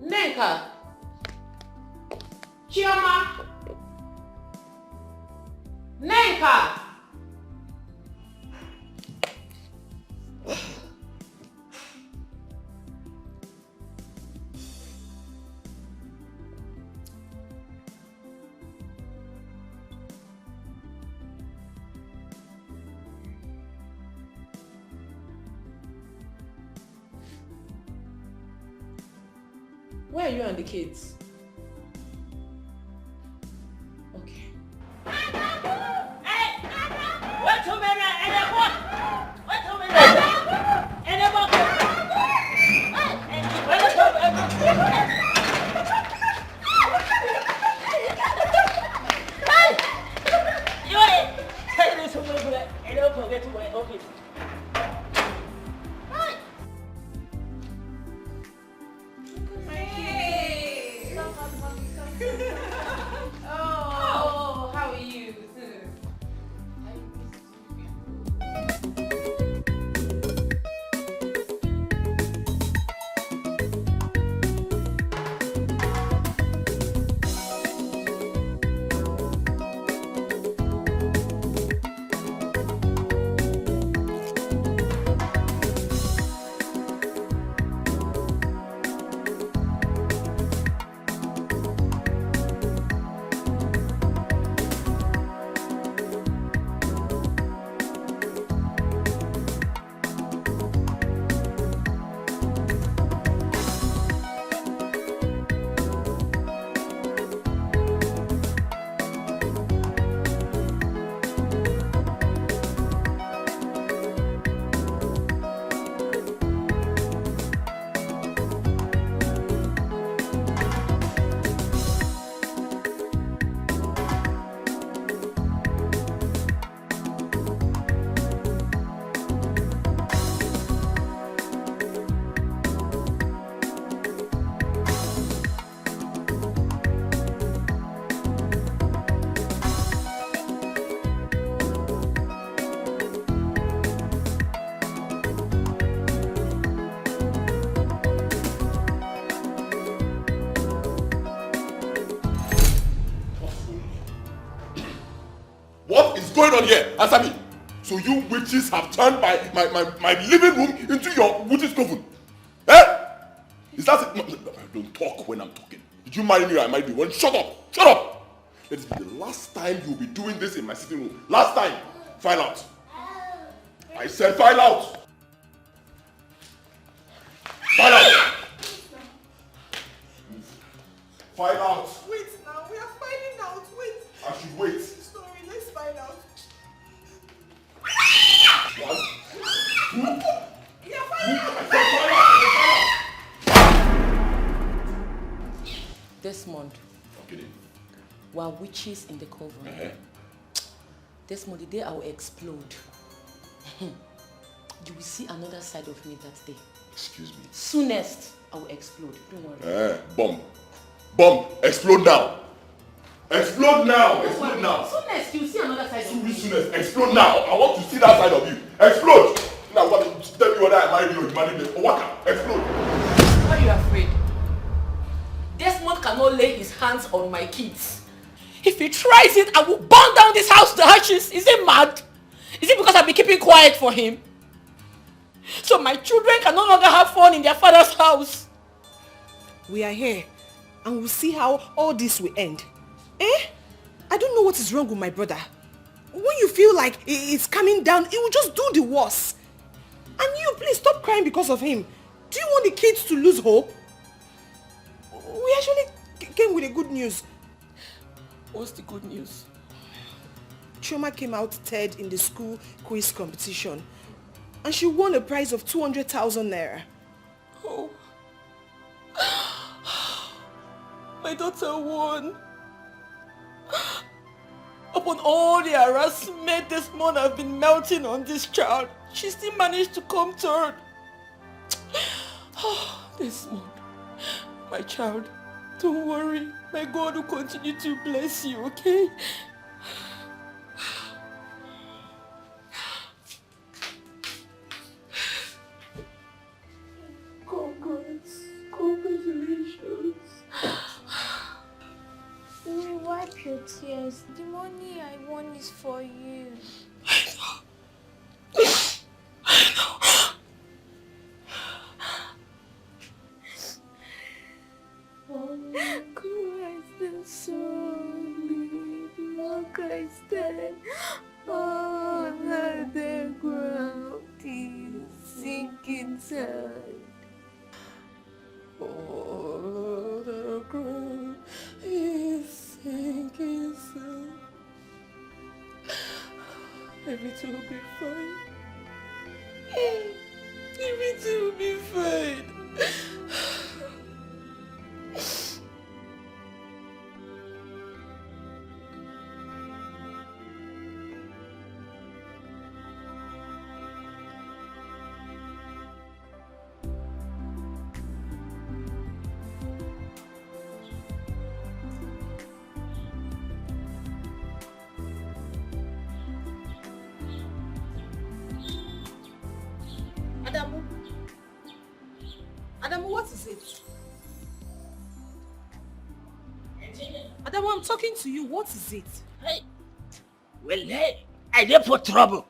Nenka! Chioma! Nenka! Where are you and the kids? Okay. Wait a minute, wait a minute. on here? Answer me. So you witches have turned my living room into your witch's coven? Eh? Is that it? No, don't talk when I'm talking. Did you marry me or I married you? Well, shut up! Shut up! Let it be the last time you'll be doing this in my sitting room. Last time. File out. I said file out. File out. File out. Wait now, we are finding out. Wait. I should wait. Sorry, let's find out. 1, 2. We are finding out. Desmond, we are witches in the coven. Desmond, the day I will explode, you will see another side of me that day. Excuse me. Soonest, I will explode. Don't worry. Bomb. Bomb. Explode now. Explode now. Explode now. Soonest, you will see another side of me. Soonest. Explode now. I want to see that side of you. Explode. Now, what? Tell me whether I married you or you married me. Waka. Explode. Why are you afraid? Desmond cannot lay his hands on my kids. If he tries it, I will burn down this house to ashes. Is he mad? Is it because I've been keeping quiet for him? So my children can no longer have fun in their father's house. We are here and we'll see how all this will end. I don't know what is wrong with my brother. When you feel like it's coming down, he will just do the worst. And you, please stop crying because of him. Do you want the kids to lose hope? We actually came with the good news. What's the good news? Chioma came out third in the school quiz competition. And she won a prize of 200,000 naira. Oh. My daughter won. Upon all the harassment this month I've been melting on this child, she still managed to come third. This month, my child, don't worry. My God will continue to bless you, okay? Congratulations. We wipe your tears. The money I won is for you. Christ is sorry. Christ all the ground is sinking sand. All the ground is sinking sand. Everything will be fine. Everything will be fine. Adamu, what is it? Adamu, I'm talking to you. What is it? Hey. Well, hey, I dey for trouble.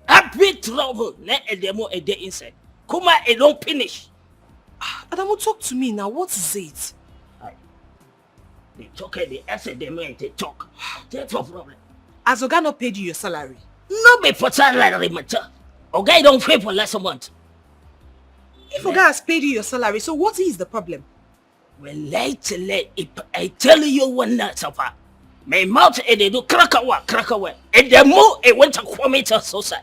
I big trouble. Let Adamu a day inside. Kuma, I don't finish. Adamu, talk to me now. What is it? They talk and they answer them and they talk. That's no problem. Has Oga not paid you your salary? No be for salary matter. Oga don't pay for last month. If Oga has paid you your salary, so what is the problem? Well, lately, if I tell you one night suffer, my mouth and they do crackawa, and the more I went to commit a suicide.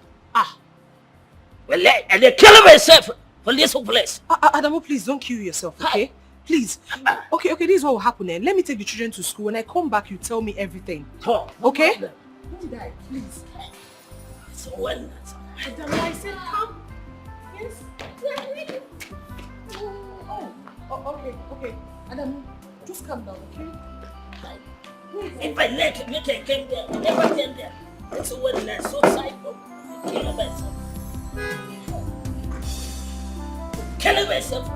Well, and they kill myself for this place. Adamu, please don't kill yourself, okay? Please. Okay, this is what will happen then. Let me take the children to school. When I come back, you tell me everything. Okay? Don't die, please. So well, Adamu, I said come. Yes. Okay. Adamu, just calm down, okay? If I let him, make it came there, never came there. It's a well, so cycle. Kill myself. Kill myself.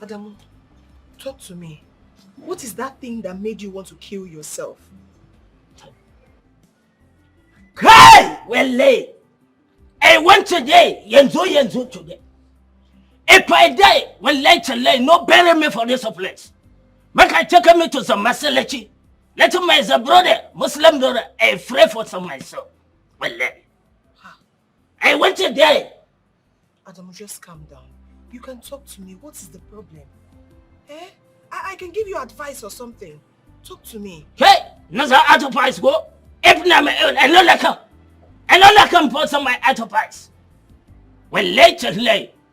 Adamu, talk to me. What is that thing that made you want to kill yourself? Cry! Well, late. I went today. Yenzo today. If I die, well, late, no bury me for this place. Make I take me to some masalachi. Let my brother, Muslim brother, I pray for some myself. Well, late. I went today. Adamu, just calm down. You can talk to me. What is the problem? Eh? I can give you advice or something. Talk to me. Hey, Naza advice go. If I don't like him for some my advice. Well, late,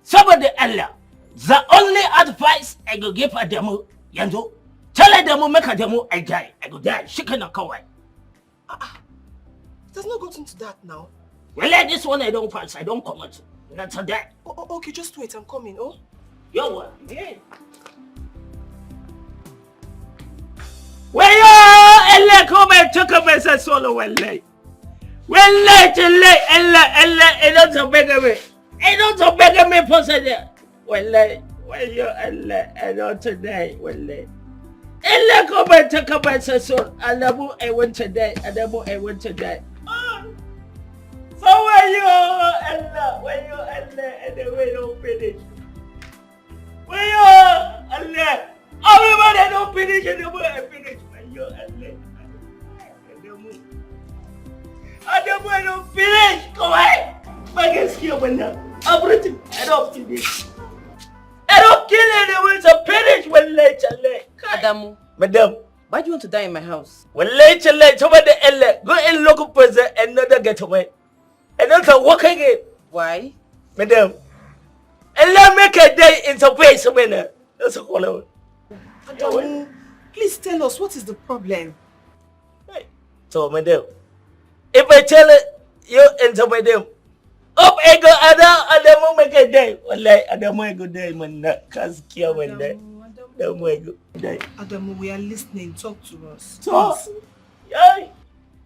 somebody Allah. The only advice I go give a demo, Yanzo. Tell a demo, make a demo, I die. I go die. She cannot go away. It has not gotten to that now. Well, like this one I don't pass. I don't comment. That's a day. Okay, just wait. I'm coming. Oh. Yo, what? Yeah. Well, yo, Elle, come and talk about the solo, well, late. Well, late, Elle, don't beg me. I don't beg me for there. Well, late. Well, yo, Elle, don't today, well, late. Elle, come and talk about the soul. Adamu, I went today. Adamu, I went today. So where you, Allah? Where you, Allah? And the way don't finish. Where you, Allah? Everybody don't finish and the way I finish. Where you, Allah? And the way don't finish. Come on. My guess here when everything. I don't finish. I don't kill anyone to finish when late. Adamu. Madam. Why do you want to die in my house? When late. Somebody Allah. Go and look for another getaway. And also walk again. Why? Madam. And let make a day in some place winner. That's a follow. Adamu, please tell us what is the problem. Hey. So madam, if I tell you into madam, up I go Adamu make a day. Wallahi Adamu a good day man. Cause care one day. Adamu a good day. Adamu, we are listening. Talk to us. Talk. Yeah.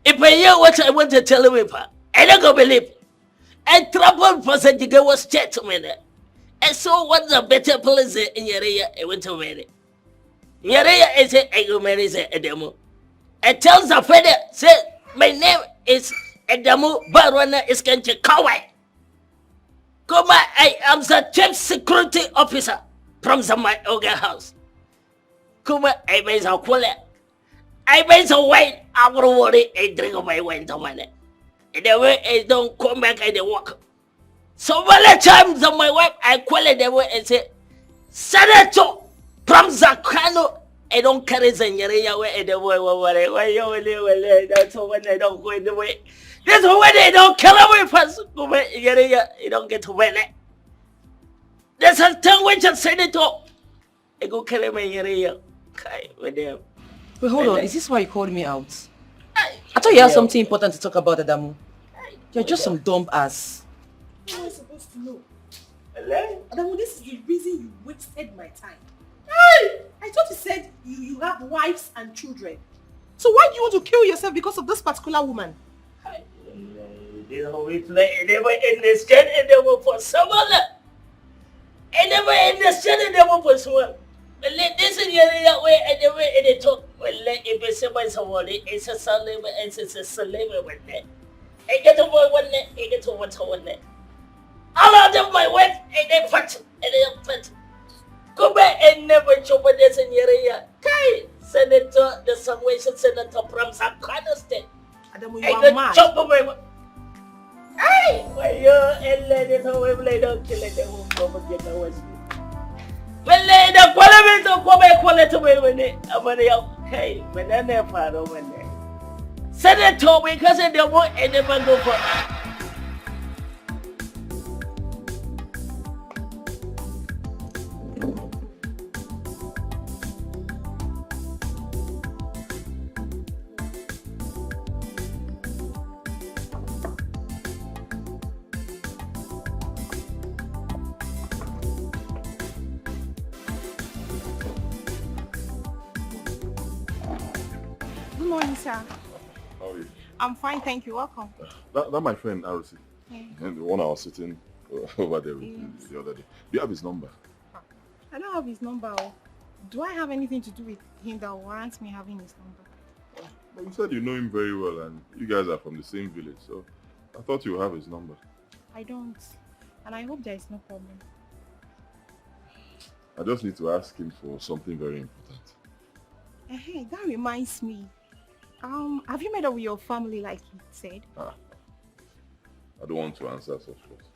If I hear what I want to tell you, I don't go believe. I traveled for Wazico was chat to me. I saw what's a better place in your area. I went to marry. In your area, I said, I go marry Adamu. I tell the father, say, my name is Adamu Barwana is going to Kawai. Come, I am the chief security officer from my Oga house. Come, I buy the quality. I buy the wine. I will worry. I drink my wine to money. And the way I don't come back and they walk. So many times of my wife, I call it the way and say, Senator, from Zakano, I don't carry the area way and the way why you that's when they don't go in the way. That's when they don't kill away first. Go back in area, you don't get to win it. There's a thing which I said it all. I go carry my area. Okay, with them. Wait, hold on. Is this why you called me out? I thought you had something important to talk about, Adamu. You're just some dumb ass. How am I supposed to know? Adamu, this is the reason you wasted my time. I thought you said you have wives and children. So why do you want to kill yourself because of this particular woman? They always play. Never understand and they will for someone. I never understand and they will for someone. Well, this is the area where and the way they talk. Well, if it's somebody, it's a slave, it's a slave one day. I get over one day, I get over one day. All of them, my wife, and they fat, and they fat. Go back and never chop this in your area. Kai, Senator, the Salvation Senator from Zakano State. Adamu, you are mad. Chop away. Hey, why you and let it away, don't kill it, they won't go get away. Well, the quality of quality when I'm okay, but then they're far over there. Senator, because they won't never go for. Good morning, sir. How are you? I'm fine, thank you. Welcome. That my friend, RC. Yeah. And the one I was sitting over there with the other day. Do you have his number? I I don't have his number. Do I have anything to do with him that warrants me having his number? But you said you know him very well and you guys are from the same village, so I thought you have his number. I don't. And I hope there is no problem. I just need to ask him for something very important. Hey, that reminds me. Have you met up with your family like he said? I don't want to answer such questions.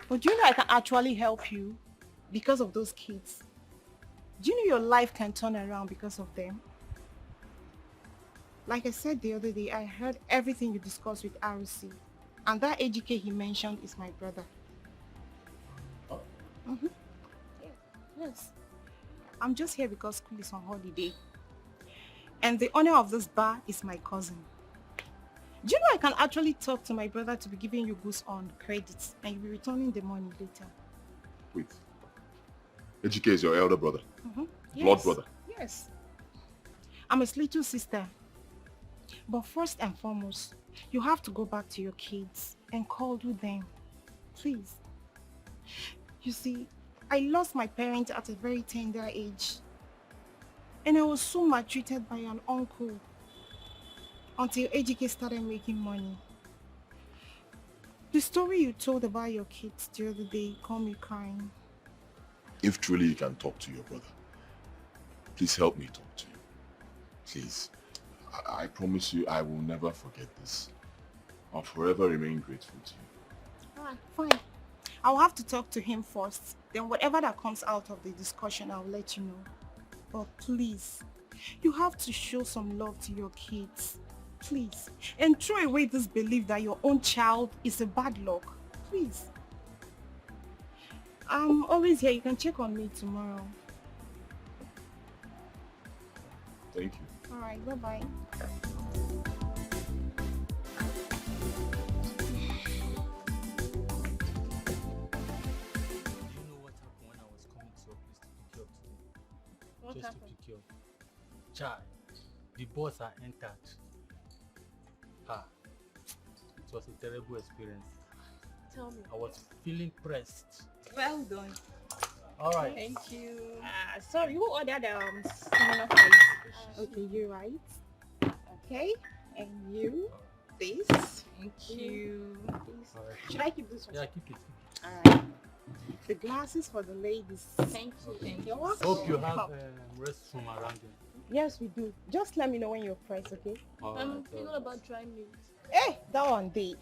But do you know I can actually help you because of those kids? Do you know your life can turn around because of them? Like I said the other day, I heard everything you discussed with RC. And that AGK he mentioned is my brother. Oh. Mm-hmm. Yes. I'm just here because school is on holiday. And the owner of this bar is my cousin. Do you know I can actually talk to my brother to be giving you goods on credits and you'll be returning the money later? Wait. AGK is your elder brother? Mm-hmm. Blood brother? Yes. I'm his little sister. But first and foremost, you have to go back to your kids and cuddle them. Please. You see, I lost my parents at a very tender age. And I was so maltreated by an uncle until AGK started making money. The story you told about your kids the other day got me crying. If truly you can talk to your brother, please help me talk to you. Please. I promise you I will never forget this. I'll forever remain grateful to you. Alright, fine. I'll have to talk to him first. Then whatever that comes out of the discussion, I'll let you know. But please, you have to show some love to your kids. Please. And throw away this belief that your own child is a bad luck. Please. I'm always here. You can check on me tomorrow. Thank you. Alright, bye-bye. What just happened? To pick you up. Child, the boss are entered. It was a terrible experience. Tell me. I was feeling pressed. Well done. Alright. Thank you. Sorry, who ordered similar fries? Okay, you right. Okay, and you. This. Thank you. Right. Should I keep this one? Yeah, keep it. Alright. The glasses for the ladies. Thank you. Okay. Thank you. You're welcome. Hope you have restroom around you. Yes, we do. Just let me know when you're pressed, okay? I'm thinking about dry meat. Hey, that one day.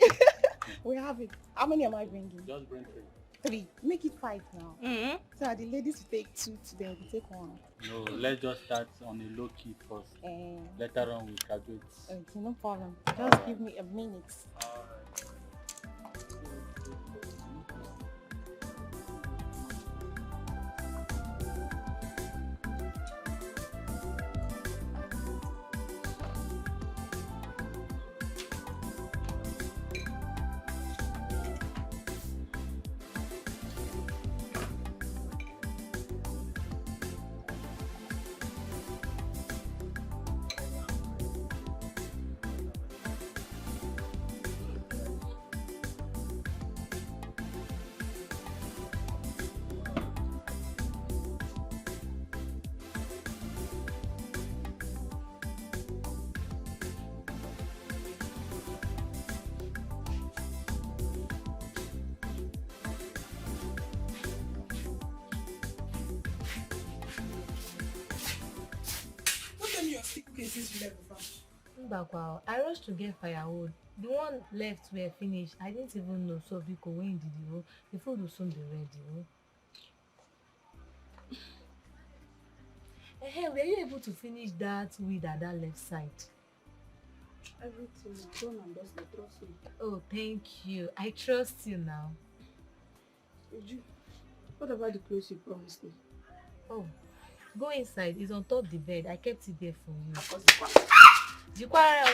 We have it. How many am I bringing? Just bring 3. 3. Make it 5 now. Mm-hmm. So that the ladies will take 2 today, we take 1. No, let's just start on a low key first. Later on we graduate. Okay, no problem. Just give me a minute. Mbakwa, I rushed to get firewood. The one left were finished. I didn't even know. So because when did you? The food will soon be ready. Hey, were you able to finish that weed at that left side? Everything is done and dusted, trust me. Oh, thank you. I trust you now. What about the clothes you promised me? Oh, go inside. It's on top the bed. I kept it there for you. You guys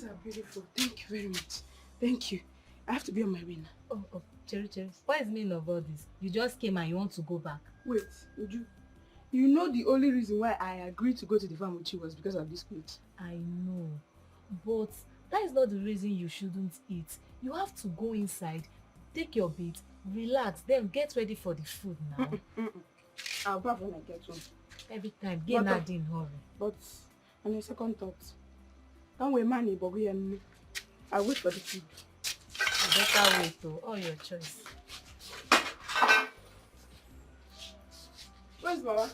are beautiful. Thank you very much. Thank you. I have to be on my way now. Oh, Cherry. What is the meaning of all this? You just came and you want to go back. Wait, Uju. You know the only reason why I agreed to go to the farm with you was because of this plate. I know, but that is not the reason you shouldn't eat. You have to go inside, take your bait, relax, then get ready for the food now. I'll bath when I get home. Every time, get not in hurry. But on a second thought, don't wait money, but I'll wait for the food. You better wait though, all your choice. Where's Mama?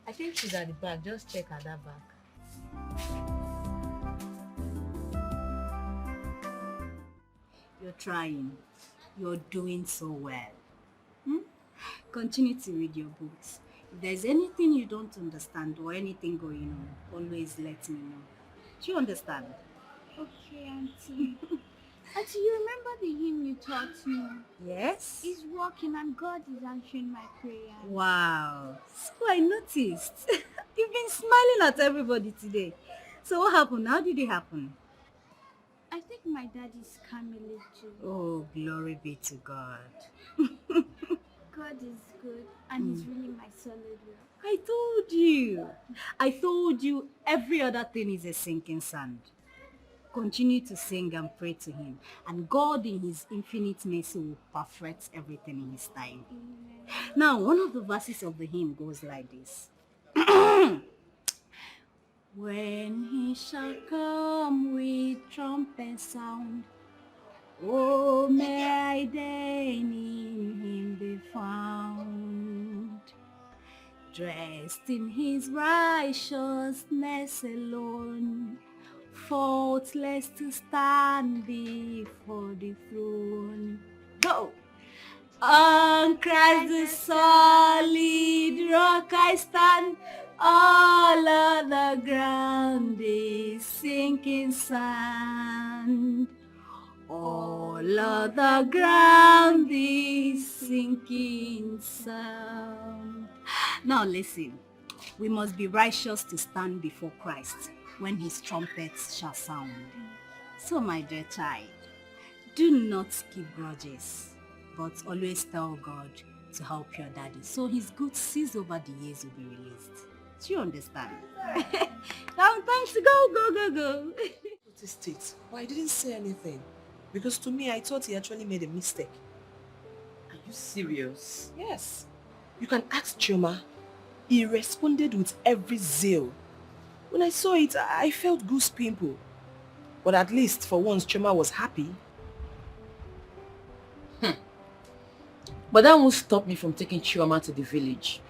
I think she's at the back, just check at that back. You're trying. You're doing so well. Continue to read your books. If there's anything you don't understand or anything going on, always let me know. Do you understand? Okay, Auntie. Auntie, you remember the hymn you taught me? Yes. It's working and God is answering my prayer. Wow. So I noticed. You've been smiling at everybody today. So what happened? How did it happen? I think my dad is coming too. Oh, glory be to God. God is good and he's really my solid rock. I told you every other thing is a sinking sand. Continue to sing and pray to him, and God in his infinite mercy will perfect everything in his time. Amen. Now, one of the verses of the hymn goes like this. When he shall come with trumpet sound, oh, may I then in him be found, dressed in his righteousness alone, faultless to stand before the throne. Go! On Christ the solid rock I stand, all other ground is sinking sand. All other ground is sinking sand. Now listen, we must be righteous to stand before Christ when his trumpets shall sound. So my dear child, do not keep grudges, but always tell God to help your daddy so his good seeds over the years will be released. Do you understand? Now time to go. Noticed it, but I didn't say anything. Because to me, I thought he actually made a mistake. Are you serious? Yes. You can ask Chioma. He responded with every zeal. When I saw it, I felt goose pimple. But at least for once, Chioma was happy. But that won't stop me from taking Chioma to the village.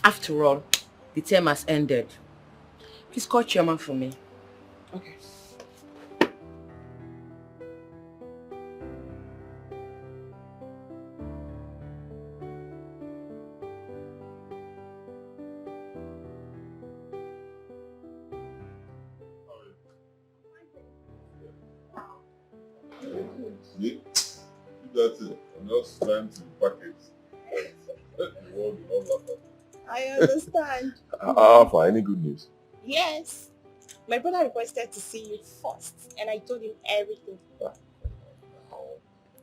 After all, the term has ended. Please call Chioma for me. Okay. That's it. I'm just trying to pack it. The world will not laugh at me. I understand. For any good news? Yes. My brother requested to see you first, and I told him everything.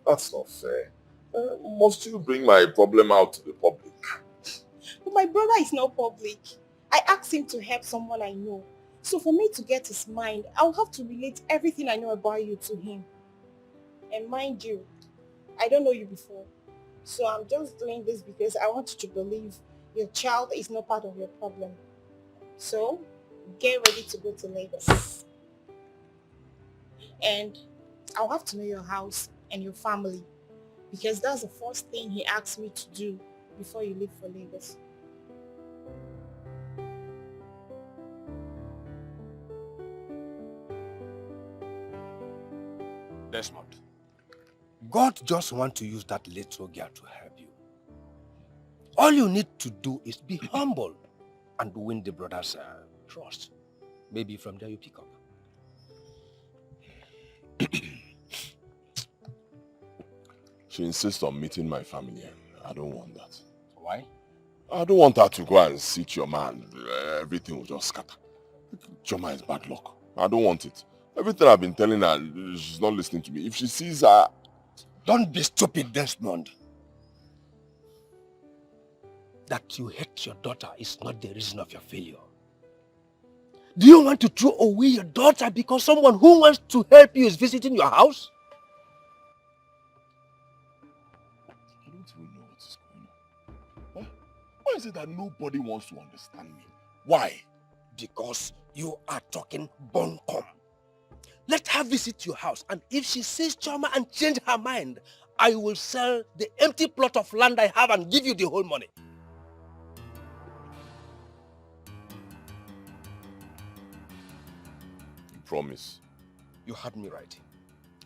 That's not fair. Must you bring my problem out to the public? But my brother is not public. I asked him to help someone I know. So for me to get his mind, I'll have to relate everything I know about you to him. And mind you, I don't know you before. So I'm just doing this because I want you to believe your child is not part of your problem. So get ready to go to Lagos. And I'll have to know your house and your family because that's the first thing he asked me to do before you leave for Lagos. Desmond, God just wants to use that little girl to help you. All you need to do is be humble and win the brother's trust. Maybe from there you pick up. She insists on meeting my family. I don't want that. Why? I don't want her to go and see your man. Everything will just scatter. Chioma is bad luck. I don't want it. Everything I've been telling her, she's not listening to me. If she sees her... Don't be stupid, Desmond. that you hate your daughter is not the reason of your failure. Do you want to throw away your daughter because someone who wants to help you is visiting your house? I don't even know what is going on. Huh? Why is it that nobody wants to understand me? Why? Because you are talking bunkum. Let her visit your house, and if she sees Choma and change her mind, I will sell the empty plot of land I have and give you the whole money. You promise? You had me right.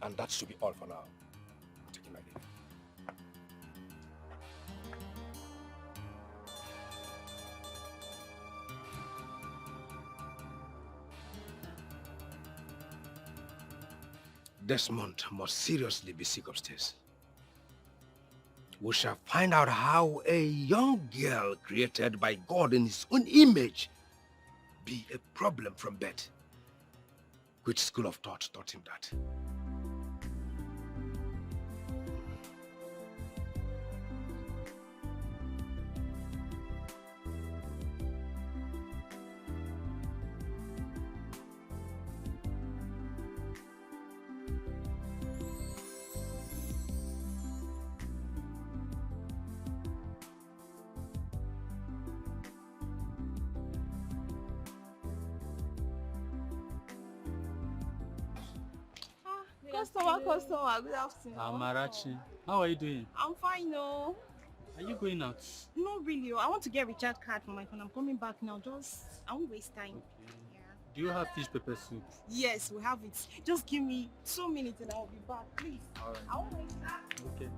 And that should be all for now. I'm taking my leave. Desmond must seriously be sick upstairs. We shall find out how a young girl created by God in his own image be a problem from birth. Which school of thought taught him that? Customer, good afternoon. Amarachi, how are you doing? I'm fine, no. Are you going out? No, really. I want to get recharge card for my phone. I'm coming back now. I won't waste time. Okay. Yeah. Do you have fish pepper soup? Yes, we have it. Just give me 2 minutes and I'll be back, please. All right. I won't waste time. Okay.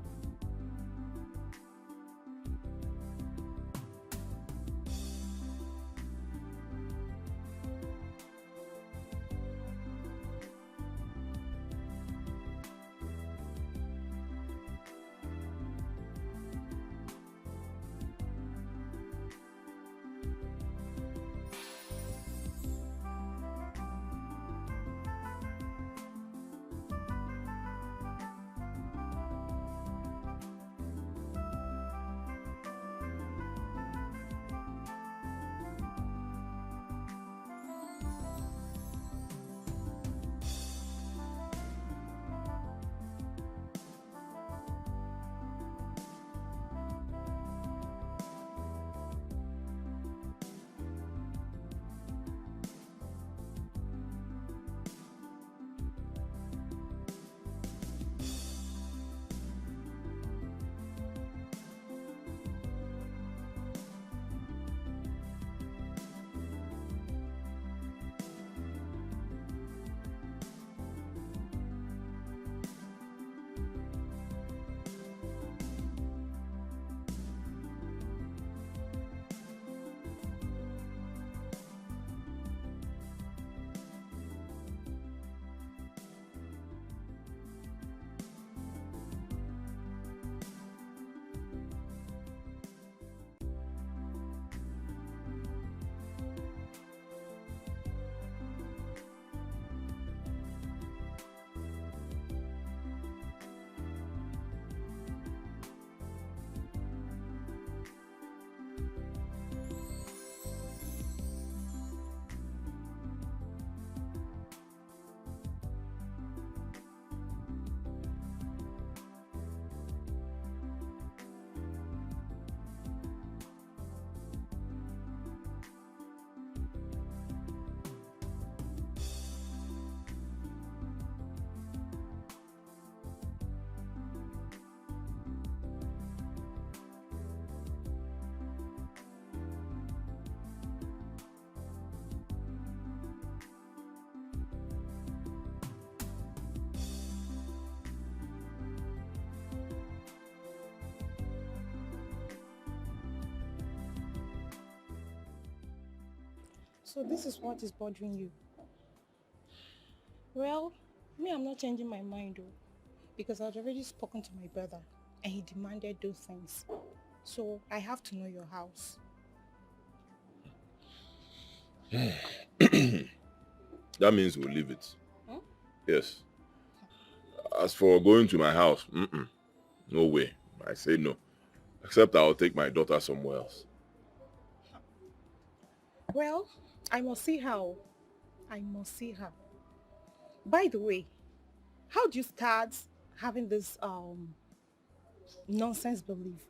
So this is what is bothering you. Well, me, I'm not changing my mind though, because I've already spoken to my brother and he demanded those things. So I have to know your house. That means we'll leave it. Hmm? Yes. As for going to my house, no way. I say no. Except I'll take my daughter somewhere else. Well, I must see how. I must see her. By the way, how do you start having this nonsense belief?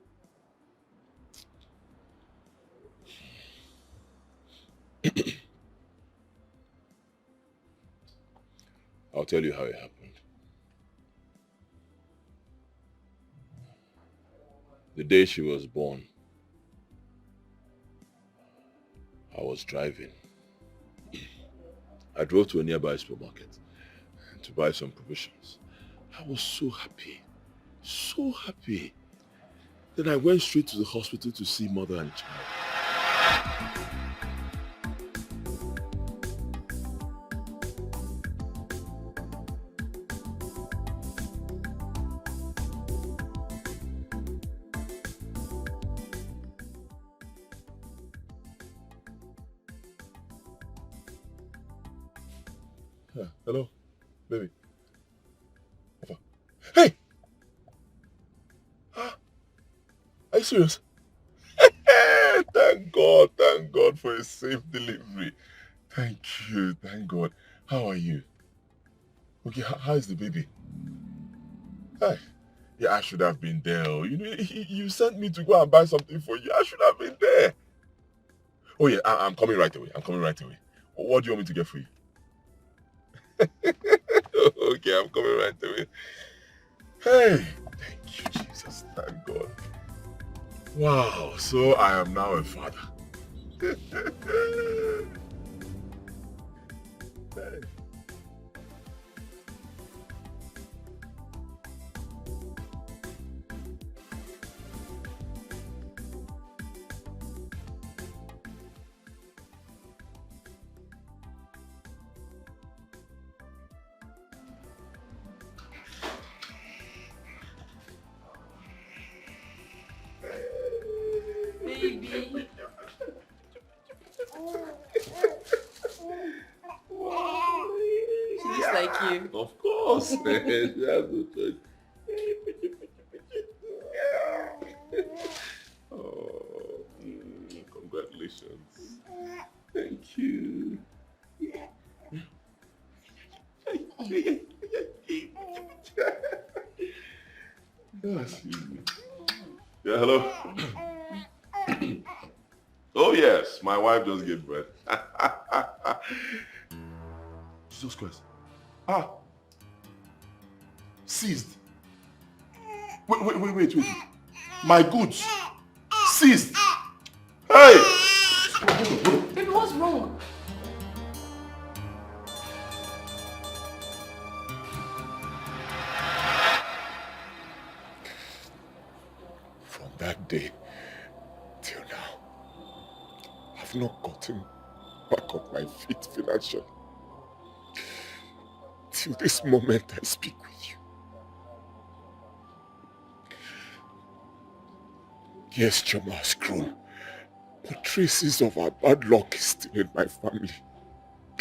I'll tell you how it happened. The day she was born, I was driving. I drove to a nearby supermarket to buy some provisions. I was so happy. So happy. Then I went straight to the hospital to see mother and child. Yeah, hello, baby. Hey! Are you serious? Thank God for a safe delivery. Thank you, thank God. How are you? Okay, how is the baby? Hey, yeah, I should have been there. You know, you sent me to go and buy something for you. I should have been there. Oh yeah, I'm coming right away. I'm coming right away. What do you want me to get for you? Okay, I'm coming right away. Hey, thank you, Jesus. Thank God. Wow, so I am now a father. Hey. Baby. She looks like you. Of course. She has no choice. Oh, congratulations. Thank you. Yeah, hello. Oh yes, my wife just gave birth. Jesus Christ. Seized. Wait. My goods. Seized. Hey! Baby, what's wrong? From that day till now, I've not gotten back on my feet financially. Till this moment I speak with you. Yes, Choma has grown, but traces of our bad luck is still in my family.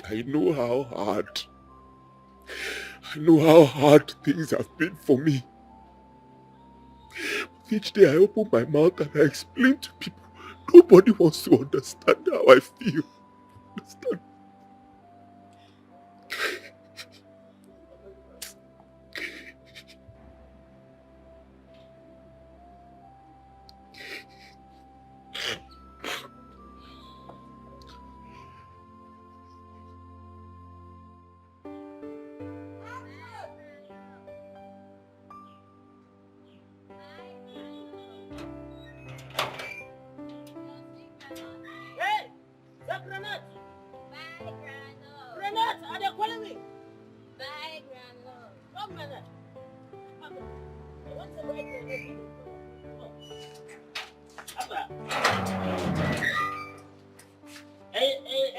I know how hard things have been for me. But each day I open my mouth and I explain to people. Nobody wants to understand how I feel. Understand? Hey! That granite! Granite, are they calling me? Bye, Grandma. Come, granite. What's the right thing?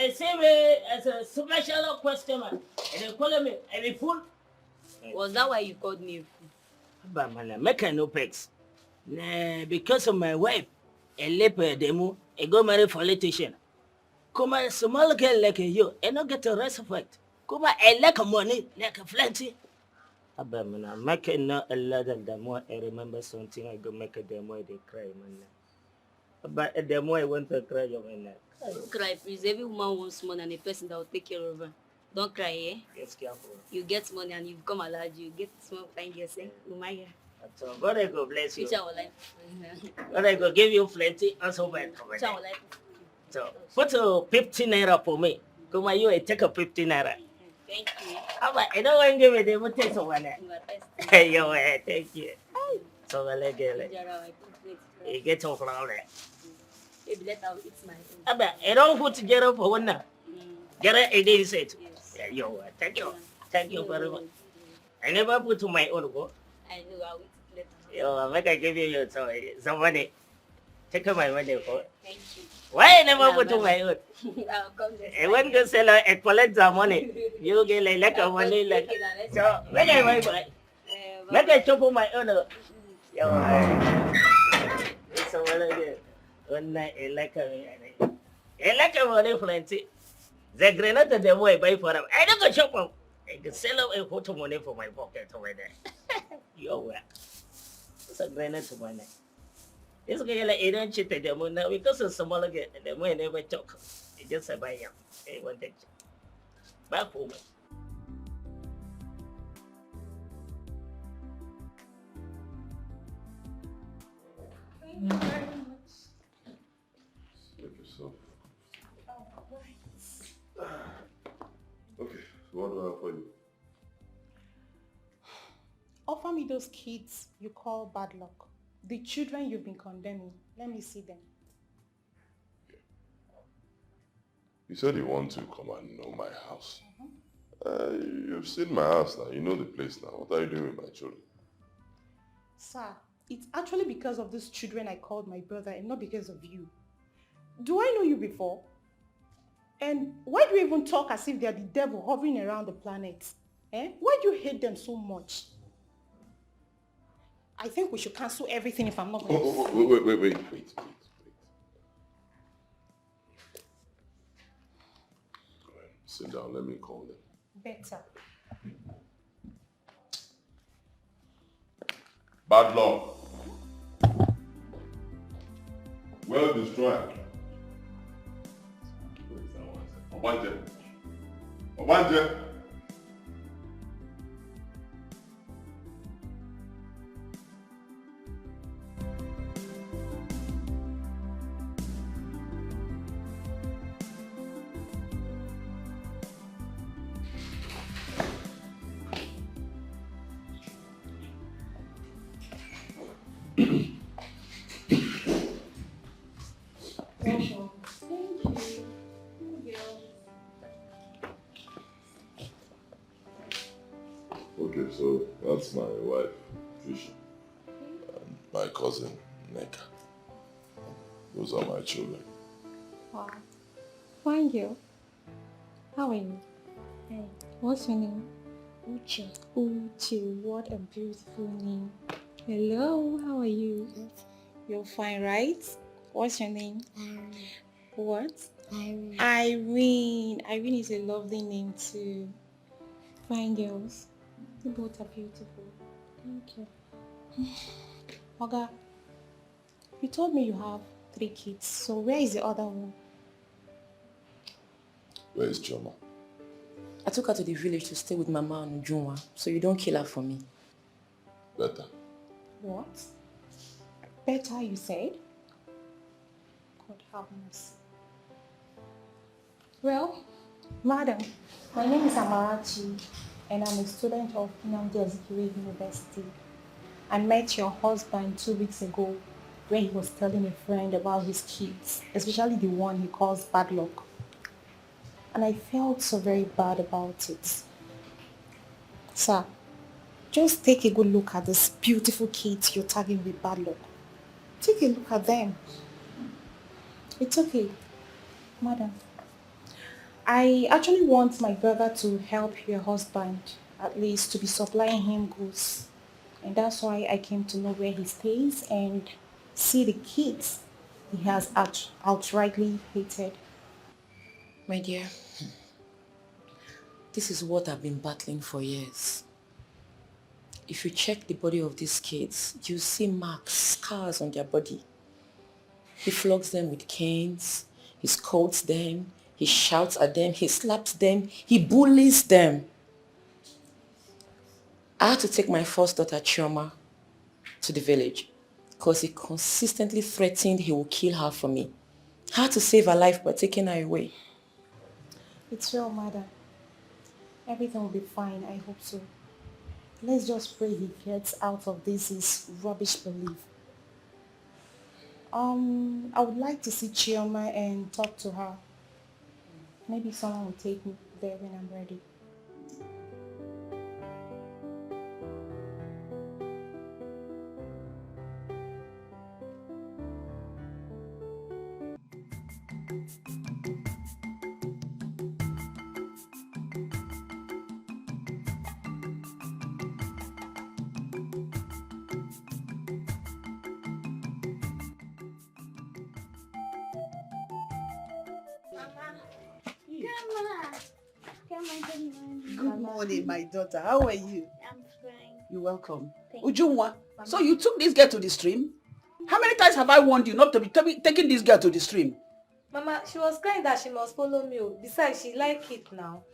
I say me as a special customer, and they call me a fool. Was that why you called me a fool? But man, make no pex. Nah, because of my wife, a leper demo, I go marry politician. Come a small girl like you, and not get a respect. Come I like money, like a plenty. But man, I'm making not a lot of them more. I remember something I go make a demo, they cry, man. But the more I want to cry, you will not. Don't cry, please. Every woman wants money and a person that will take care of her. Don't cry, eh? Yes, careful. You get money and you become allowed. You get small fine girls, eh? Umaya. So God I go bless you. Future will like. God I go give you plenty also better. Future will like. So put a 15 naira for me. Come on, you take a 15 naira. Thank you. I don't want to give it, they will take someone. Hey, yo, thank you. So I like it. You get some flour. Maybe let her eat my own. I don't put together for one now. Get it, it is it. Yeah, yo, thank you. Thank you very much. I never put to my own go. I know, I'll eat it later. Yo, make I give you some money. Take my money for it. Thank you. Why I never put to my own? I'll come there. I want to sell and collect the money. You get like a money like so. Make I buy. Make I chop on my own. Yo, it's a one again. One night I like a money plenty. The grenade the way I buy for them. I don't go shop them. I can sell up and put money for my pocket over there. Yo, where? It's a grenade to my neck. This guy like he don't cheat the moon now because of some other the moon never talk. He just a buy him. He won't take it. Back home. Thank you very much. Make yourself. Okay, so what do I have for you? Offer me those kids you call bad luck. The children you've been condemning. Let me see them. You said you want to come and know my house. You've seen my house now. You know the place now. What are you doing with my children? Sir, it's actually because of these children I called my brother and not because of you. Do I know you before? And why do you even talk as if they are the devil hovering around the planet? Eh? Why do you hate them so much? I think we should cancel everything if I'm not going to... Wait. Sit down, let me call them. Better. Bad luck. Well destroyed. Obanje. Okay, so that's my wife, Trisha, and my cousin, Neka. Those are my children. Wow. Fine girl. How are you? Hey. What's your name? Uche. Uche, what a beautiful name. Hello, how are you? Good. You're fine, right? What's your name? Irene. What? Irene. Irene. Irene is a lovely name too. Fine girls. You both are beautiful. Thank you. Oga, you told me you have 3 kids, so where is the other one? Where is Choma? I took her to the village to stay with Mama and Ujunwa, so you don't kill her for me. Better. What? Better, you said? God have mercy. Well, madam, my name is Amarachi, and I'm a student of Nnamdi Azikiwe University. I met your husband 2 weeks ago when he was telling a friend about his kids, especially the one he calls bad luck. And I felt so very bad about it. Sir, just take a good look at these beautiful kids you're tagging with bad luck. Take a look at them. It's okay, madam. I actually want my brother to help your husband, at least to be supplying him goods. And that's why I came to know where he stays and see the kids he has outrightly hated. My dear, this is what I've been battling for years. If you check the body of these kids, you see marks, scars on their body. He flogs them with canes, he scolds them, he shouts at them, he slaps them, he bullies them. I had to take my first daughter, Chioma, to the village because he consistently threatened he would kill her for me. I had to save her life by taking her away. It's well, mother. Everything will be fine, I hope so. Let's just pray he gets out of this his rubbish belief. I would like to see Chioma and talk to her. Maybe someone will take me there when I'm ready. Good morning, my daughter. How are you? I'm fine. You're welcome. Thank Ujunwa, so you took this girl to the stream? How many times have I warned you not to be taking this girl to the stream? Mama, she was crying that she must follow me. Besides, she like it now.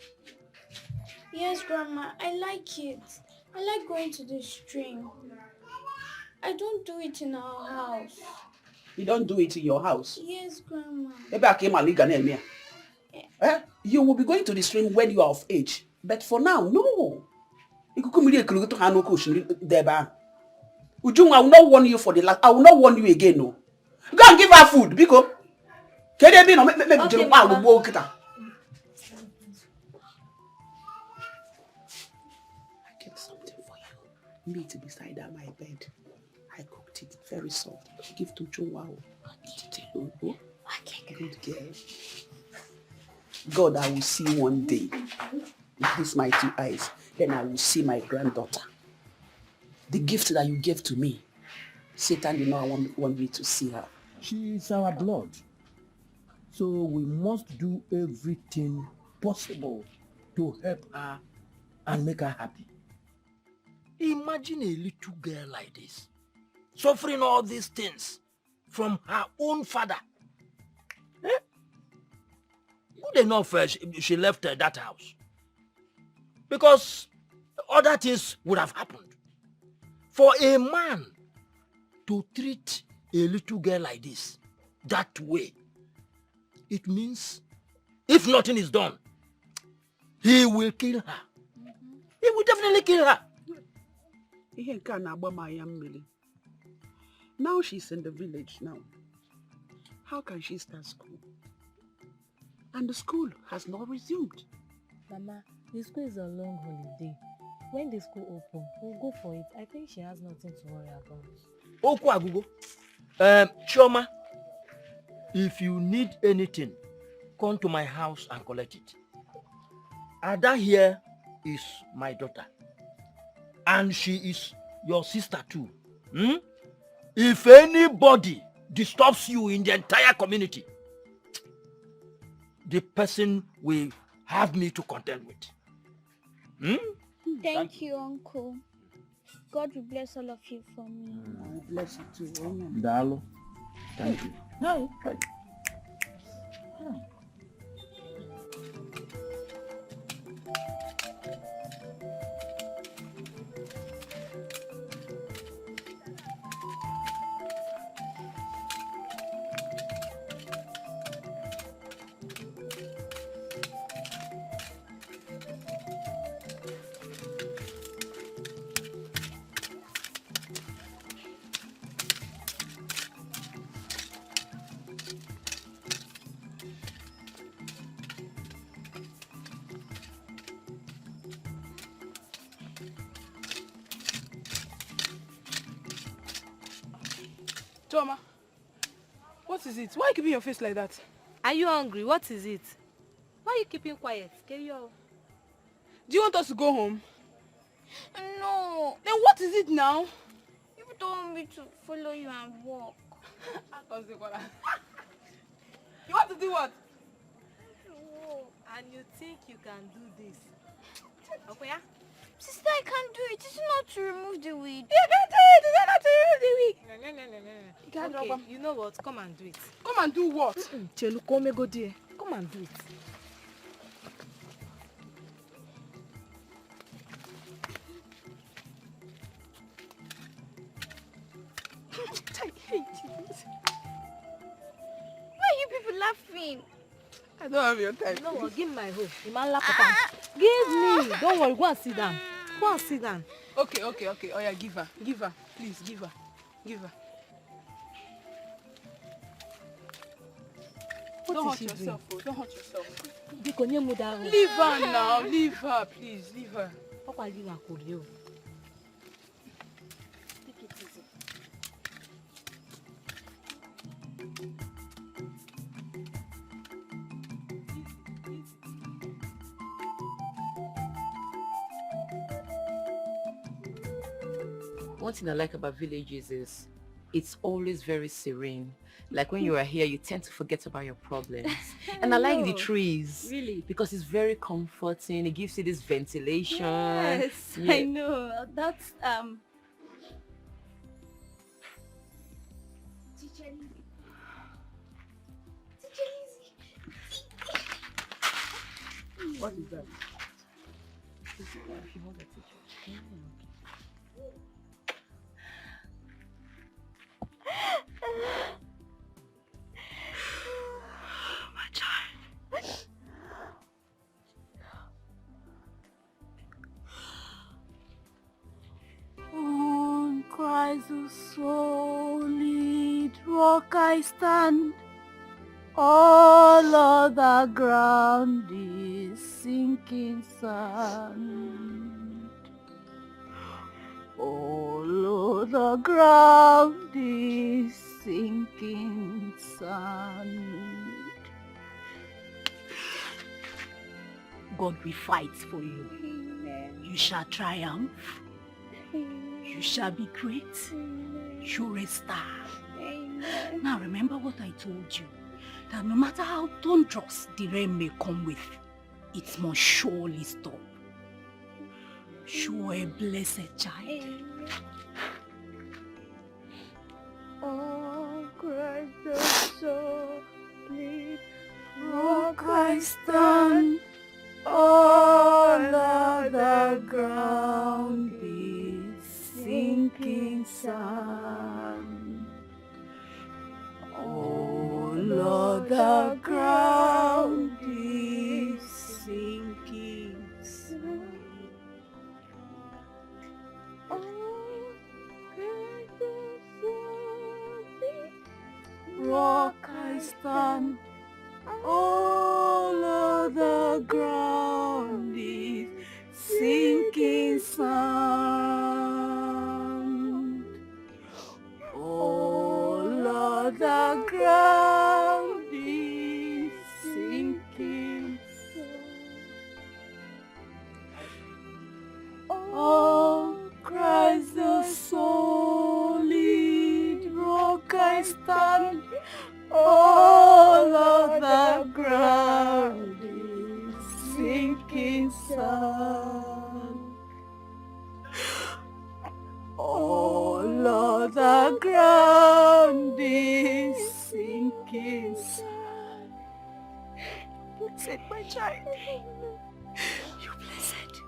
Yes, Grandma, I like it. I like going to the stream. I don't do it in our house. You don't do it in your house? Yes, Grandma. You will be going to the stream when you are of age. But for now, no. Ujunwa, I will not warn you for the last. I will not warn you again, no. Go and give her food, because. Okay, Mama. Meat beside my bed. I cooked it very soft. Give to Ujunwa. Eat it alone. Good girl. God, I will see one day with these my two eyes. Then I will see my granddaughter. The gift that you gave to me, Satan did not want me to see her. She is our blood. So we must do everything possible to help her and make her happy. Imagine a little girl like this, suffering all these things from her own father. Good enough she left that house. Because other things would have happened. For a man to treat a little girl like this, that way, it means if nothing is done, he will kill her. He will definitely kill her. Now she's in the village now. How can she start school? And the school has not resumed. Mama, the school is on long holiday. When the school open, we'll go for it. I think she has nothing to worry about. Chioma, if you need anything, come to my house and collect it. Ada here is my daughter. And she is your sister too. If anybody disturbs you in the entire community, the person will have me to contend with. Thank you, Uncle. God will bless all of you for me. Bless you too. Dalo. Thank you. No. Toma, what is it? Why are you keeping your face like that? Are you hungry? What is it? Why are you keeping quiet? Carry on. Do you want us to go home? No. Then what is it now? You don't want me to follow you and walk. You want to do what? Oh, and you think you can do this? Okay, yeah? Sister, I can't do it. It's not to remove the wig. You can't do it. It's not to remove the wig. You Okay, you know what? Come and do it. Come and do what? Chelu, come go there. Come and do it. I hate it. Why are you people laughing? I don't have your time. No, give me my hoe. The man laugh at him. Give me. Don't worry. Go and sit down. Go and sit down. Okay. Oh yeah, give her. Please, give her. Don't hurt yourself. Don't hurt yourself. Leave her now. Leave her, please. Leave her. Take it easy. One thing I like about villages is it's always very serene. Like when you are here, you tend to forget about your problems. And I like the trees. Really? Because it's very comforting. It gives you this ventilation. Yes, Yeah. I know. That's Teacher Lizzie. What is that? My child. On Christ the solid rock I stand. All other ground is sinking sand. All other ground is sinking sand. God will fight for you. Amen. You shall triumph. You shall be great. You're a star. Amen. Now remember what I told you. That no matter how thunderous the rain may come with, it must surely stop. You're a blessed child. Amen. Oh, Christ the solid rock I stand. All other ground is sinking sand. All other ground is sinking sand. Rock I stand. All other ground is sinking sand. All other ground is sinking sand. Oh, Christ the solid rock I stand. All other ground is sinking sand. All other ground is sinking sand. Blessed, my child. You blessed.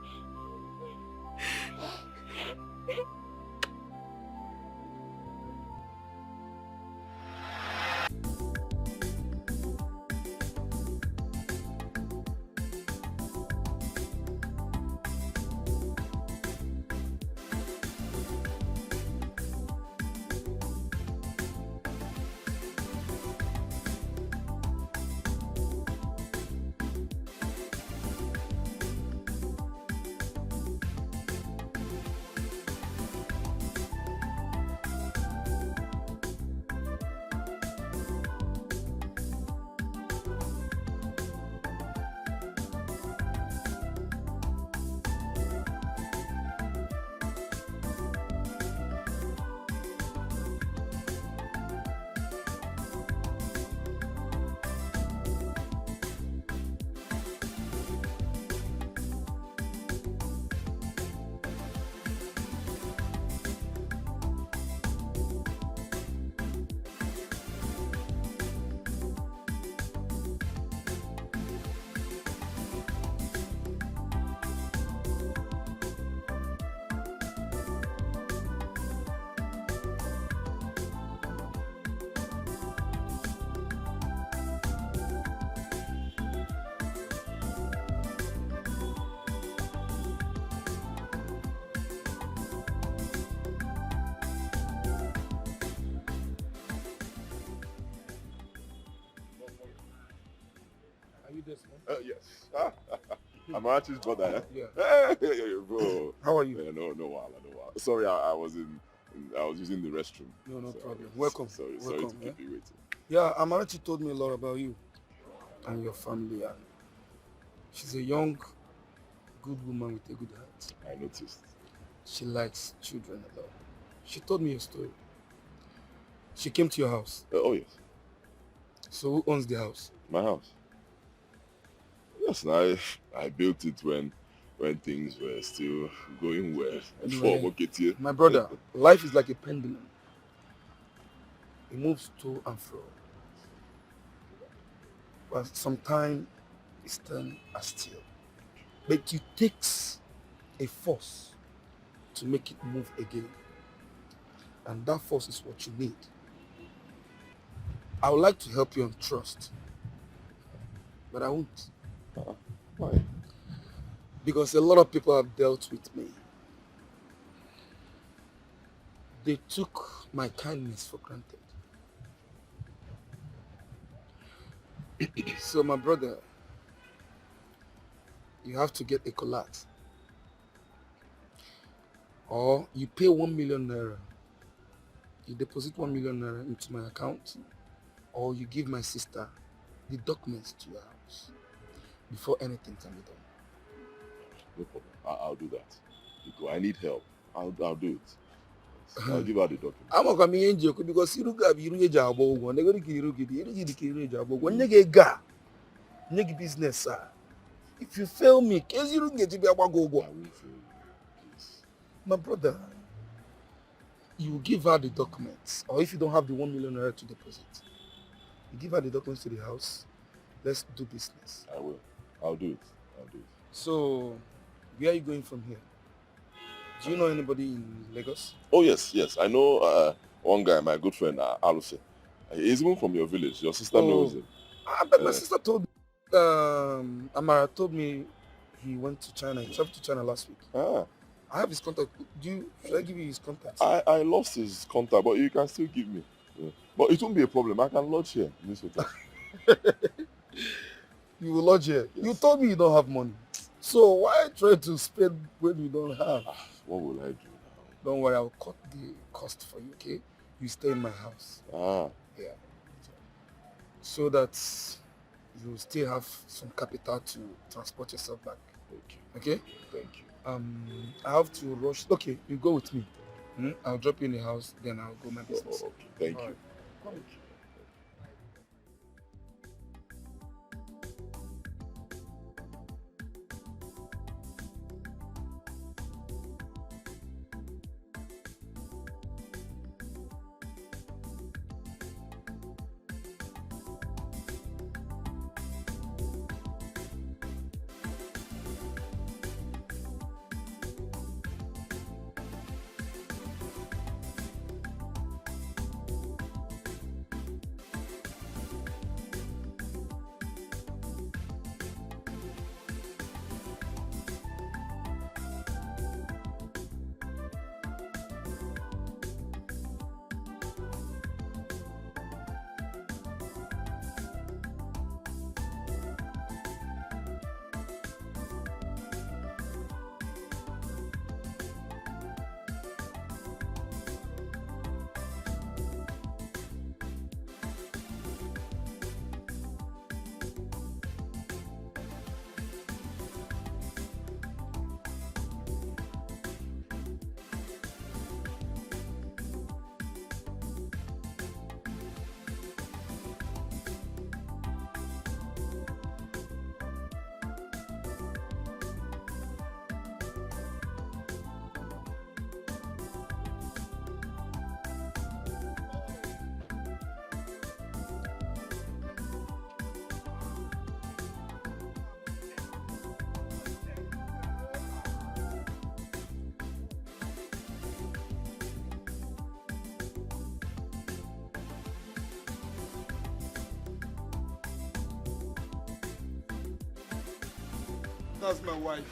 Yes. Amarachi's brother, eh? Yeah. Hey, bro. How are you? Yeah, no, no, wahala, no, wahala. Sorry, I was I was using the restroom. No So, problem. Welcome. Sorry Welcome, to keep you waiting. Yeah, Amarachi told me a lot about you and your family. And she's a young, good woman with a good heart. I noticed. She likes children a lot. She told me your story. She came to your house. Oh, yes. So who owns the house? My house. Yes, I built it when things were still going well. Before Anyway, my brother, life is like a pendulum. It moves to and fro. But sometimes it's turned as still. But it takes a force to make it move again. And that force is what you need. I would like to help you on trust. But I won't. Why? Because a lot of people have dealt with me. They took my kindness for granted. So my brother, you have to get a collect. Or you pay 1 million naira. You deposit 1 million naira into my account. Or you give my sister the documents to your house before anything can be done. No problem. I'll do that. Because I need help. I'll do it. I'll give her the document. I'm not coming in because you look you job. One go you business, sir. If you fail me, case you don't get to be about go. I will fail you. Please. My brother, you give her the documents, or if you don't have the 1 million naira to deposit, you give her the documents to the house. Let's do business. I will. I'll do it. So, where are you going from here? Do you know anybody in Lagos? Oh, yes. I know one guy, my good friend, Aluse. He's even from your village. Your sister knows him. But my sister told me, Amara told me he went to China. He traveled to China last week. I have his contact. Should I give you his contact? I lost his contact, but you can still give me. Yeah. But it won't be a problem. I can lodge here in this hotel. You will lodge here? Yes. You told me you don't have money. So why try to spend when you don't have? What will I do now? Don't worry, I'll cut the cost for you, okay? You stay in my house. Yeah. So that you still have some capital to transport yourself back. Okay? Thank you. I have to rush. Okay, you go with me. I'll drop you in the house, then I'll go my business. Okay, thank you. Come. That's my wife.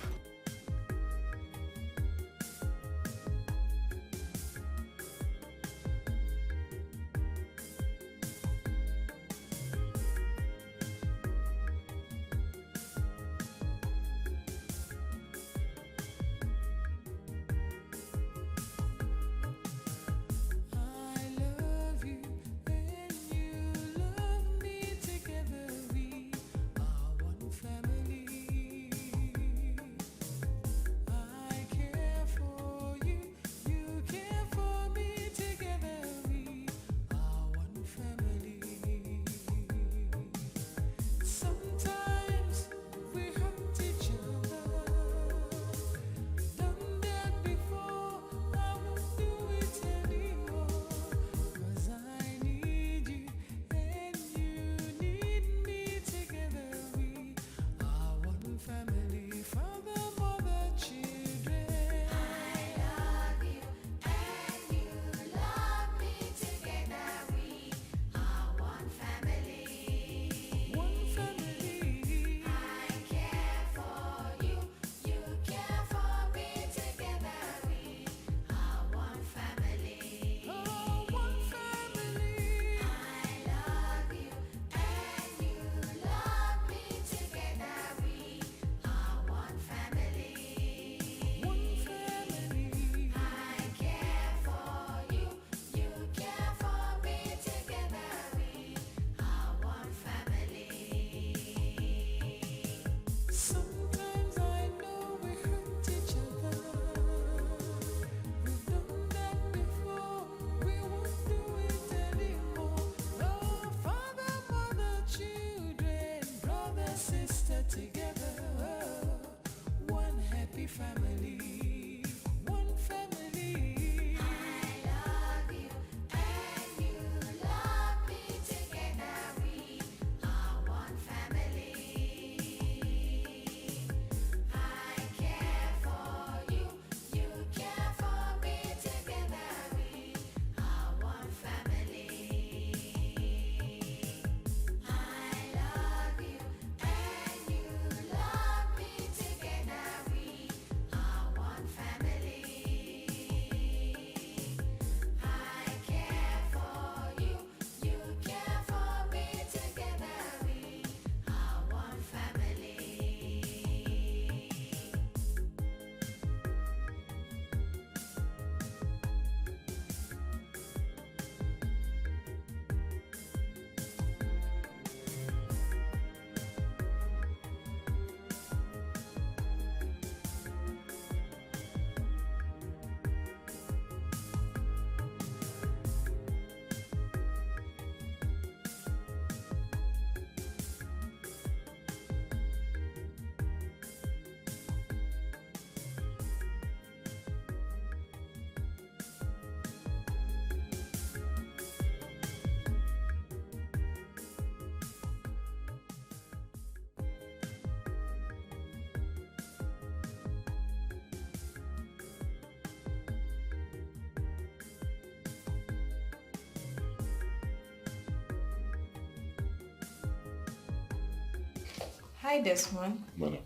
Hi, Desmond. Madam.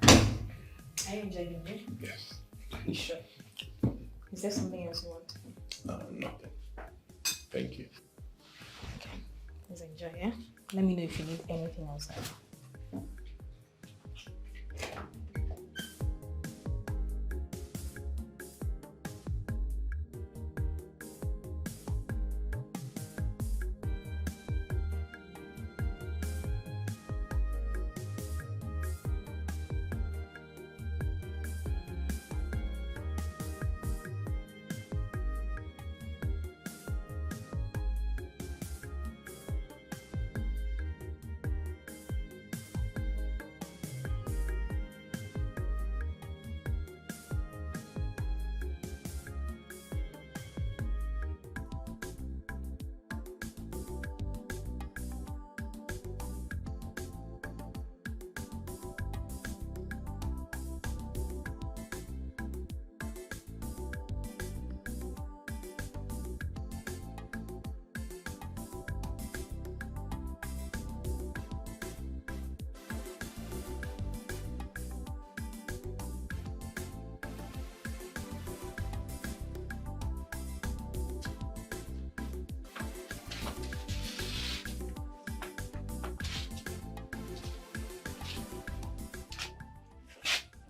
Are you enjoying it? Yes. You sure? Is there something else you want? Nothing. Thank you. Okay. Please enjoy, yeah? Let me know if you need anything else.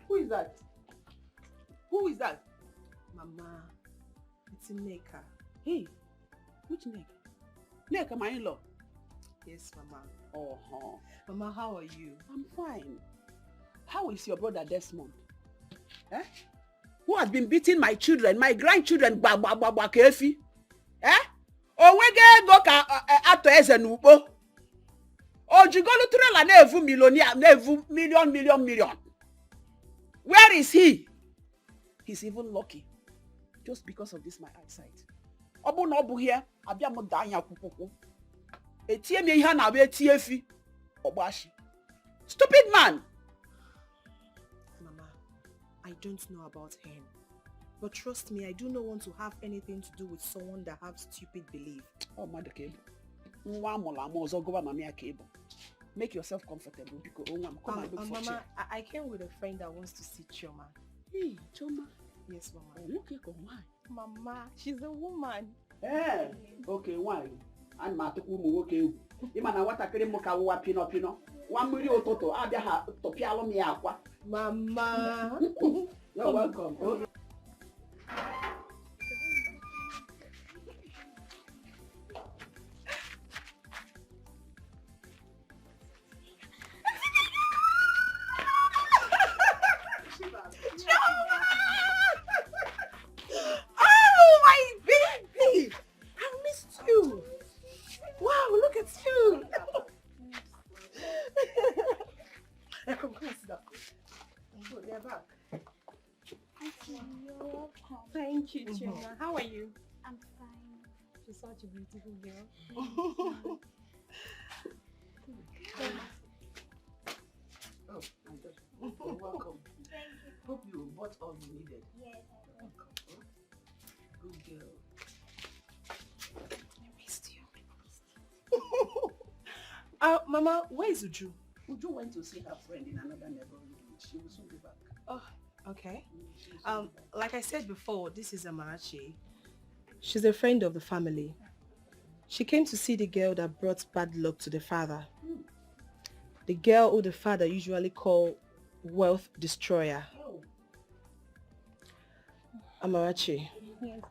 Who is that? Who is that? Mama, it's Neka. Hey, which Neka? Neka, my in-law. Yes, Mama. Oh, Mama, how are you? I'm fine. How is your brother Desmond? Eh? Who has been beating my children, my grandchildren, kefi? Eh? Owege go ka ato eze n'ugbo. Ojigolu trela na-evu millionaire, na-evu million. Where is he? He's even lucky. Just because of this my eyesight. Obu na obu here, abia mo da anya kwukwukwu. Etie me ihe na be tie fi. Ogbashi. Stupid man. Mama, I don't know about him. But trust me, I do not want to have anything to do with someone that have stupid belief. Oh, mother cable. Make yourself comfortable because come and look for Mama, chair. I came with a friend that wants to see Chioma. Hey, Chioma. Yes, Mama. Okay, come why? Mama, she's a woman. Eh, okay, why? And ma tuku mu okay. Ima na watakiri mu ka wa pino. Wa muri ototo abia ha topialo mi akwa. Mama. You're welcome. Okay. Oh, my baby! I missed you. Wow, look at you. Come sit down. Good, they're back. Thank you, Chioma. How are you? I'm fine. She's such a beautiful girl. Oh, you're welcome. Hope you bought all you needed. Yes, Good girl. I missed you. Mama, where is Uju? Uju went to see her friend in another neighborhood. She will soon be back. Oh, okay. Like I said before, this is Amarachi. She's a friend of the family. She came to see the girl that brought bad luck to the father. The girl who the father usually call wealth destroyer. Oh. Amarachi, yes,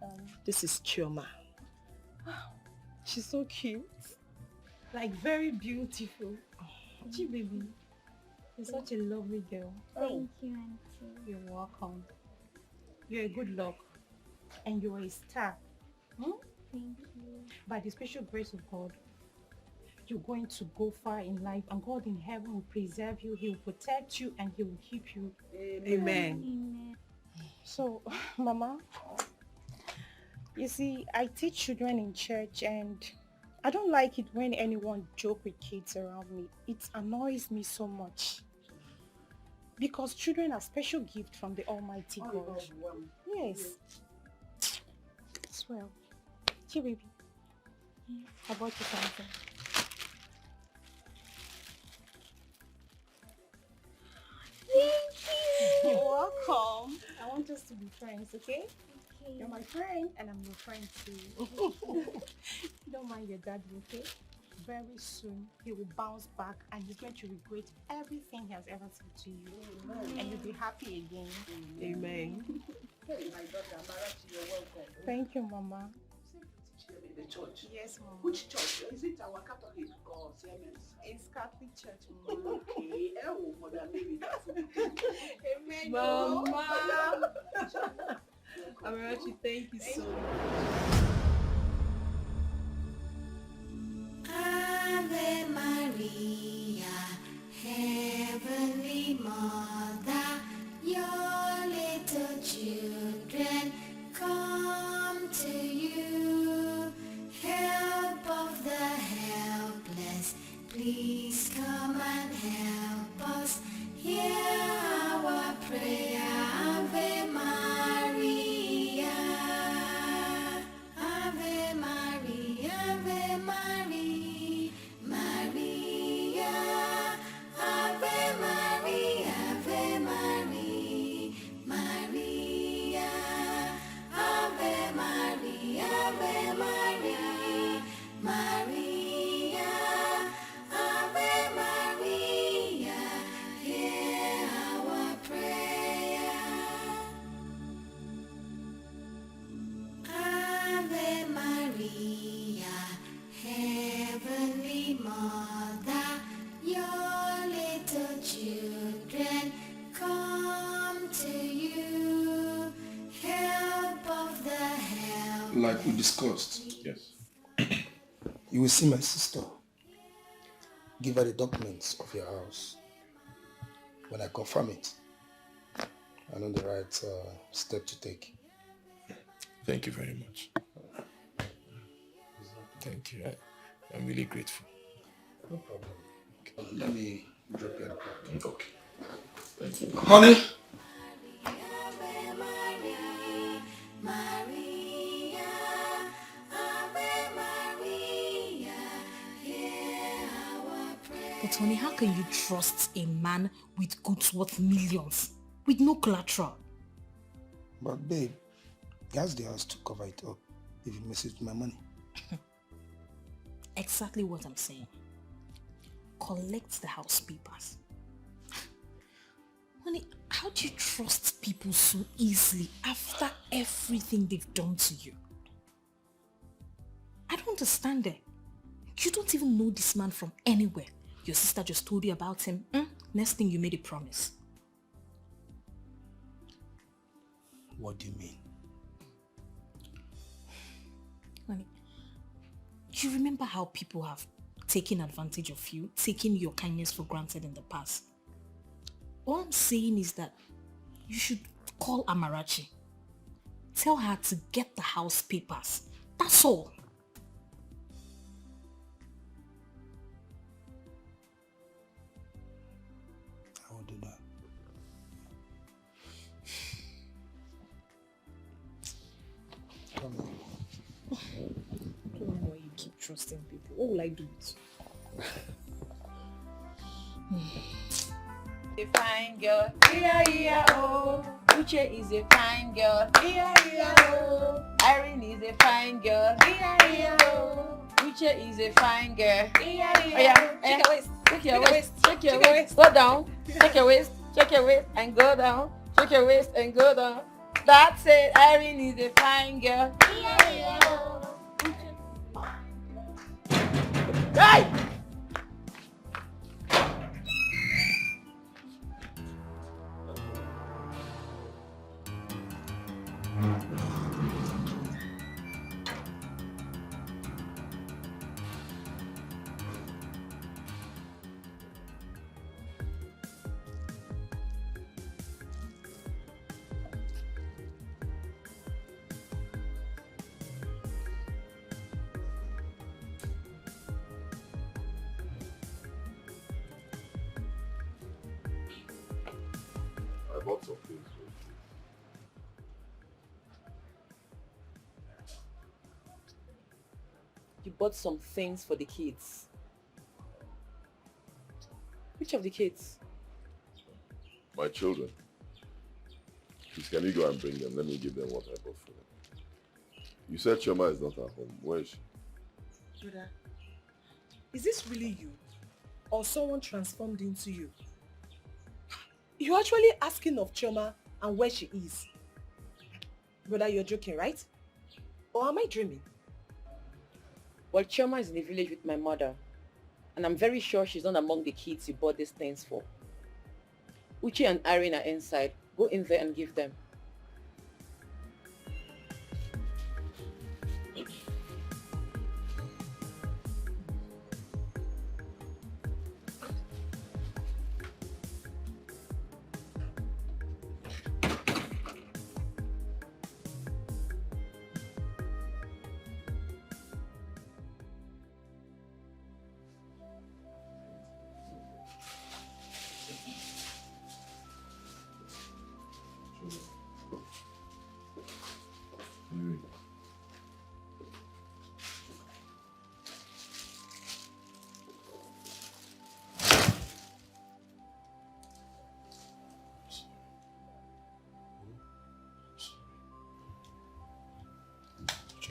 this is Chioma. She's so cute. Like very beautiful. Gee, baby. You're such a lovely girl. Thank you, Auntie. You're welcome. You're a good luck. And you're a star. Thank you. By the special grace of God, you're going to go far in life, and God in heaven will preserve you, He will protect you, and He will keep you. Amen. Amen. So, Mama, you see, I teach children in church, and I don't like it when anyone joke with kids around me. It annoys me so much. Because children are special gift from the Almighty God. Yes. Swell. Here, baby. I bought you something. Thank you. You're welcome. I want us to be friends, okay? Okay. You're my friend and I'm your friend too. Don't mind your daddy, okay? Very soon he will bounce back and he's going to regret everything he has ever said to you. Amen. And you'll be happy again. Amen. Hey, my daughter, Amarachi, you're welcome. Thank you, Mama. The church? Yes, Mama. Which church? Is it our Catholic or Siemens? It's Catholic Church, Mama. Okay. Oh, Mother Mary, that's Amen. Mama. Amarachi, thank you so much. Ave Maria, Heavenly Mother, your little children come to you. Help of the helpless, please come and help us. Hear our prayer, Ave Maria. Ave Maria, Ave Maria, Maria. Ave Maria, Ave Maria, Maria. Ave Maria, Ave Maria, Maria. Ave Maria, hear our prayer. Ave Maria, Heavenly Mother, your little children come to you. Help of the help. Like we discussed, Yes. you will see my sister. Give her the documents of your house. When I confirm it, I know the right step to take. Thank you very much. Thank you. I'm really grateful. No problem. Let me drop you at the park. Okay. Thank you. Honey? Ave Maria, Maria. Ave Maria, hear our prayer. But honey, how can you trust a man with goods worth millions, with no collateral? But babe, he has the house to cover it up if he messes with my money. Exactly what I'm saying. Collect the house papers. Honey, how do you trust people so easily after everything they've done to you? I don't understand it. You don't even know this man from anywhere. Your sister just told you about him. Next thing you made a promise. What do you mean? Honey, you remember how people have taken advantage of you, taken your kindness for granted in the past? All I'm saying is that you should call Amarachi. Tell her to get the house papers. That's all. I will do that. Come on. I don't know why you keep trusting people. What will I do with you? A fine girl, yeah, oh. Uche is a fine girl, yeah, oh. Irene is a fine girl, yeah, oh. Uche is a fine girl, yeah. Oh yeah, check your waist, check your waist, check your waist, go down, check your waist, and go down, check your waist and go down. That's it, Irene is a fine girl, yeah, oh. Hey! I bought some things for you. You bought some things for the kids. Which of the kids? My children. Please, can you go and bring them? Let me give them what I bought for them. You said Chioma is not at home. Where is she? Brother, is this really you? Or someone transformed into you? You're actually asking of Chioma and where she is. Brother, you're joking, right? Or am I dreaming? Well, Chioma is in the village with my mother. And I'm very sure she's not among the kids you bought these things for. Uchi and Irene are inside. Go in there and give them.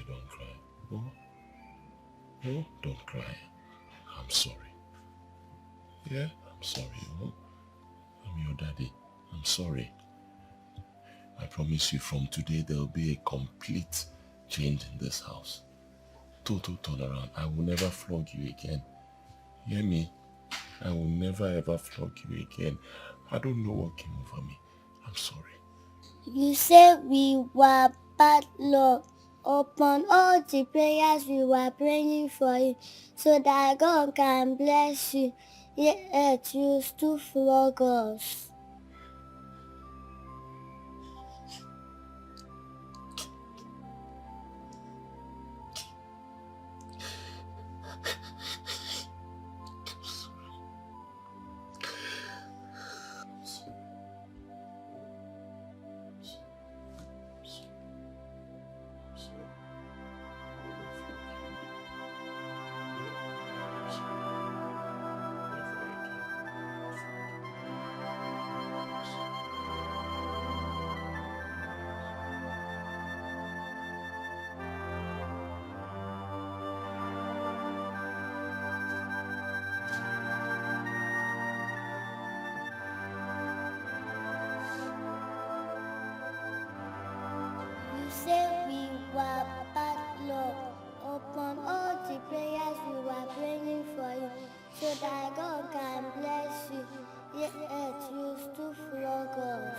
Don't cry. Oh? Oh, don't cry. I'm sorry. Yeah, I'm sorry. Oh? I'm your daddy. I'm sorry. I promise you from today there will be a complete change in this house. Total turnaround. I will never flog you again. Hear me? I will never ever flog you again. I don't know what came over me. I'm sorry. You said we were bad luck. Upon all the prayers we were praying for you, so that God can bless you, yet you still flog us. You said we were bad luck. Upon all the prayers we were praying for you, so that God can bless you, yet you still flog us.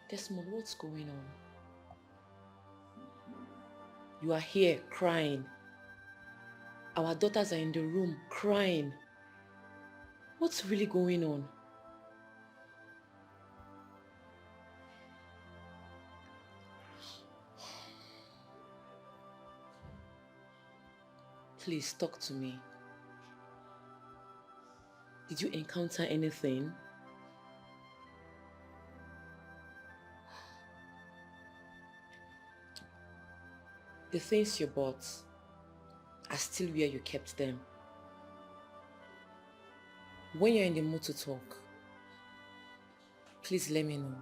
Desmond, what's going on? You are here crying. Our daughters are in the room crying. What's really going on? Please talk to me. Did you encounter anything? The things you bought are still where you kept them. When you're in the mood to talk, please let me know.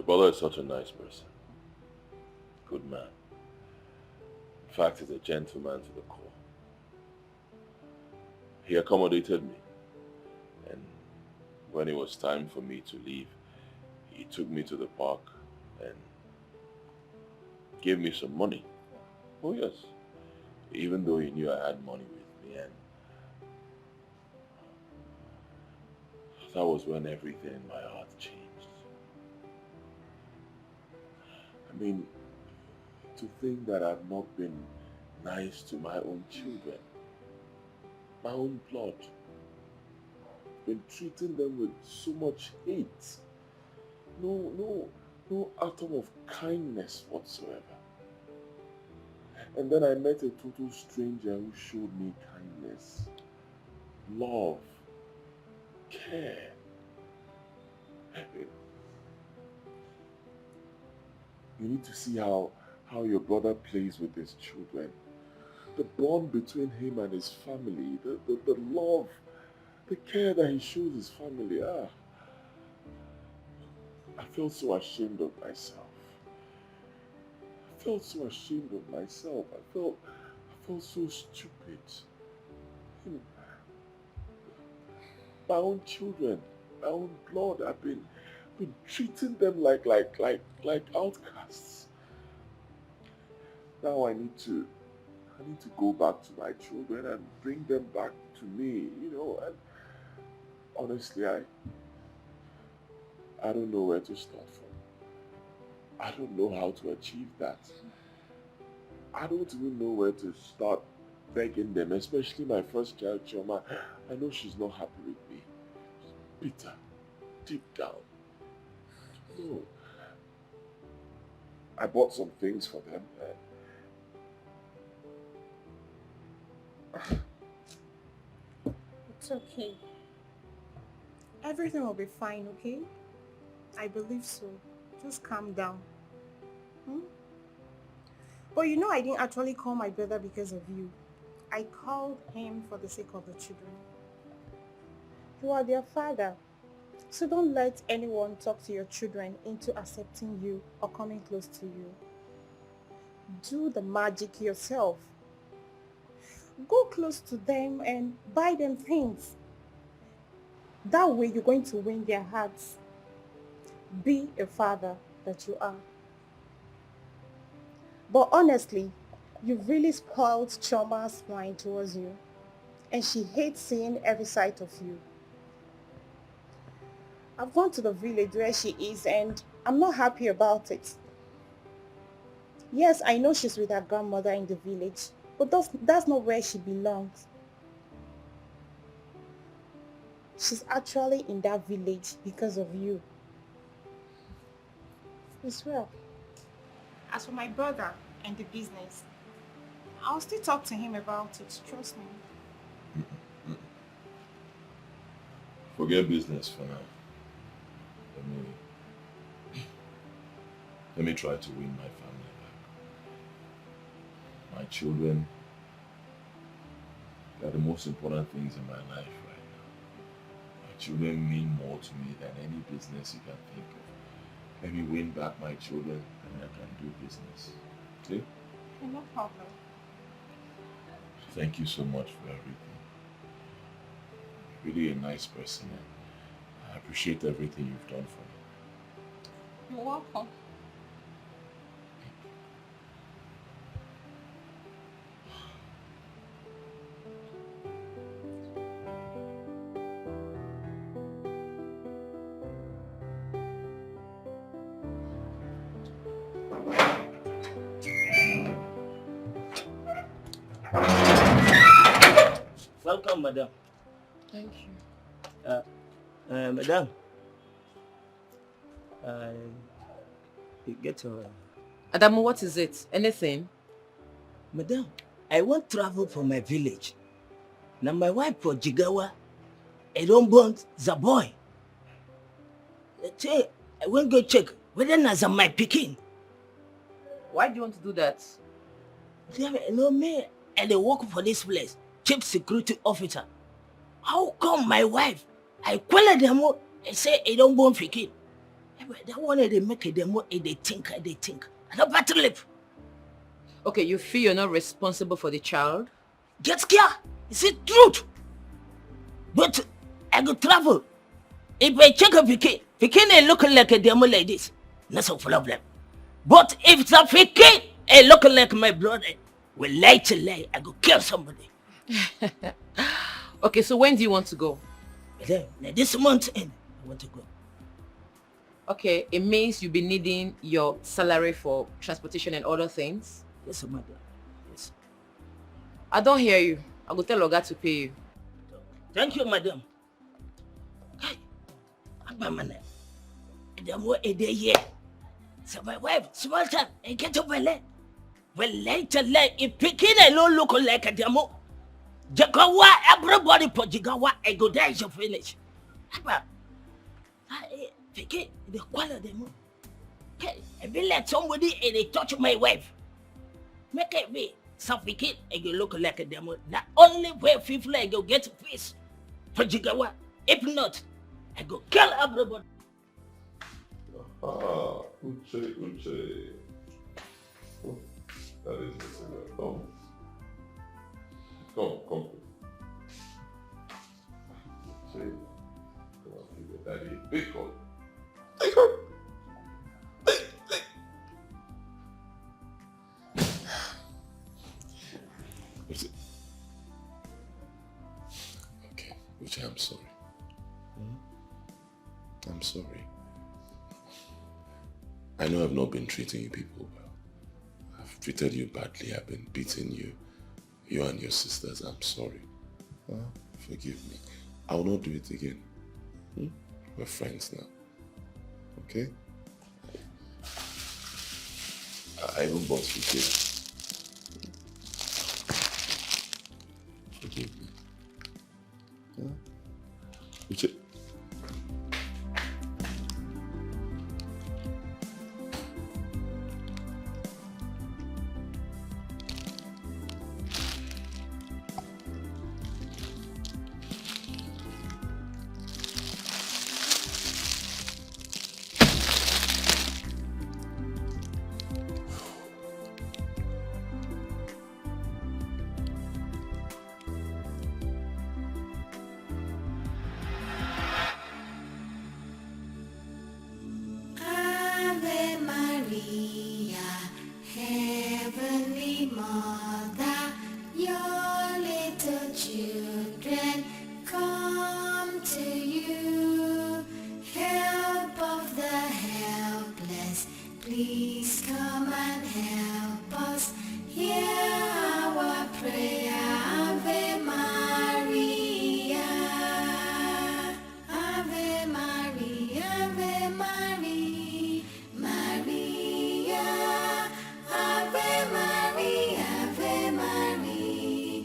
brother is such a nice person. Good man. In fact, he's a gentleman to the core. He accommodated me. And when it was time for me to leave, he took me to the park and gave me some money. Oh yes. Even though he knew I had money with me, and that was when everything in my heart changed. I mean, to think that I've not been nice to my own children, my own blood, been treating them with so much hate, no atom of kindness whatsoever. And then I met a total stranger who showed me kindness, love, care. You need to see how your brother plays with his children. The bond between him and his family, the love, the care that he shows his family. I felt so ashamed of myself. I felt so ashamed of myself. I felt so stupid. My own children, my own blood, I've been treating them like outcasts. Now I need to go back to my children and bring them back to me, and honestly, I don't know where to start from. I don't know how to achieve that. I don't even know where to start begging them, especially my first child, Chioma. I know she's not happy with me. She's bitter, deep down. No. I bought some things for them. It's okay. Everything will be fine, okay? I believe so. Just calm down. But I didn't actually call my brother because of you. I called him for the sake of the children. You are their father. So don't let anyone talk to your children into accepting you or coming close to you. Do the magic yourself. Go close to them and buy them things. That way you're going to win their hearts. Be a father that you are. But honestly, you've really spoiled Choma's mind towards you. And she hates seeing every side of you. I've gone to the village where she is and I'm not happy about it. Yes, I know she's with her grandmother in the village, but that's not where she belongs. She's actually in that village because of you. As well. As for my brother and the business, I'll still talk to him about it, trust me. Forget business for now. Let me try to win my family back. My children, they are the most important things in my life right now. My children mean more to me than any business you can think of. Let me win back my children and I can do business. Okay? No problem. Thank you so much for everything. You're really a nice person and I appreciate everything you've done for me. You're welcome. Welcome, madam. Thank you. Madam. You get your... Adamu, what is it? Anything? Madam, I want travel from my village. Now my wife for Jigawa, I don't want the boy. I won't go check whether that's my picking. Why do you want to do that? You know me, and they work for this place, chief security officer. How come my wife, I call them and say I don't want picking? That one they make it, they think. I don't battle lip. Okay, you feel you're not responsible for the child? Get scared. Is it truth? But I go travel. If I check a Pikin ain't looking like a demo like this, that's a problem. But if the Pikin ain't looking like my brother, well, lie to lie, I go kill somebody. Okay, so when do you want to go? This month end, I want to go. Okay, it means you'll be needing your salary for transportation and other things? Yes, madam. Yes. I don't hear you. I will tell Oga to pay you. Thank you, madam. Hey, Abamana. The more a day here. So my wife, small time, and get over there. Well, later, if Pikin alone look like a demo, Jagawa, everybody put Jagawa, and go there, you finish. Pikin, the quality demo. Okay, I be let somebody and they touch my wife. Make it be suffocate and you look like a demo. The only way people I go get peace for Jigawa. If not, I go kill everybody. Uche. Oh, that is the singer. Come. Uche. Come on, give your daddy a big hug. Uche, I'm sorry. I'm sorry. I know I've not been treating you people well. I've treated you badly. I've been beating you and your sisters. I'm sorry. Forgive me. I will not do it again. We're friends now. Okay? I even bought you gifts. Forgive me. Uche. Ave Maria, Heavenly Mother, your little children come to you. Help of the helpless, please come and help us. Hear our prayer, Ave Maria. Ave Maria, Ave Maria, Maria. Ave Maria, Ave Maria,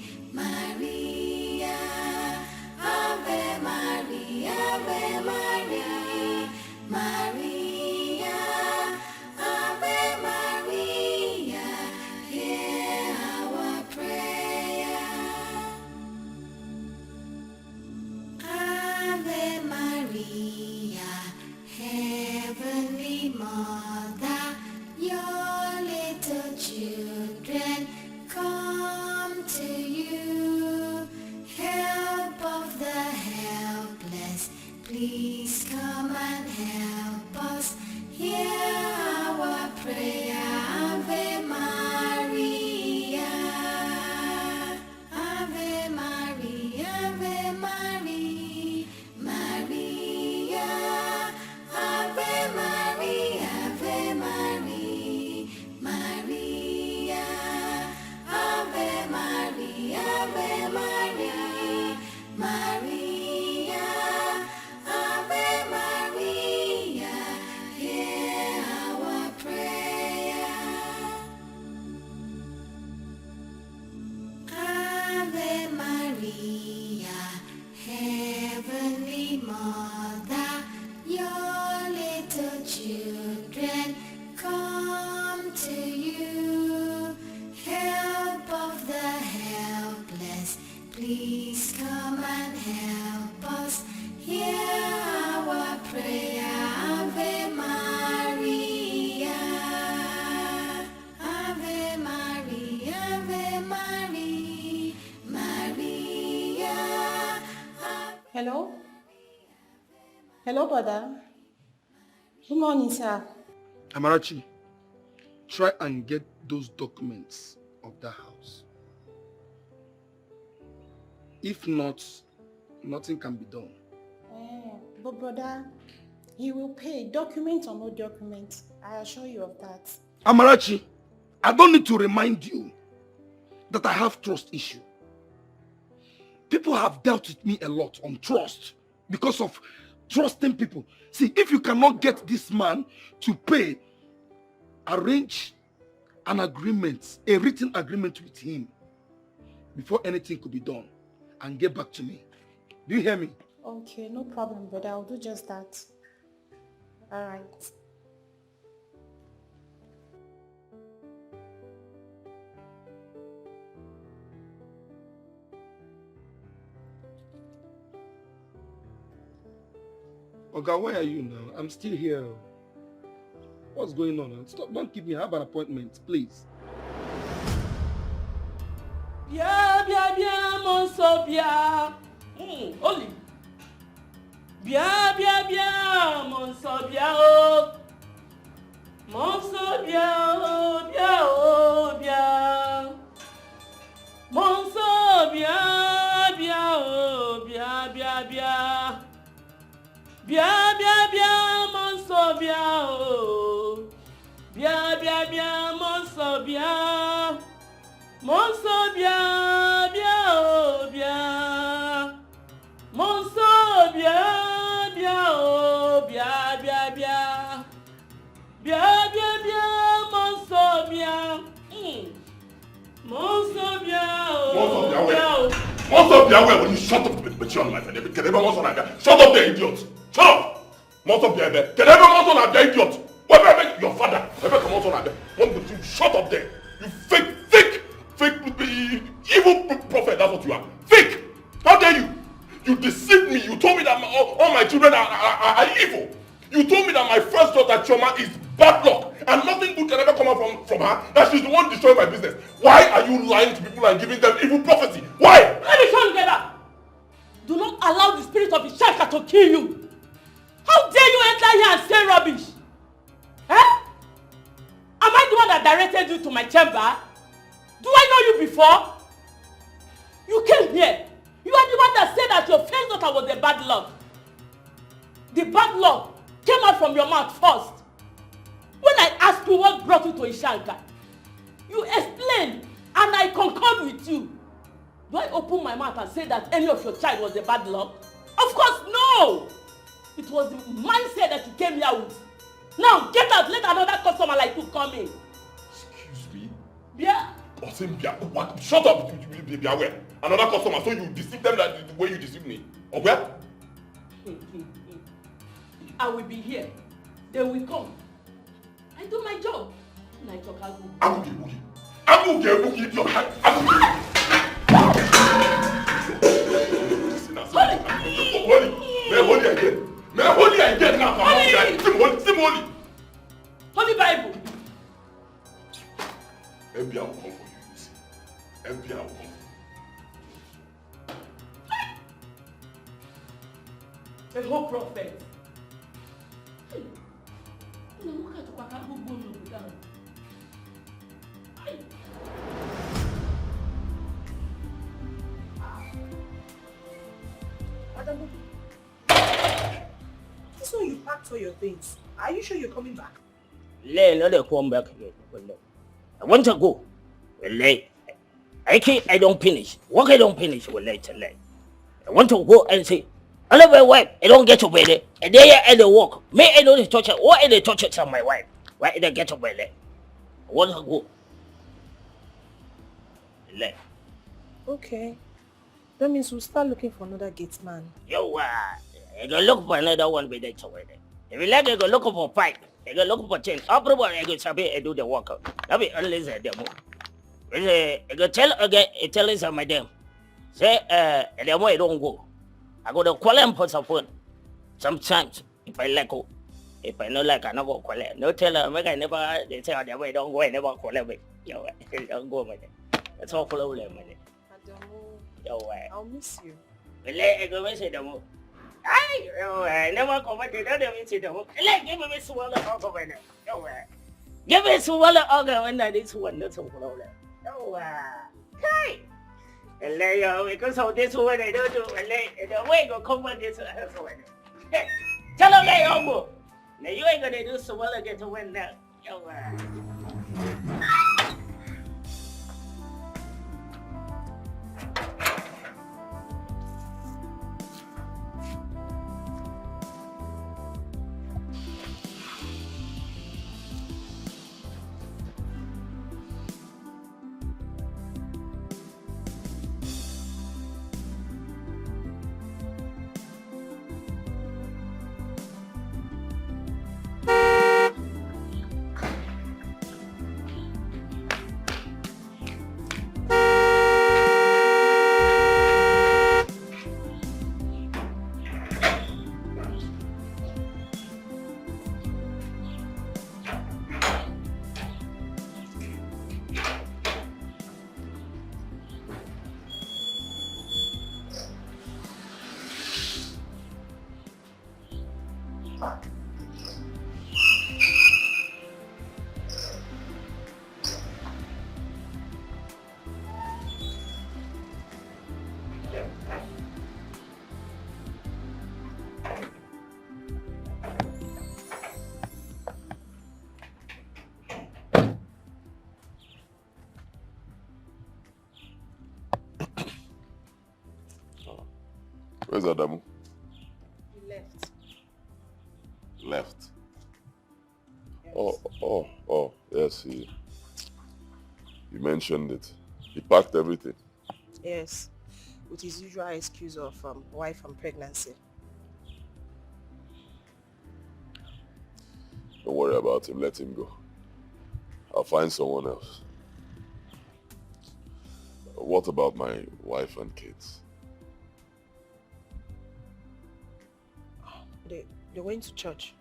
Hello? Hello, brother. Good morning, sir. Amarachi, try and get those documents of that house. If not, nothing can be done. But brother, he will pay, document or no document. I assure you of that. Amarachi, I don't need to remind you that I have trust issue. People have dealt with me a lot on trust because of trusting people. See, if you cannot get this man to pay, arrange an agreement, a written agreement with him before anything could be done and get back to me. Do you hear me? Okay, no problem, brother. I'll do just that. All right. Oga, where are you now? I'm still here. What's going on? Stop, don't keep me. Have an appointment, please. Bia, bia, bia, mon so bia. Oli. Bia, bia, bia, mon so bia, oh. Mon so bia, oh, bia, oh, bia. Mon so bia, bia, oh, bia, bia, bia. Bia, bia, bia, mon so bia, oh. Bia, bia, bia, mon so bia. Mon so bia, bia, oh, bia. Mon so bia, bia, oh, bia, bia, bia. Bia, bia, bia, mon so bia. Mon so bia, oh, bia, oh. Monster Biawe, will you shut up with you on my friend? Can everyone monster like shut up there, idiot! Shut up! Monster Biawe, can everyone monster like that, idiot? Where your father? Where come monster like that? You shut up there! You fake, evil prophet, that's what you are. Fake! How dare you? You deceived me. You told me that all my children are evil. You told me that my first daughter, Choma, is bad luck. And nothing good can ever come out from her. That she's the one destroying my business. Why are you lying to people and giving them evil prophecy? Why? Let me come together. Do not allow the spirit of Ishaka to kill you. How dare you enter here and say rubbish? Eh? Am I the one that directed you to my chamber? Do I know you before? You came here. You are the one that said that your first daughter was a bad luck. The bad luck came out from your mouth first. When I asked you what brought you to Ishanka, you explained and I concurred with you. Do I open my mouth and say that any of your child was a bad luck? Of course, no! It was the mindset that you came here with. Now, get out, let another customer like you come in. Excuse me? Yeah? What? Shut up, be aware. Another customer, so you deceive them like the way you deceive me. Or where? I will be here. They will come. I do my job. And I talk Holy Bible. FBI will come for you, you see. FBI will come for you. A whole prophet. This one you packed all your things. Are you sure you're coming back? Let her come back again. I want to go. I don't finish. Work I don't finish. I want to go and say, I love my wife. I don't get to bed. And there I don't work. May I don't touch her. Why I don't touch it on my wife? Why I don't get to bed? I want to go. Okay. That means we'll start looking for another gate man. Yo, I go look for another one with that away. If you like, I go look for pipe. I go look for chain. Everybody, I go sabi and do the work. That be unless I demo. I go tell again. Tell us my damn. Say, the more I don't go. I go to call him for support. Sometimes, if I like go. If I not like, I not go call him. No tell her, make I never, they say, the way don't go, I never call him. Yo, don't go, my damn. That's all for them, my damn. I'll miss you. Let go and say the more. I never commented on them into the more. Let give me swallow over there. No way. Give me swallow over when I need one not so low. No hey. And lay because of this one I don't do and lay the way go come on this one. Tell them lay over. Now you ain't gonna do so well again to win that. No Where's Adamu? He left. Left. Yes. Oh, yes, he mentioned it. He packed everything. Yes, with his usual excuse of wife and pregnancy. Don't worry about him, let him go. I'll find someone else. What about my wife and kids? They went to church.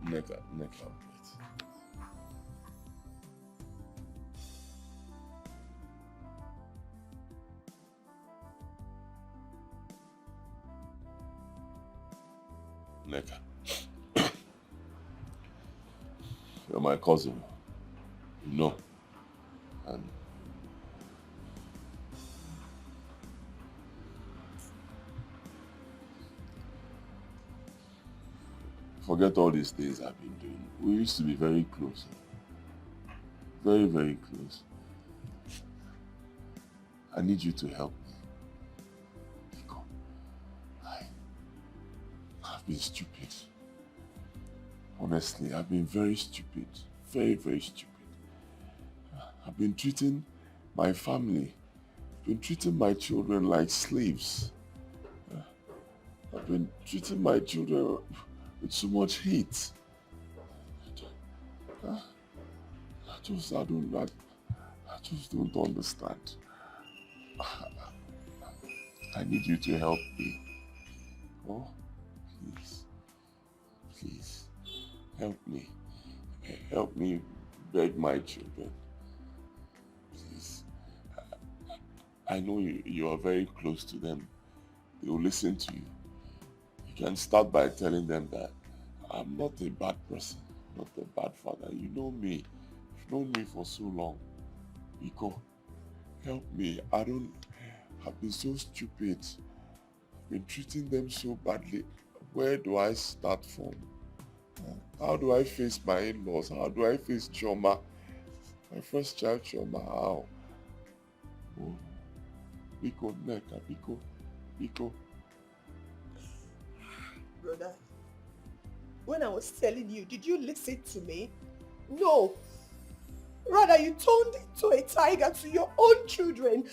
Neka, wait. Neka. You're my cousin. You know. And forget all these things I've been doing. We used to be very close. Very, very close. I need you to help me. I've been stupid. Honestly, I've been very stupid. Very, very stupid. I've been treating my family, been treating my children like slaves. I've been treating my children with so much hate. I just don't understand. I need you to help me. Oh, please, help me. Help me beg my children. Please. I know you are very close to them. They will listen to you. You can start by telling them that I'm not a bad person, not a bad father. You know me. You've known me for so long. Biko, help me. I've been so stupid. I've been treating them so badly. Where do I start from? How do I face my in-laws? How do I face Chioma? My first child, Chioma, how? Oh. Biko, Neka, Biko. Brother, when I was telling you, did you listen to me? No. Rather, you turned into a tiger to your own children.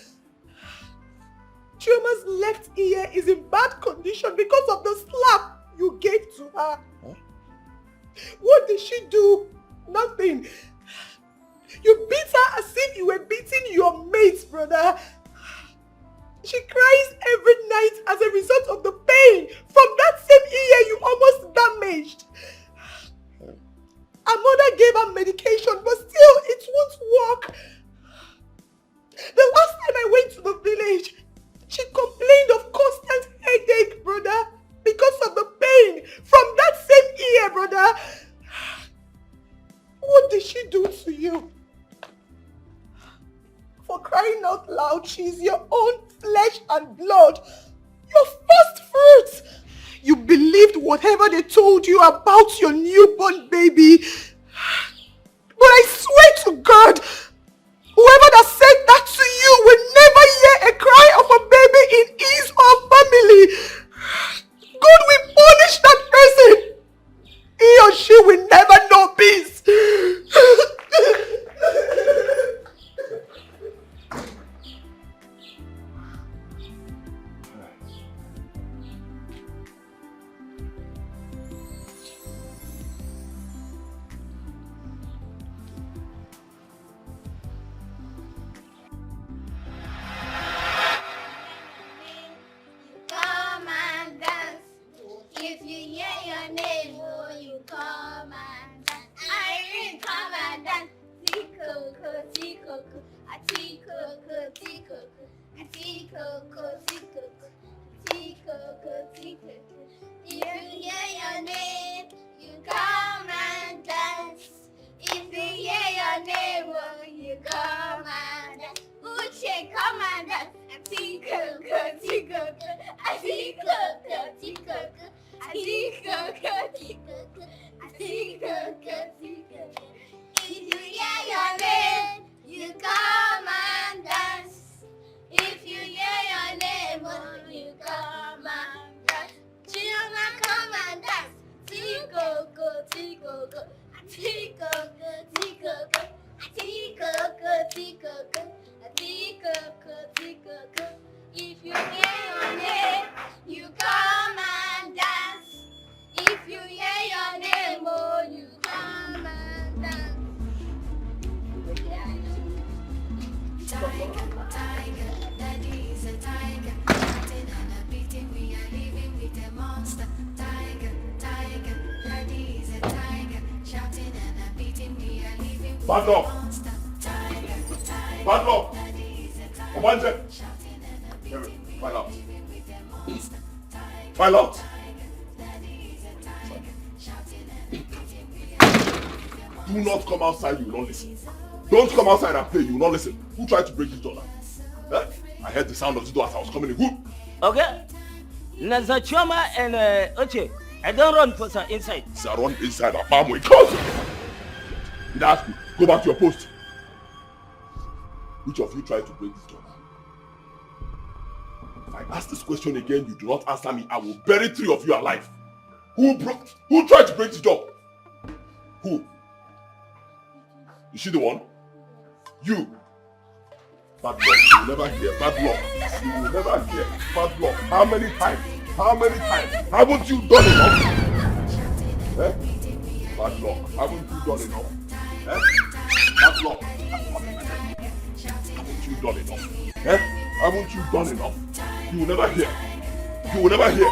Chioma's left ear is in bad condition because of the slap you gave to her. Huh? What did she do? Nothing. her as if you were beating your mates, brother. She cries every night as a result of the pain from that same ear you almost damaged. Her mother gave her medication, but still it won't work. The last time I went to the village, she complained of constant headache, brother, because of the pain from that same ear, brother. What did she do to you? For crying out loud, she is your own flesh and blood, your first fruit. You believed whatever they told you about your newborn baby. But I swear to God, whoever that said that to you will never hear a cry of a baby in his or family. God will punish that person. He or she will never know peace. Come and dance. If you hear your name, oh, you come and dance. Irene, come and dance. Tikoko, tikoko, a tikoko, tikoko, a tikoko, tikoko, tikoko, tikoko. If you hear your name, you come and dance. If you hear your name, oh, you come and dance. Uche, come and dance. A tikoko, tikoko, a tikoko, tikoko, a tikoko, tikoko, a tikoko, tikoko. If you hear your name, you come and dance. If you hear your name, oh, you come and dance. Children, come and dance. Tikoko, tikoko, a tikoko, tikoko, a tikoko, tikoko, a tikoko, tikoko. If you hear your name, you come and dance. If you hear your name, oh, you come and dance. Tiger, tiger, daddy is a tiger. Fighting and a beating, we are living with a monster. Tiger, tiger, daddy is a tiger. Shouting and a beating, we are living with Back a up. monster. Tiger, tiger, Back up. daddy is a tiger. Come on, Jen. File out. File out. Do not come outside, you will not listen. Don't come outside and play, you will not listen. Who tried to break this door now? Eh? I heard the sound of the door as I was coming in. Who? Okay. Nazachoma and Oche, I don't run for some inside. Say I run inside a farm with close. Did I ask you? Go back to your post. Which of you tried to break this door now? If I ask this question again, you do not answer me, I will bury 3 of you alive. Who tried to break this door? Who? Is she the one? You. Bad luck. You will never hear. Bad luck. You will never hear. Bad luck. How many times? How many times? Haven't you done enough? Eh? Bad luck. Haven't you done enough? Eh? Bad luck. Haven't you done enough? Eh? Haven't you done enough? You will never hear. You will never hear.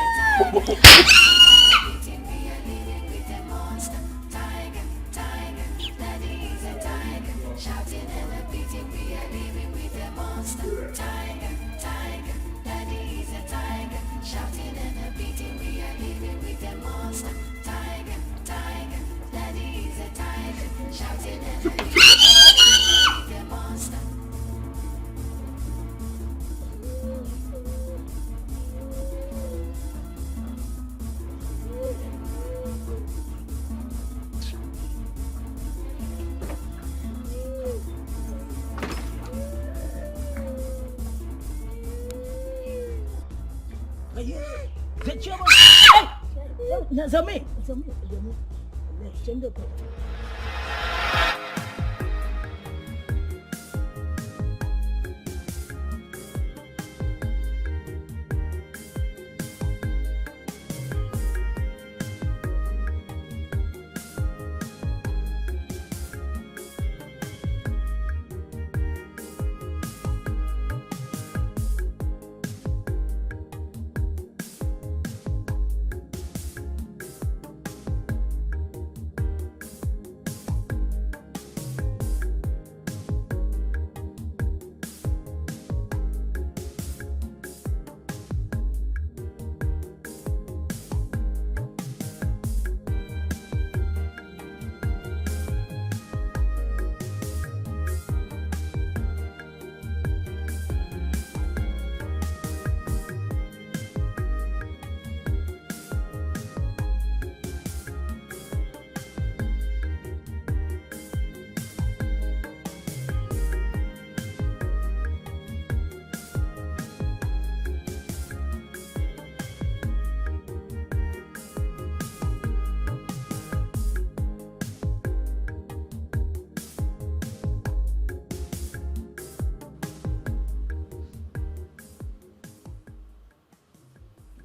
Nazami.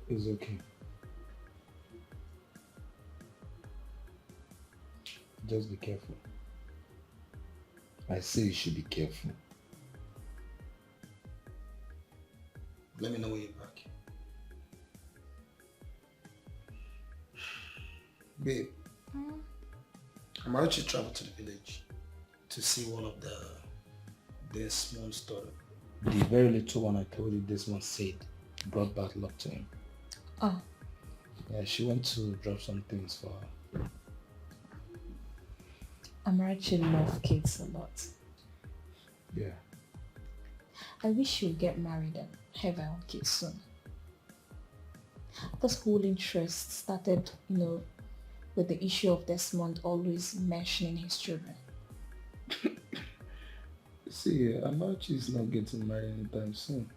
It's okay. Just be careful. I say you should be careful. Let me know when you're back. Babe, I'm about to travel to the village to see one of this month's daughter. The very little one I told you this one said brought bad luck to him. Oh. Yeah, she went to drop some things for her. Amarachi loves kids a lot. Yeah. I wish you'd get married and have our own kids soon. This whole interest started, with the issue of Desmond always mentioning his children. See, Amarachi is not getting married anytime soon.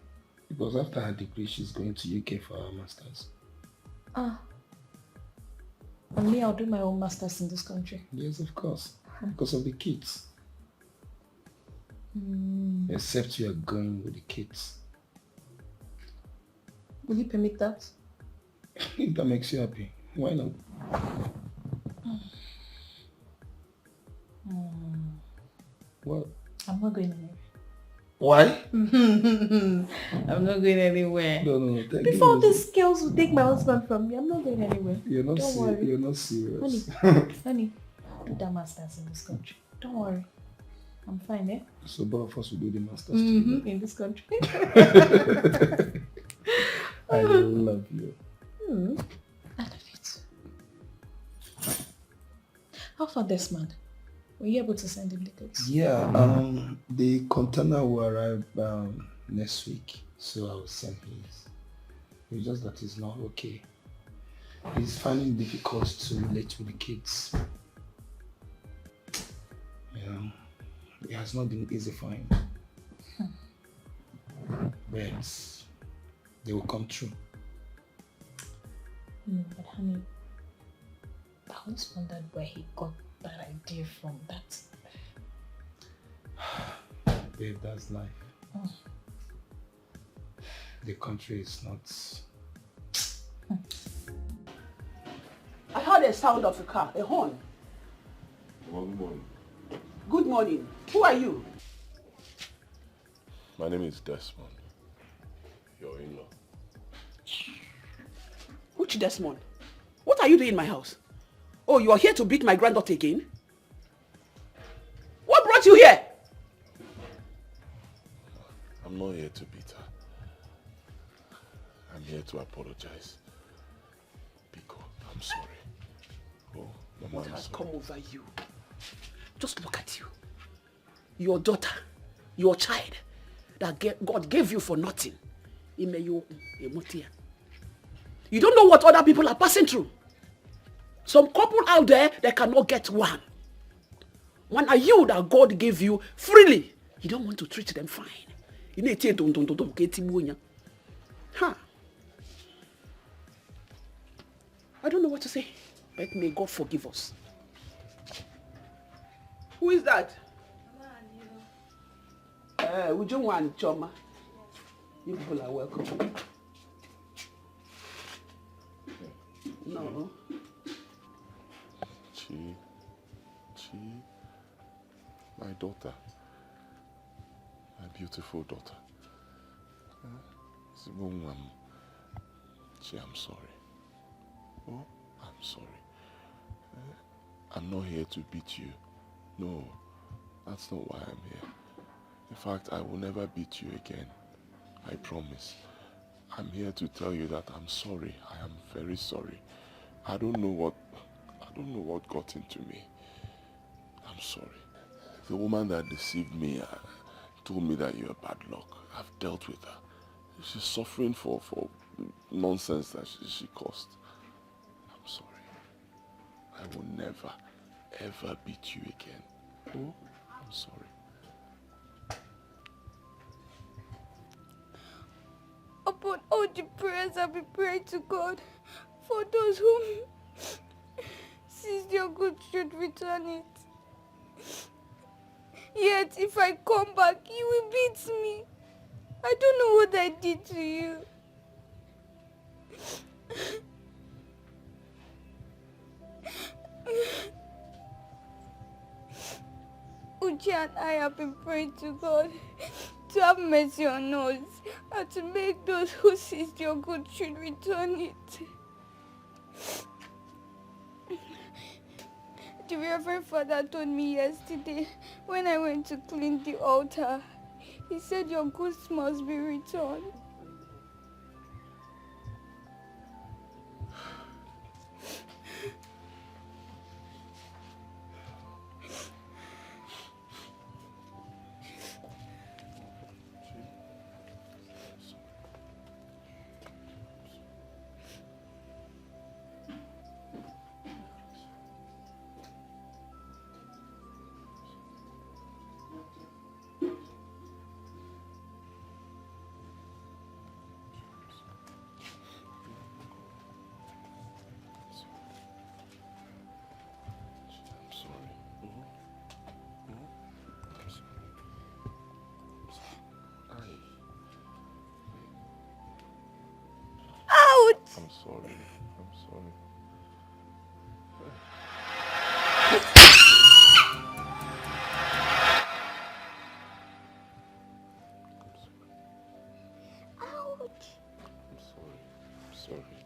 Because after her degree, she's going to UK for her master's. And me, I'll do my own master's in this country. Yes, of course. Because of the kids. Except you are going with the kids. Will you permit that? If that makes you happy, why not? What? I'm not going anywhere. Why? I'm not going anywhere. No. Before these girls will take my husband from me, I'm not going anywhere. Don't worry. You're not serious. Honey, do that master's in this country. Don't worry. I'm fine, eh? So both of us will do the master's together. In this country. I love you. I love you too. How far Desmond? Were you able to send him the goods? Yeah, the container will arrive next week, so I will send his. It's just that he's not okay. He's finding it difficult to relate with the kids. It has not been easy for him. But they will come true. But honey, I always wondered where he got that idea from. That. Babe, that's life. The country is not... I heard a sound of a car, a horn. Good morning. Good morning. Who are you? My name is Desmond. Your in-law. Which Desmond? What are you doing in my house? Oh, you are here to beat my granddaughter again? What brought you here? I'm not here to beat her. I'm here to apologize. Pico, I'm sorry. Oh, Mama, What I'm has sorry. come over you? Just look at you. Your daughter, your child, that God gave you for nothing. You don't know what other people are passing through. Some couple out there, they cannot get one. One are you that God gave you freely. You don't want to treat them fine. You need to huh? I don't know what to say, but may God forgive us. Who is that? Ujunwa and Choma. You people are welcome. No. Chi, my daughter, my beautiful daughter. Chi, I'm sorry. Oh, I'm sorry. I'm not here to beat you. No, that's not why I'm here. In fact, I will never beat you again. I promise. I'm here to tell you that I'm sorry. I am very sorry. I don't know what got into me. I'm sorry. The woman that deceived me told me that you're bad luck. I've dealt with her. She's suffering for nonsense that she caused. I'm sorry. I will never, ever beat you again. Oh, I'm sorry. Upon all the prayers I've been praying to God for those whom sees your good should return it. Yet if I come back, you will beat me. I don't know what I did to you. Uche and I have been praying to God to have mercy on us and to make those who seized your good should return it. The Reverend Father told me yesterday when I went to clean the altar, he said your goods must be returned. I'm sorry. I'm sorry. Ouch! I'm sorry. I'm sorry.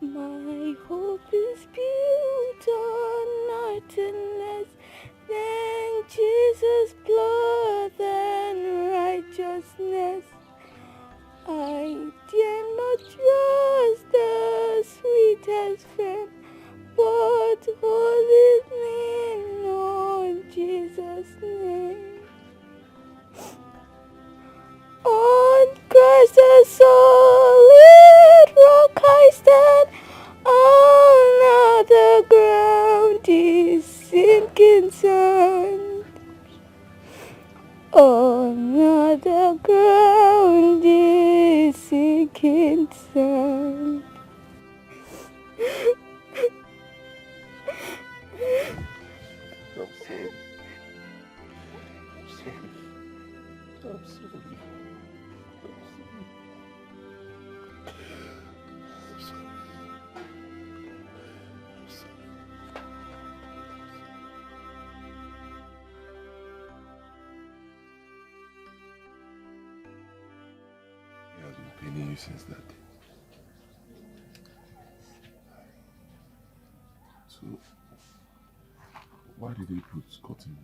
My hope is built on nothing less than Jesus' blood and righteousness. I dare not trust the sweetest friend, but wholly lean on Jesus' name. On Christ the solid rock I stand, on other ground is sinking sand. On other ground is sinking sand. I'm sorry. I'm sorry. I'm sorry. He has been paining you since that day. So, why did he put cotton?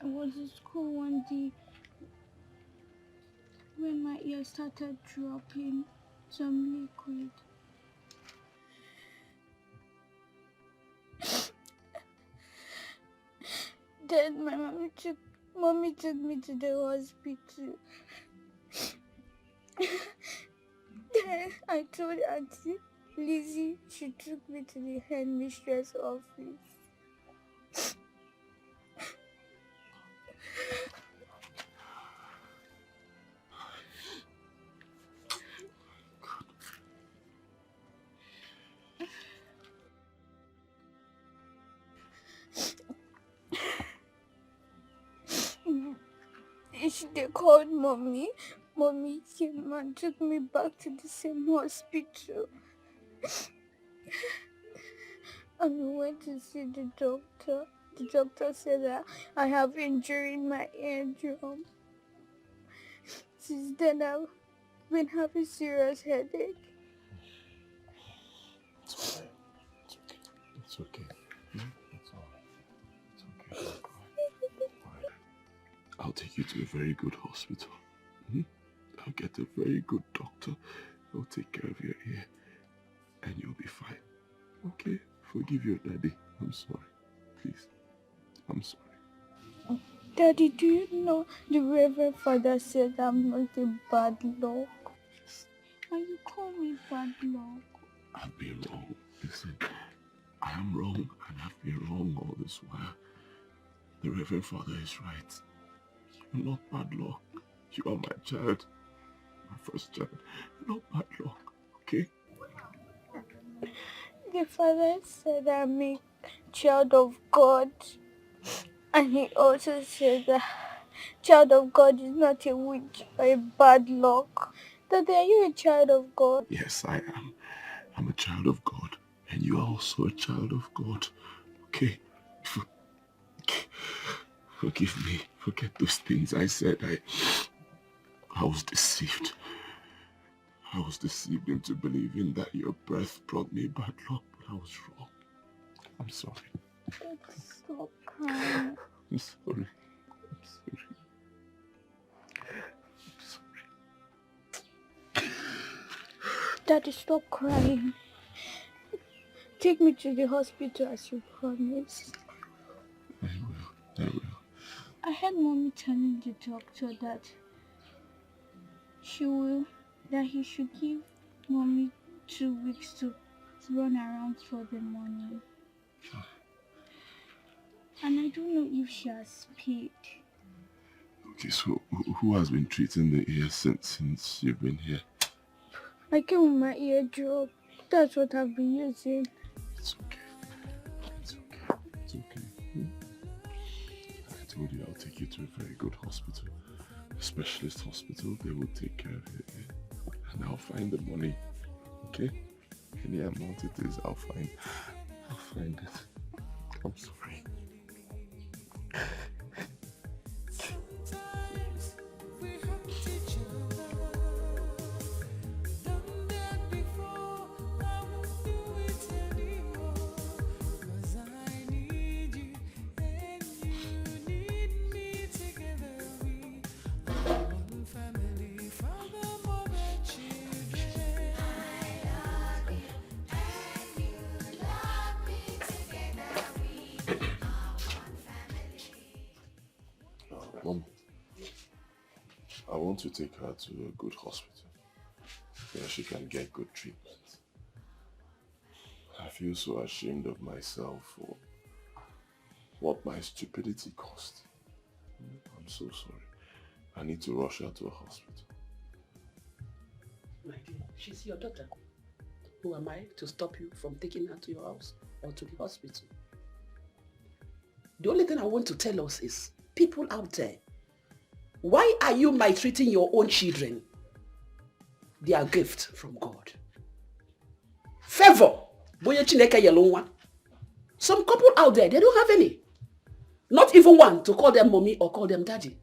I was in school one day when my ear started dropping some liquid. Then my mommy took me to the hospital. Then I told Auntie Lizzie, she took me to the headmistress office. They called mommy. Mommy came and took me back to the same hospital. And we went to see the doctor. The doctor said that I have injury in my eardrum. Since then I've been having serious headache. It's okay. It's okay. It's alright. It's okay. Don't cry. Alright. I'll take you to a very good hospital. I'll get a very good doctor who'll take care of your ear. And you'll be fine. Okay? Forgive your daddy. I'm sorry. Please. I'm sorry. Daddy, do you know the Reverend Father said I'm not a bad luck? And you call me bad luck. I've been wrong. Listen, I am wrong and I've been wrong all this while. The Reverend Father is right. You're not bad luck. You are my child. My first child. You're not bad luck. Okay? The Father said I'm a child of God. And he also said that child of God is not a witch or a bad luck. Daddy, are you a child of God? Yes, I am. I'm a child of God. And you are also a child of God. Okay? Forgive me. Forget those things I said. I was deceived. I was deceived into believing that your breath brought me bad luck, but I was wrong. I'm sorry. Stop crying. I'm sorry. Daddy, stop crying. Take me to the hospital as you promised. I will. I heard Mommy telling the doctor that he should give Mommy 2 weeks to run around for the money. And I don't know if she has paid. Okay, so who has been treating the ear since you've been here? I came with my eardrop. That's what I've been using. It's okay. I told you I'll take you to a very good hospital. A specialist hospital. They will take care of your ear. And I'll find the money. Okay? Any amount it is, I'll find it. I'm sorry. Mom, I want to take her to a good hospital where she can get good treatment. I feel so ashamed of myself for what my stupidity cost. I'm so sorry. I need to rush her to a hospital. My dear, she's your daughter. Who am I to stop you from taking her to your house or to the hospital? The only thing I want to tell us is, people out there, why are you maltreating your own children? They are a gift from God. Favor. Some couple out there, they don't have any. Not even one to call them mommy or call them daddy.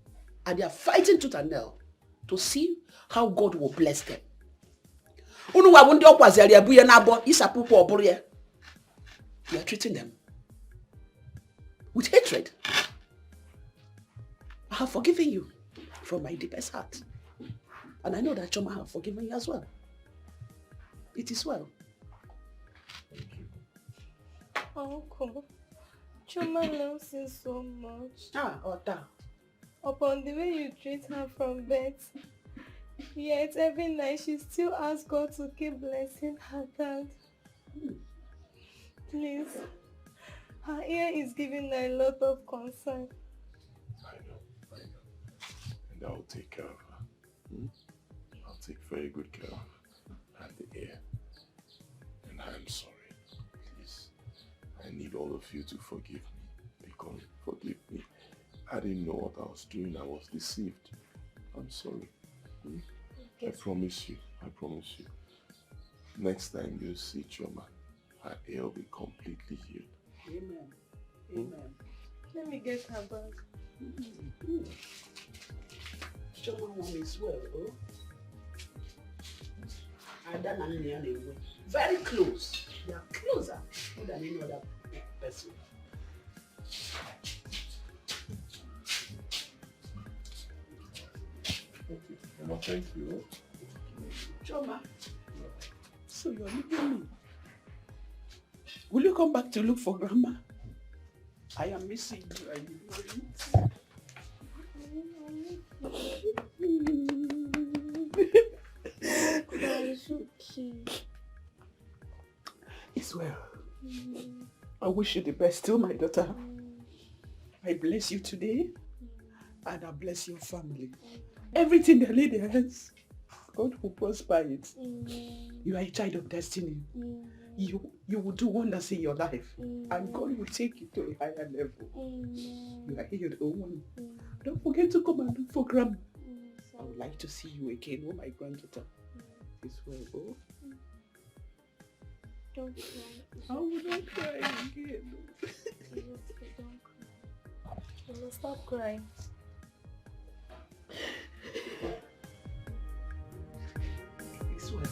And they are fighting tooth and nail to see how God will bless them. You are treating them with hatred. I have forgiven you from my deepest heart. And I know that Choma have forgiven you as well. It is well. Uncle, Choma loves you so much. Daughta. Upon the way you treat her from birth, yet every night she still asks God to keep blessing her dad. Please, her ear is giving her a lot of concern. I know. And I'll take care of her. I'll take very good care of her. And the ear. And I'm sorry. Please. I need all of you to forgive me. Because forgive me. I didn't know what I was doing. I was deceived. I'm sorry. I promise you. Next time you see Choma, her ear will be completely healed. Amen. Let me get her back. Choma one is well, oh? Very close. They are closer than any other person. Thank you. Choma, so you're leaving me. Will you come back to look for Grandma? I am missing you. I need It's well. I wish you the best too, my daughter. I bless you today, and I bless your family. Everything they lay their hands, God will prosper it. You are a child of destiny. You will do wonders in your life. And God will take you to a higher level. You are healed, Owen. Don't forget to come and look for Grandma. I would like to see you again, oh my granddaughter. This way, oh. Don't cry. I will not cry again. Don't cry. Stop crying. This way.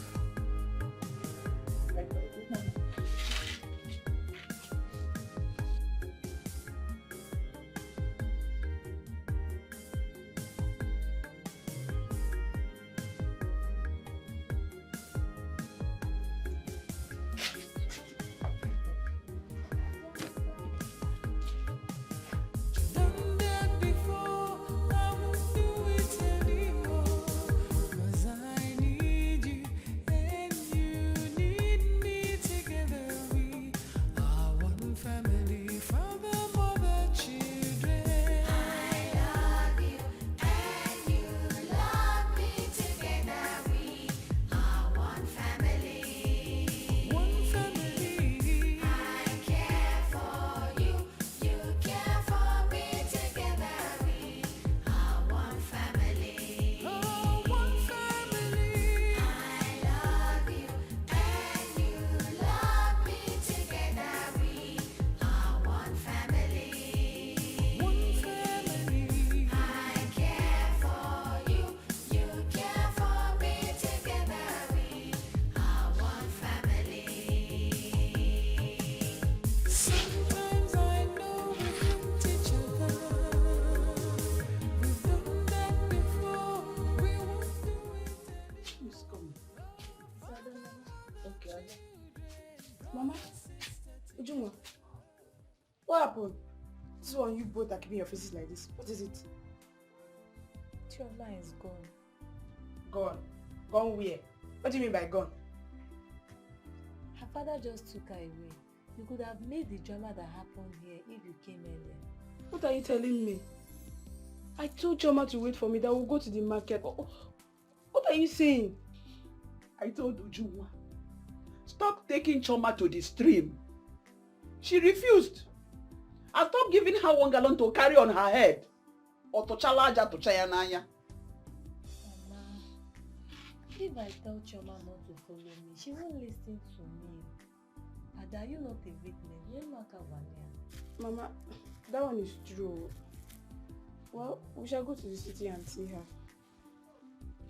Mama, Ujunwa, what happened? This one you both are keeping your faces like this. What is it? Chioma is gone. Gone? Gone where? What do you mean by gone? Her father just took her away. You could have made the drama that happened here if you came earlier. What are you telling me? I told Chioma to wait for me, that we'll go to the market. What are you saying? I told Ujunwa, stop taking Chioma to the stream. She refused. And stop giving her 1 gallon to carry on her head. Or to chalaja to chayanaya. Mama, if I tell Chioma not to follow me, she won't listen to me. And are you not a witness? Mama, that one is true. Well, we shall go to the city and see her.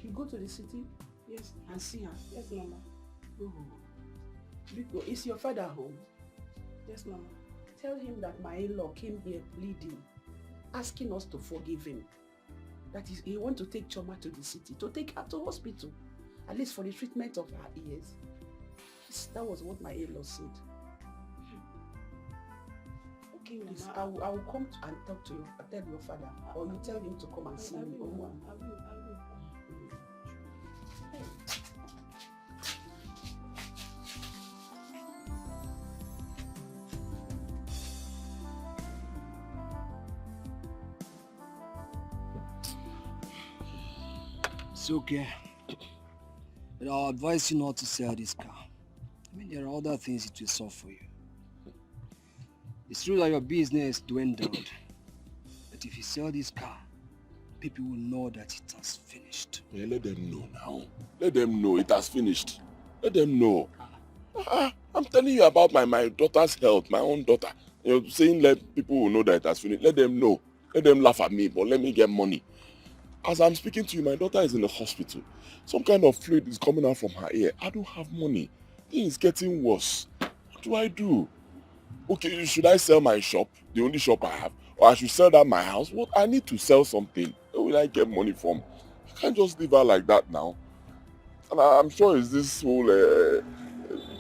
You go to the city? Yes. And see her? Yes, Mama. Oh. Because is your father home? Yes, Mama. Tell him that my in-law came here pleading, asking us to forgive him. That is, he wants to take Chioma to the city, to take her to hospital, at least for the treatment of her ears. Yes, that was what my in-law said. Okay, please, Mama. I will come and talk to you, tell your father, or you tell him to come and see me. I will. It's okay. But I'll advise you not to sell this car. I mean, there are other things it will solve for you. It's true that your business dwindled. But if you sell this car, people will know that it has finished. Yeah, let them know now. Let them know it has finished. Let them know. I'm telling you about my daughter's health, my own daughter. You know, saying let people will know that it has finished. Let them know. Let them laugh at me, but let me get money. As I'm speaking to you, my daughter is in the hospital. Some kind of fluid is coming out from her ear. I don't have money. Things getting worse. What do I do? Okay, should I sell my shop, the only shop I have? Or I should sell that my house? What? I need to sell something. Where will I get money from? I can't just leave her like that now. And I'm sure it's this whole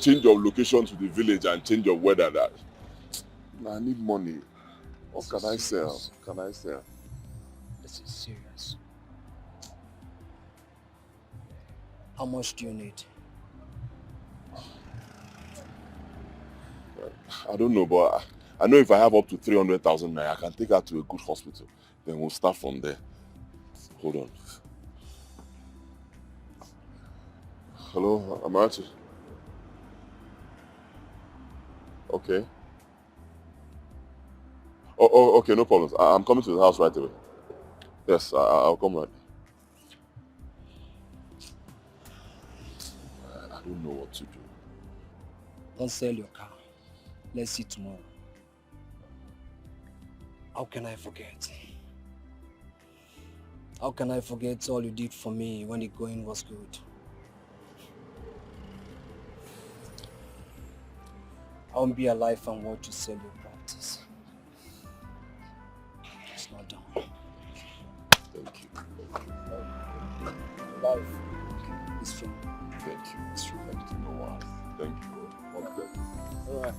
change of location to the village and change of weather that I need money. What can I sell? Can I sell? This is serious. How much do you need? I don't know, but I know if I have up to 300,000 naira, I can take her to a good hospital. Then we'll start from there. Hold on. Hello, Amarachi. Okay. Okay, no problems. I'm coming to the house right away. Yes, I'll come right. I don't know what to do. Don't sell your car. Let's see tomorrow. How can I forget? How can I forget all you did for me when the going was good? I won't be alive and watch you sell your practice. It's not done. Thank you. Life is from. Thank you. It's true. Thank you. No worries. Thank you. All right.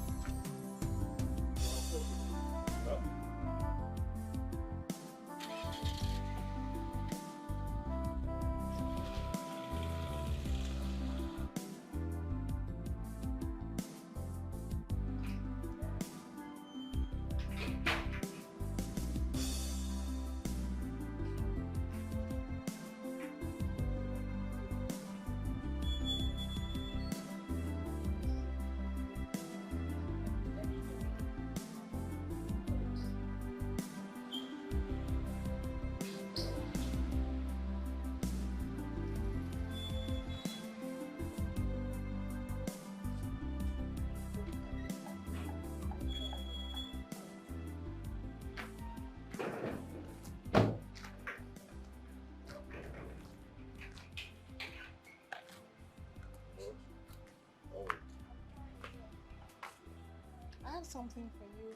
I have something for you.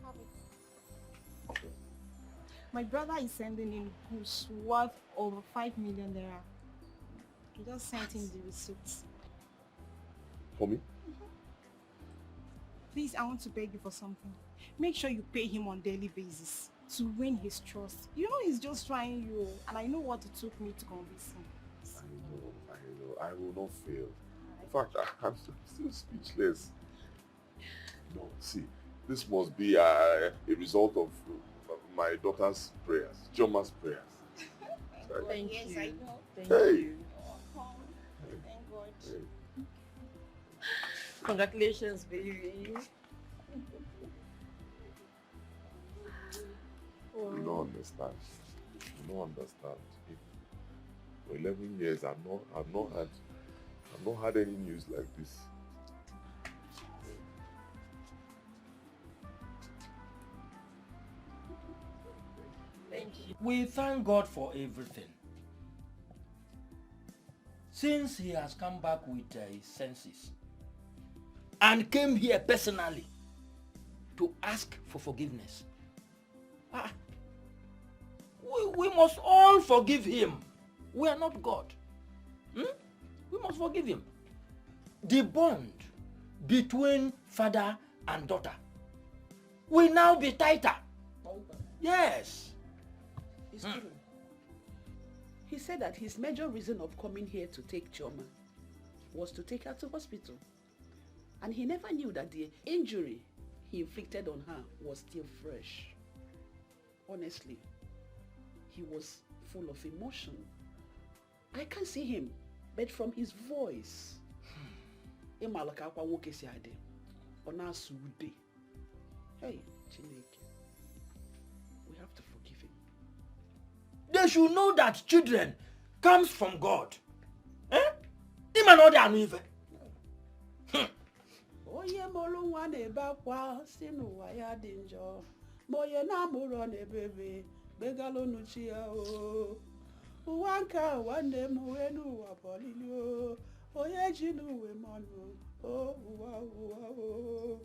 Have it. My brother is sending in goods worth over 5 million naira. He just sent him the receipts. For me? Please, I want to beg you for something. Make sure you pay him on daily basis to win his trust. You know he's just trying you, and I know what it took me to convince him. I know. I will not fail. In fact, I'm still speechless. No, see, this must be a result of my daughter's prayers, Joma's prayers. Thank you. I know. Hey. You. Thank God. Hey. Congratulations, baby. You don't understand. You don't understand. For 11 years, I've not had any news like this. Thank you. We thank God for everything. Since he has come back with his senses and came here personally to ask for forgiveness. We must all forgive him. We are not God. We must forgive him. The bond between father and daughter will now be tighter. Yes. It's true. He said that his major reason of coming here to take Choma was to take her to hospital. And he never knew that the injury he inflicted on her was still fresh. Honestly, he was full of emotion. I can't see him, but from his voice, hey, Chineke, we have to forgive him. They should know that children comes from God. Ima no dey anu ife. Oye molu nwa na-ebe akwa si n'ụwa ya dị njọ. Ma onye na-amụrụ na-ebebe begalonu chi ya o. Ụwa nke a nwanne m wee n'ụwa bọlili o. Onye ji n'uwe mọnụ o ụwa o.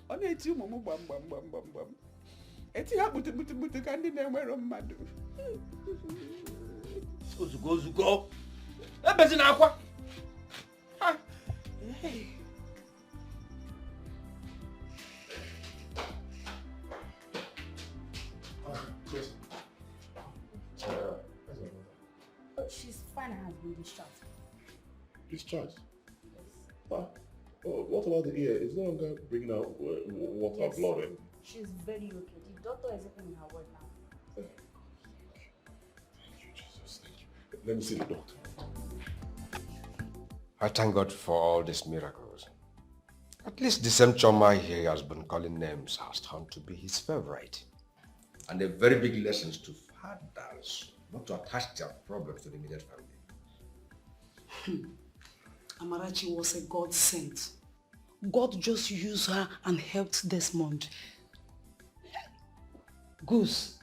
Ọ na-eti ụmụ m gbam. Eti ha kputu ka ndị na-enwero mmadụ. Ozugbo. Ebezi na akwa. She's fine and has been discharged. Discharged? Yes. What about the ear? Is no longer bringing out water, Yes, blood? she's very okay. The doctor is even in her ward now. Thank you, Jesus. Thank you. Let me see the doctor. I thank God for all these miracles. At least the same Choma he has been calling names has turned to be his favorite. And a very big lesson to fathers not to attach their problems to the immediate family. Amarachi was a God sent. God just used her and helped Desmond. Goose,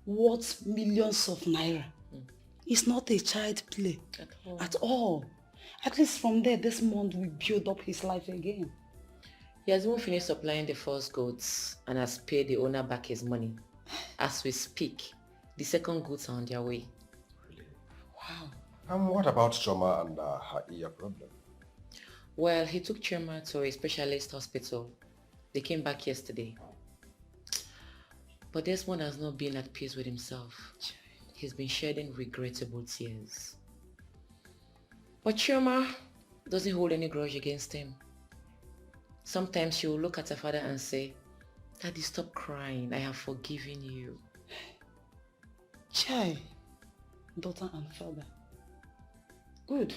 worth millions of naira. It's not a child play at all. At least from there, Desmond will build up his life again. He has even finished supplying the first goats and has paid the owner back his money. As we speak, the second goats are on their way. Really? Wow. And what about Choma and her ear problem? Well, he took Choma to a specialist hospital. They came back yesterday. But Desmond has not been at peace with himself. He's been shedding regrettable tears. But Choma doesn't hold any grudge against him. Sometimes she will look at her father and say, "Daddy, stop crying. I have forgiven you." Chai, daughter and father. Good.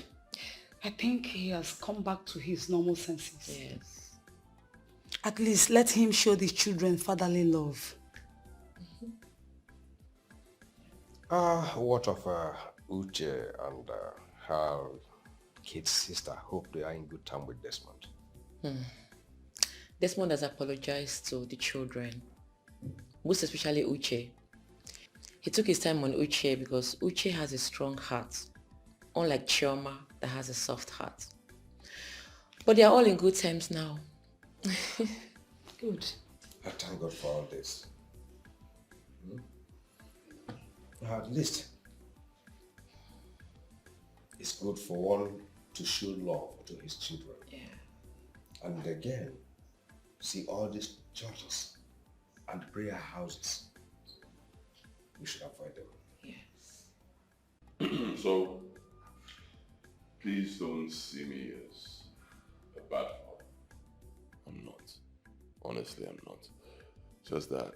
I think he has come back to his normal senses. Yes. At least let him show the children fatherly love. What of Uche and her kid's sister? Hope they are in good time with Desmond. Desmond has apologized to the children, most especially Uche. He took his time on Uche because Uche has a strong heart, unlike Chioma that has a soft heart. But they are all in good times now. Good. I thank God for all this. At least it's good for one to show love to his children. Yeah. And again, see all these churches and prayer houses. We should avoid them. Yes. So, please don't see me as a bad father. I'm not. Honestly, I'm not. Just that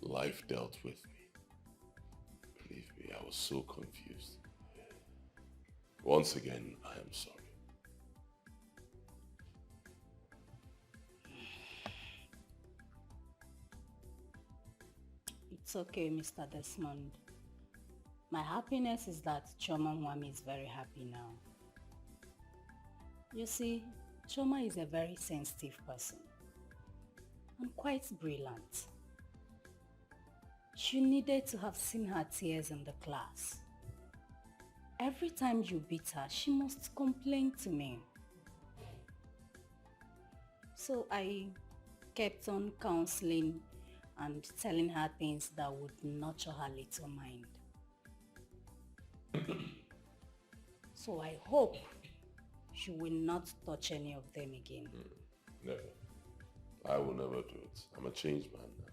life dealt with me. Believe me, I was so confused. Once again, I am sorry. It's okay, Mr. Desmond. My happiness is that Choma Nwami is very happy now. You see, Choma is a very sensitive person and quite brilliant. You needed to have seen her tears in the class. Every time you beat her, she must complain to me. So I kept on counseling and telling her things that would nurture her little mind. So I hope she will not touch any of them again. Never. I will never do it. I'm a changed man now.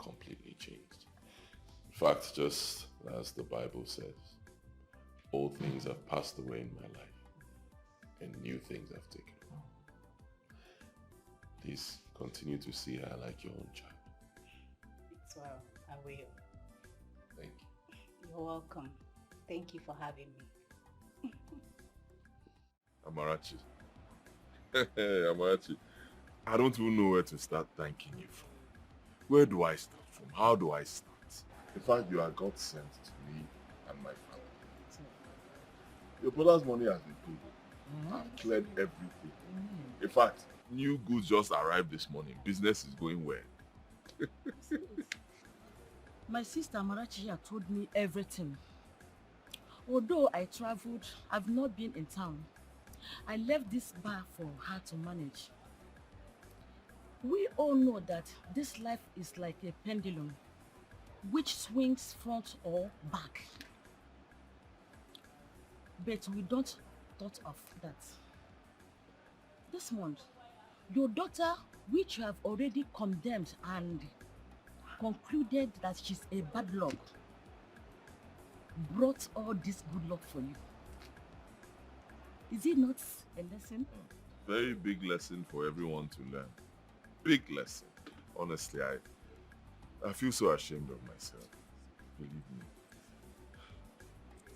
Completely changed. In fact, just as the Bible says, old things have passed away in my life and new things have taken over. Please continue to see her like your own child. It's well, I will. Thank you. You're welcome. Thank you for having me. Amarachi. Amarachi. I don't even know where to start thanking you from. Where do I start from? How do I start? In fact, you are God sent to me and my family. Your brother's money has been paid. I've cleared everything. In fact, new goods just arrived this morning. Business is going well. My sister Amarachi here told me everything. Although I traveled, I've not been in town. I left this bar for her to manage. We all know that this life is like a pendulum, which swings front or back. But we don't thought of that. This month, your daughter, which you have already condemned and concluded that she's a bad luck, brought all this good luck for you. Is it not a lesson? Very big lesson for everyone to learn. Big lesson. Honestly, I feel so ashamed of myself. Believe me.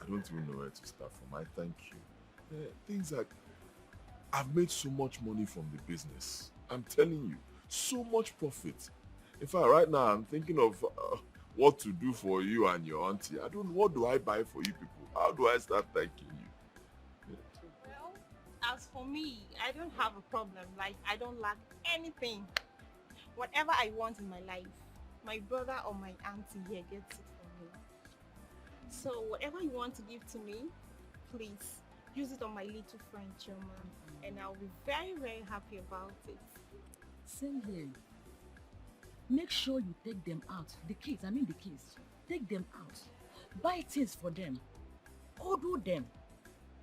I don't even know where to start from. I thank you. Things like, I've made so much money from the business. I'm telling you, so much profit. In fact, right now I'm thinking of what to do for you and your auntie. I don't know, what do I buy for you people? How do I start thanking you? Well, as for me, I don't have a problem. Like, I don't lack anything. Whatever I want in my life, my brother or my auntie here gets it for me. So whatever you want to give to me, please use it on my little friend Choma, and I'll be very, very happy about it. Same here. Make sure you take them out. The kids. Take them out. Buy things for them. Order them.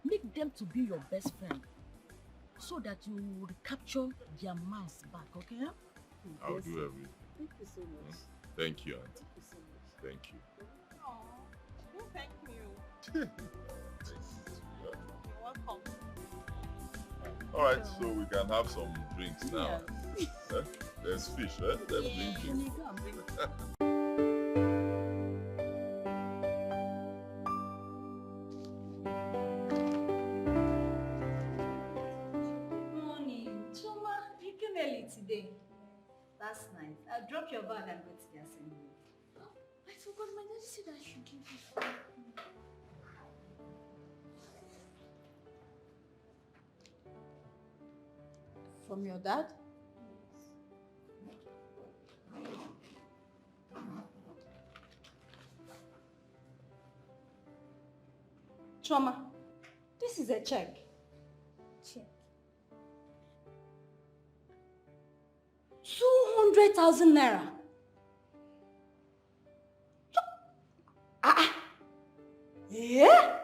Make them to be your best friend, so that you will capture their minds back, okay? I'll do everything. Thank you so much. Thank you, auntie. Thank you so much. Thank you. Aww, no thank you. Thank you. You're welcome. All right, so we can have some drinks now. There's fish, right? Let's drink drinks. Morning, Chuma. You came early today. That's nice. I'll drop your bag and go to the assembly. I forgot my dad said I should give you something. From your dad? Choma, this is a check. Check. 200,000 naira. Yeah?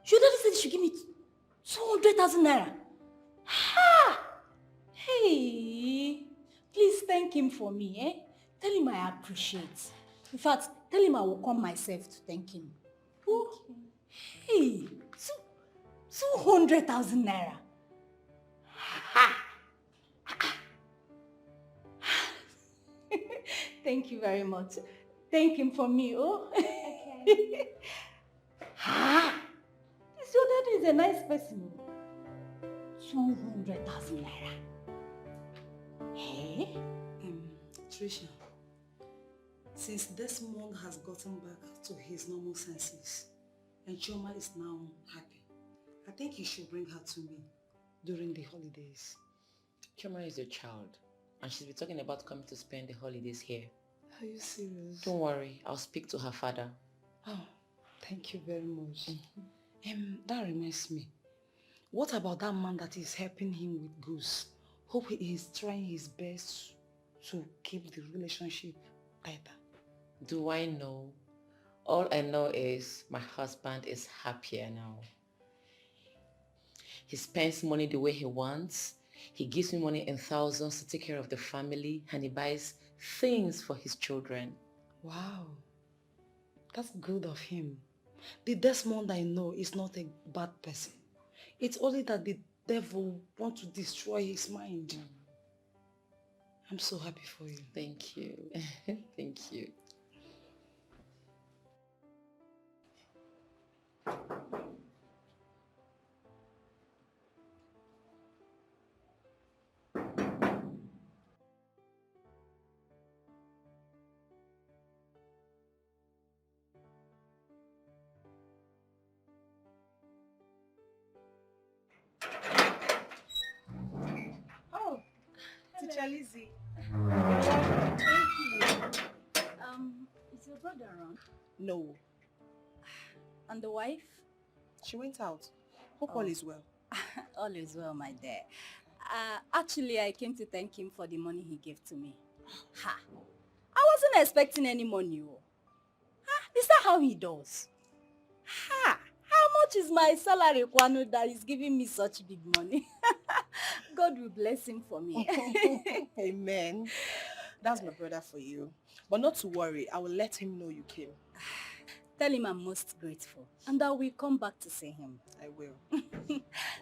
Your daddy said you should give me 200,000 naira. Ha! Hey, please thank him for me, eh? Tell him I appreciate. In fact, tell him I will come myself to thank him. Oh, hey, 200,000 naira. Ha! Thank you very much. Thank him for me, oh. Okay. Ha! This your daddy is a nice person. 200,000 naira. Hey? Trisha, since Desmond has gotten back to his normal senses and Choma is now happy, I think you should bring her to me during the holidays. Choma is your child, and she's been talking about coming to spend the holidays here. Are you serious? Don't worry, I'll speak to her father. Oh, thank you very much. That reminds me. What about that man that is helping him with Goose? Hope he is trying his best to keep the relationship tighter. Do I know? All I know is my husband is happier now. He spends money the way he wants. He gives me money in thousands to take care of the family, and he buys things for his children. Wow, that's good of him. The Desmond I know is not a bad person. It's only that the devil wants to destroy his mind. I'm so happy for you. Thank you. Thank you. Teacher Lizzie. Thank you. Is your brother around? No. And the wife? She went out. Hope all is well. All is well, my dear. Actually, I came to thank him for the money he gave to me. Ha! I wasn't expecting any money. Is that how he does? Ha! How much is my salary, Kwano, that is giving me such big money? God will bless him for me. Amen. That's my brother for you. But not to worry, I will let him know you came. Tell him I'm most grateful. And I will come back to see him. I will.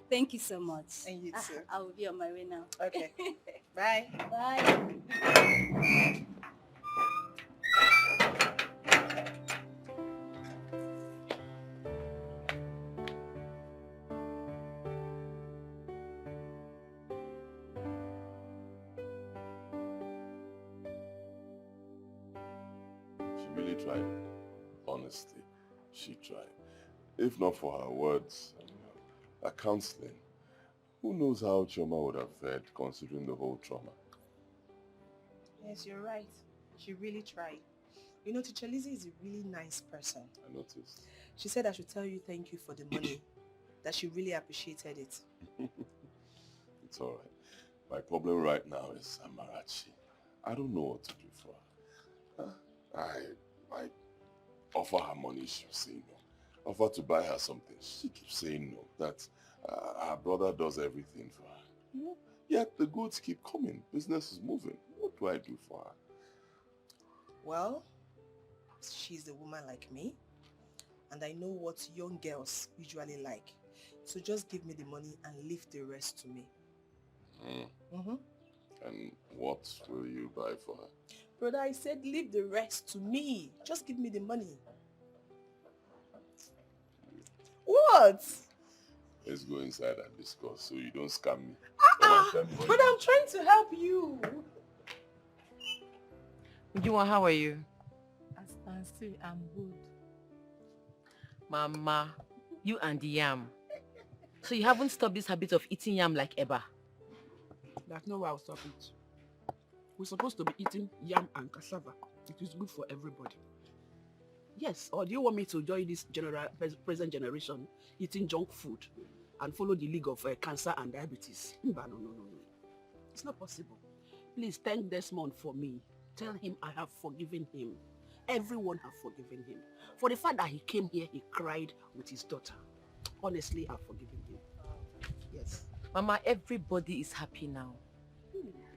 Thank you so much. And you too. I will be on my way now. Okay. Bye. Bye. really tried. Honestly, she tried. If not for her words and her counseling, who knows how Chioma would have fared considering the whole trauma. Yes, you're right. She really tried. You know, Teacher Lizzie is a really nice person. I noticed. She said I should tell you thank you for the money, that she really appreciated it. It's alright. My problem right now is Amarachi. I don't know what to do for her. I offer her money, she'll say no. Offer to buy her something, she keeps saying no. That her brother does everything for her. You know? Yet the goods keep coming. Business is moving. What do I do for her? Well, she's a woman like me, and I know what young girls usually like. So just give me the money and leave the rest to me. And what will you buy for her? Brother, I said leave the rest to me. Just give me the money. What? Let's go inside and discuss so you don't scam me. But I'm trying to help you. Ujunwa, how are you? As you can see, I'm good. Mama, you and the yam. So you haven't stopped this habit of eating yam like Eba? There's no way I'll stop it. We're supposed to be eating yam and cassava. It is good for everybody. Yes, or do you want me to join this present generation eating junk food and follow the league of cancer and diabetes? No. It's not possible. Please thank Desmond for me. Tell him I have forgiven him. Everyone have forgiven him. For the fact that he came here, he cried with his daughter. Honestly, I've forgiven him. Yes. Mama, everybody is happy now.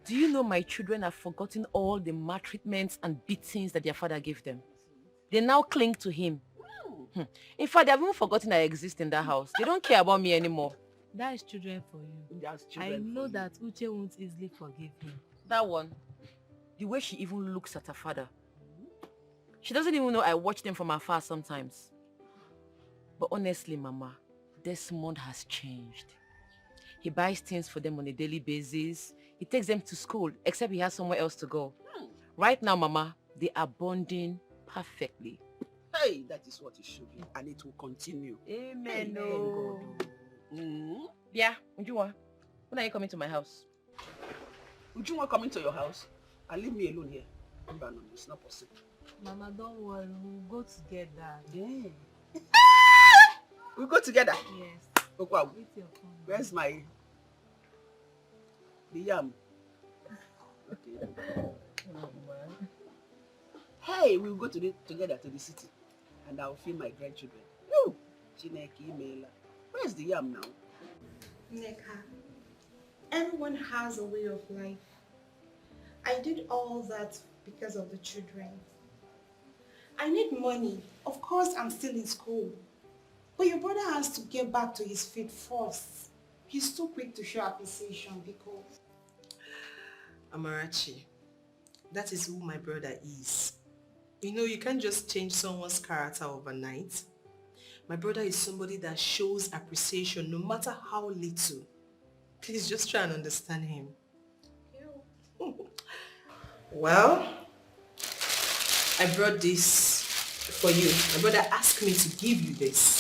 Do you know my children have forgotten all the maltreatments and beatings that their father gave them? They now cling to him. In fact, they have even forgotten I exist in that house. They don't care about me anymore. That is children for you. That's I children know for you. that Uche won't easily forgive him. That one, the way she even looks at her father. She doesn't even know I watch them from afar sometimes. But honestly, Mama, Desmond has changed. He buys things for them on a daily basis. He takes them to school, except he has somewhere else to go. Right now, Mama, they are bonding perfectly. Hey, that is what it should be, and it will continue. Amen. God. Yeah, Ujunwa, when are you coming to my house? Ujunwa coming to your house and leave me alone here? No, it's not possible. Mama, don't worry. We'll go together. Yeah. We'll go together? Yes. Okay. With your phone. Where's the yam? Okay. Hey, we'll go together to the city and I'll feed my grandchildren. Woo! Chineke Imela. Where's the yam now? Neka, everyone has a way of life. I did all that because of the children. I need money. Of course, I'm still in school. But your brother has to get back to his feet first. He's too quick to show appreciation because... Amarachi, that is who my brother is. You know, you can't just change someone's character overnight. My brother is somebody that shows appreciation no matter how little. Please just try and understand him. Well, I brought this for you. My brother asked me to give you this.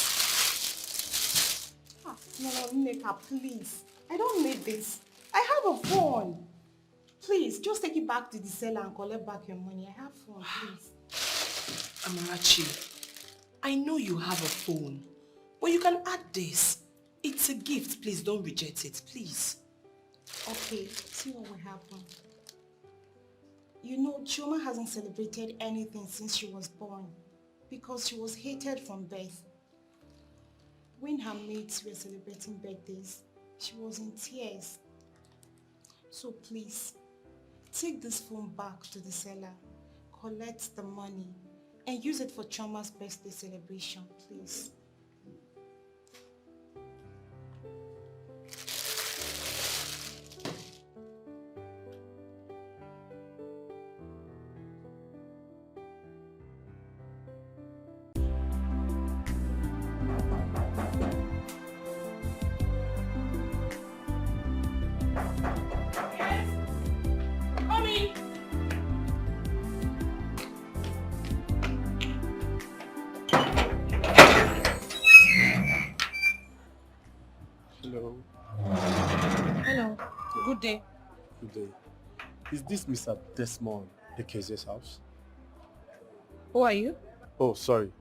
No, Neka, please. I don't need this. I have a phone. Please, just take it back to the seller and collect back your money. I have phone, please. Amarachi, I know you have a phone, but you can add this. It's a gift. Please don't reject it, please. Okay, see what will happen. You know, Chioma hasn't celebrated anything since she was born because she was hated from birth. When her mates were celebrating birthdays, she was in tears. So please, take this phone back to the seller, collect the money, and use it for Chioma's birthday celebration, please. day. Good day. Is this Mr. Desmond Ekeze's house? Who are you? Oh, sorry.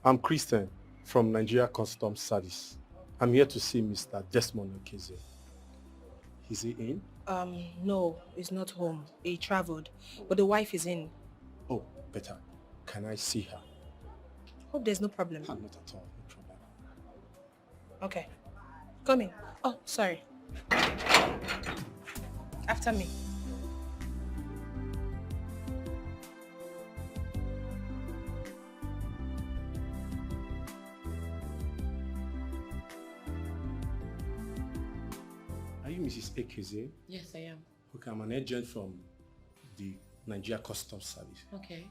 I'm Christian from Nigeria Customs Service. I'm here to see Mr. Desmond Ekeze. Is he in? No, he's not home. He traveled, but the wife is in. Oh, better. Can I see her? Hope there's no problem. Not at all. No problem. Okay. Come in. Oh, sorry. After me. Are you Mrs. Ekeze? Yes, I am. Okay, I'm an agent from the Nigeria Customs Service. Okay.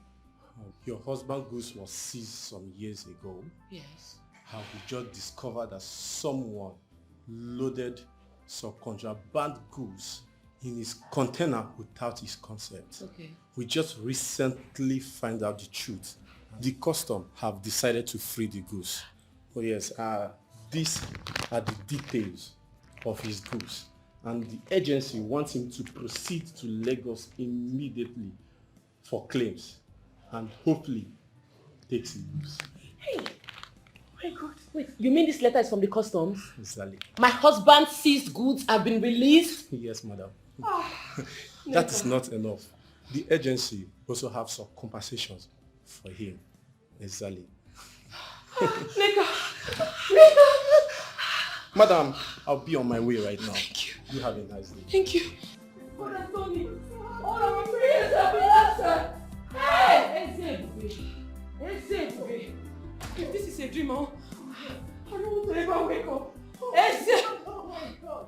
Your husband's goods was seized some years ago. Yes. How we just discovered that someone loaded some contraband goods in his container without his consent. Okay. We just recently find out the truth. The custom have decided to free the goods. Oh yes, these are the details of his goods. And the agency wants him to proceed to Lagos immediately for claims and hopefully takes the goods. Hey! My God. Wait, you mean this letter is from the customs? Exactly. My husband's seized goods have been released? Yes, madam. That is not enough. The agency also have some compensations for him. Exactly. Madam, I'll be on my way right now. Thank you. You have a nice day. Thank you. But Anthony, all our prayers have been answered. Hey! If this is a dream, I don't want to ever wake up. Oh my God.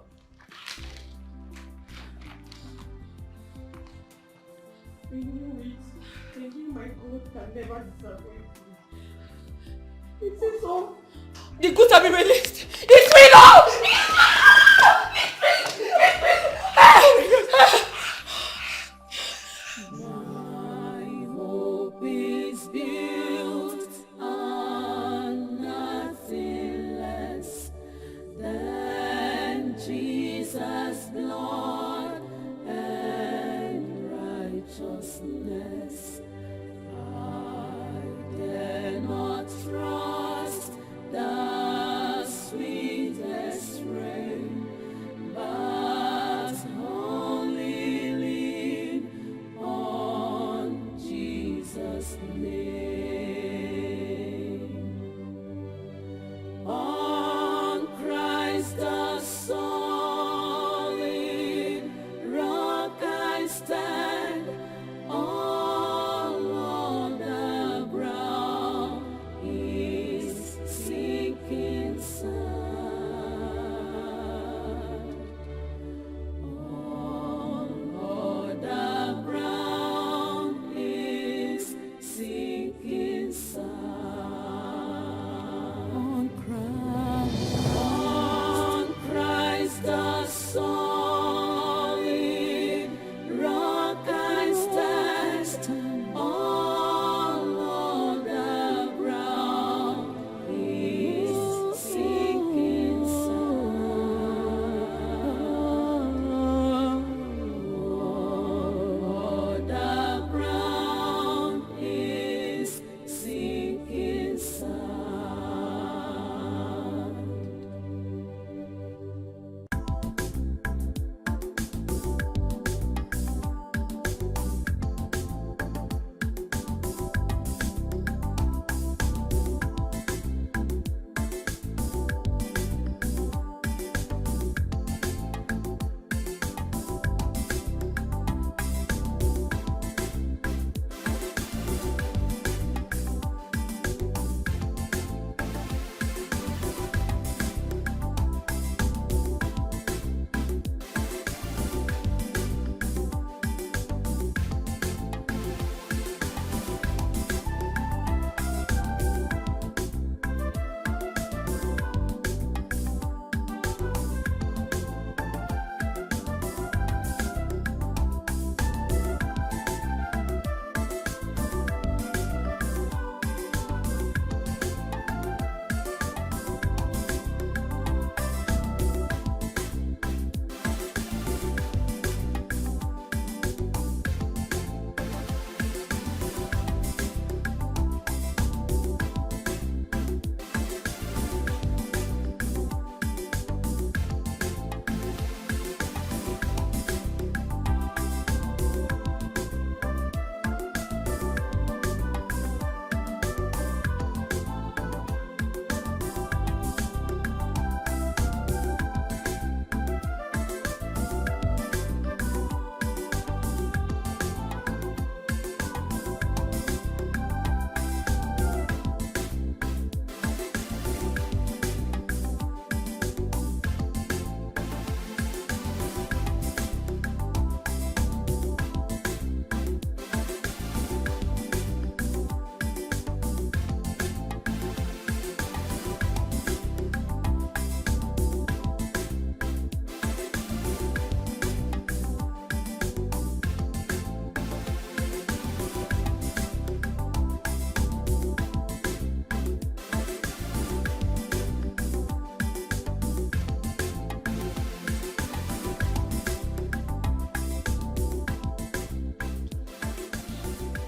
You know it. And you, my God, can never disappoint me. It says so. The goods have been released. It's free now! It's free! My hope is built on nothing less than Jesus' blood and righteousness. I dare not trust the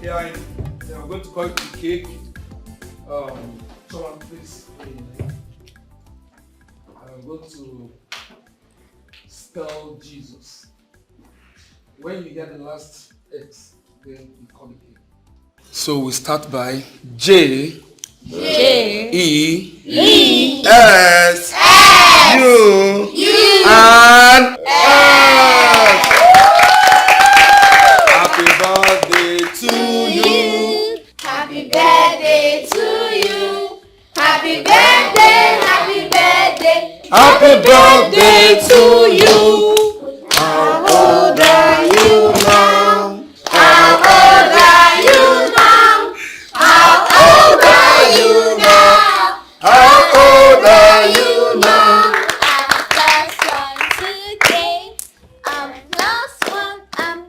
Yeah, I'm going to call it the cake. Someone please. I'm going to spell Jesus. When you hear the last X, then you call it cake. So we start by J. E. S. U. And S. Happy birthday to you. Happy birthday to you. Happy birthday, happy birthday. Happy birthday to you. How old are you now? How old are you now? How old are you now? How old are you now? I'm plus one today. I'm plus one. I'm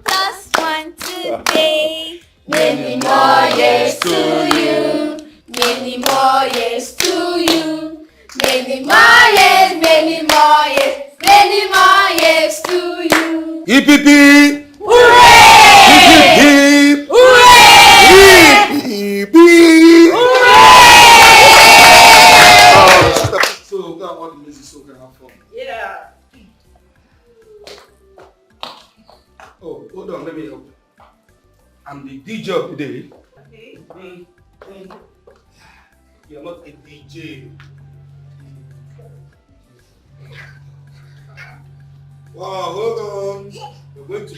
plus one today. Many more years to you. Many more years to you. Many more years, many more years, many more years to you. Hip hip hip. Hooray! Hip hip hip. Hooray! Hip hip hip. So go and watch the music so we can have fun. Yeah. Oh, hold on, let me help. I'm the DJ of the day. Okay. You're not a DJ. Wow, hold on. We're going to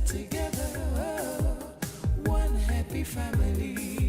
together, one happy family.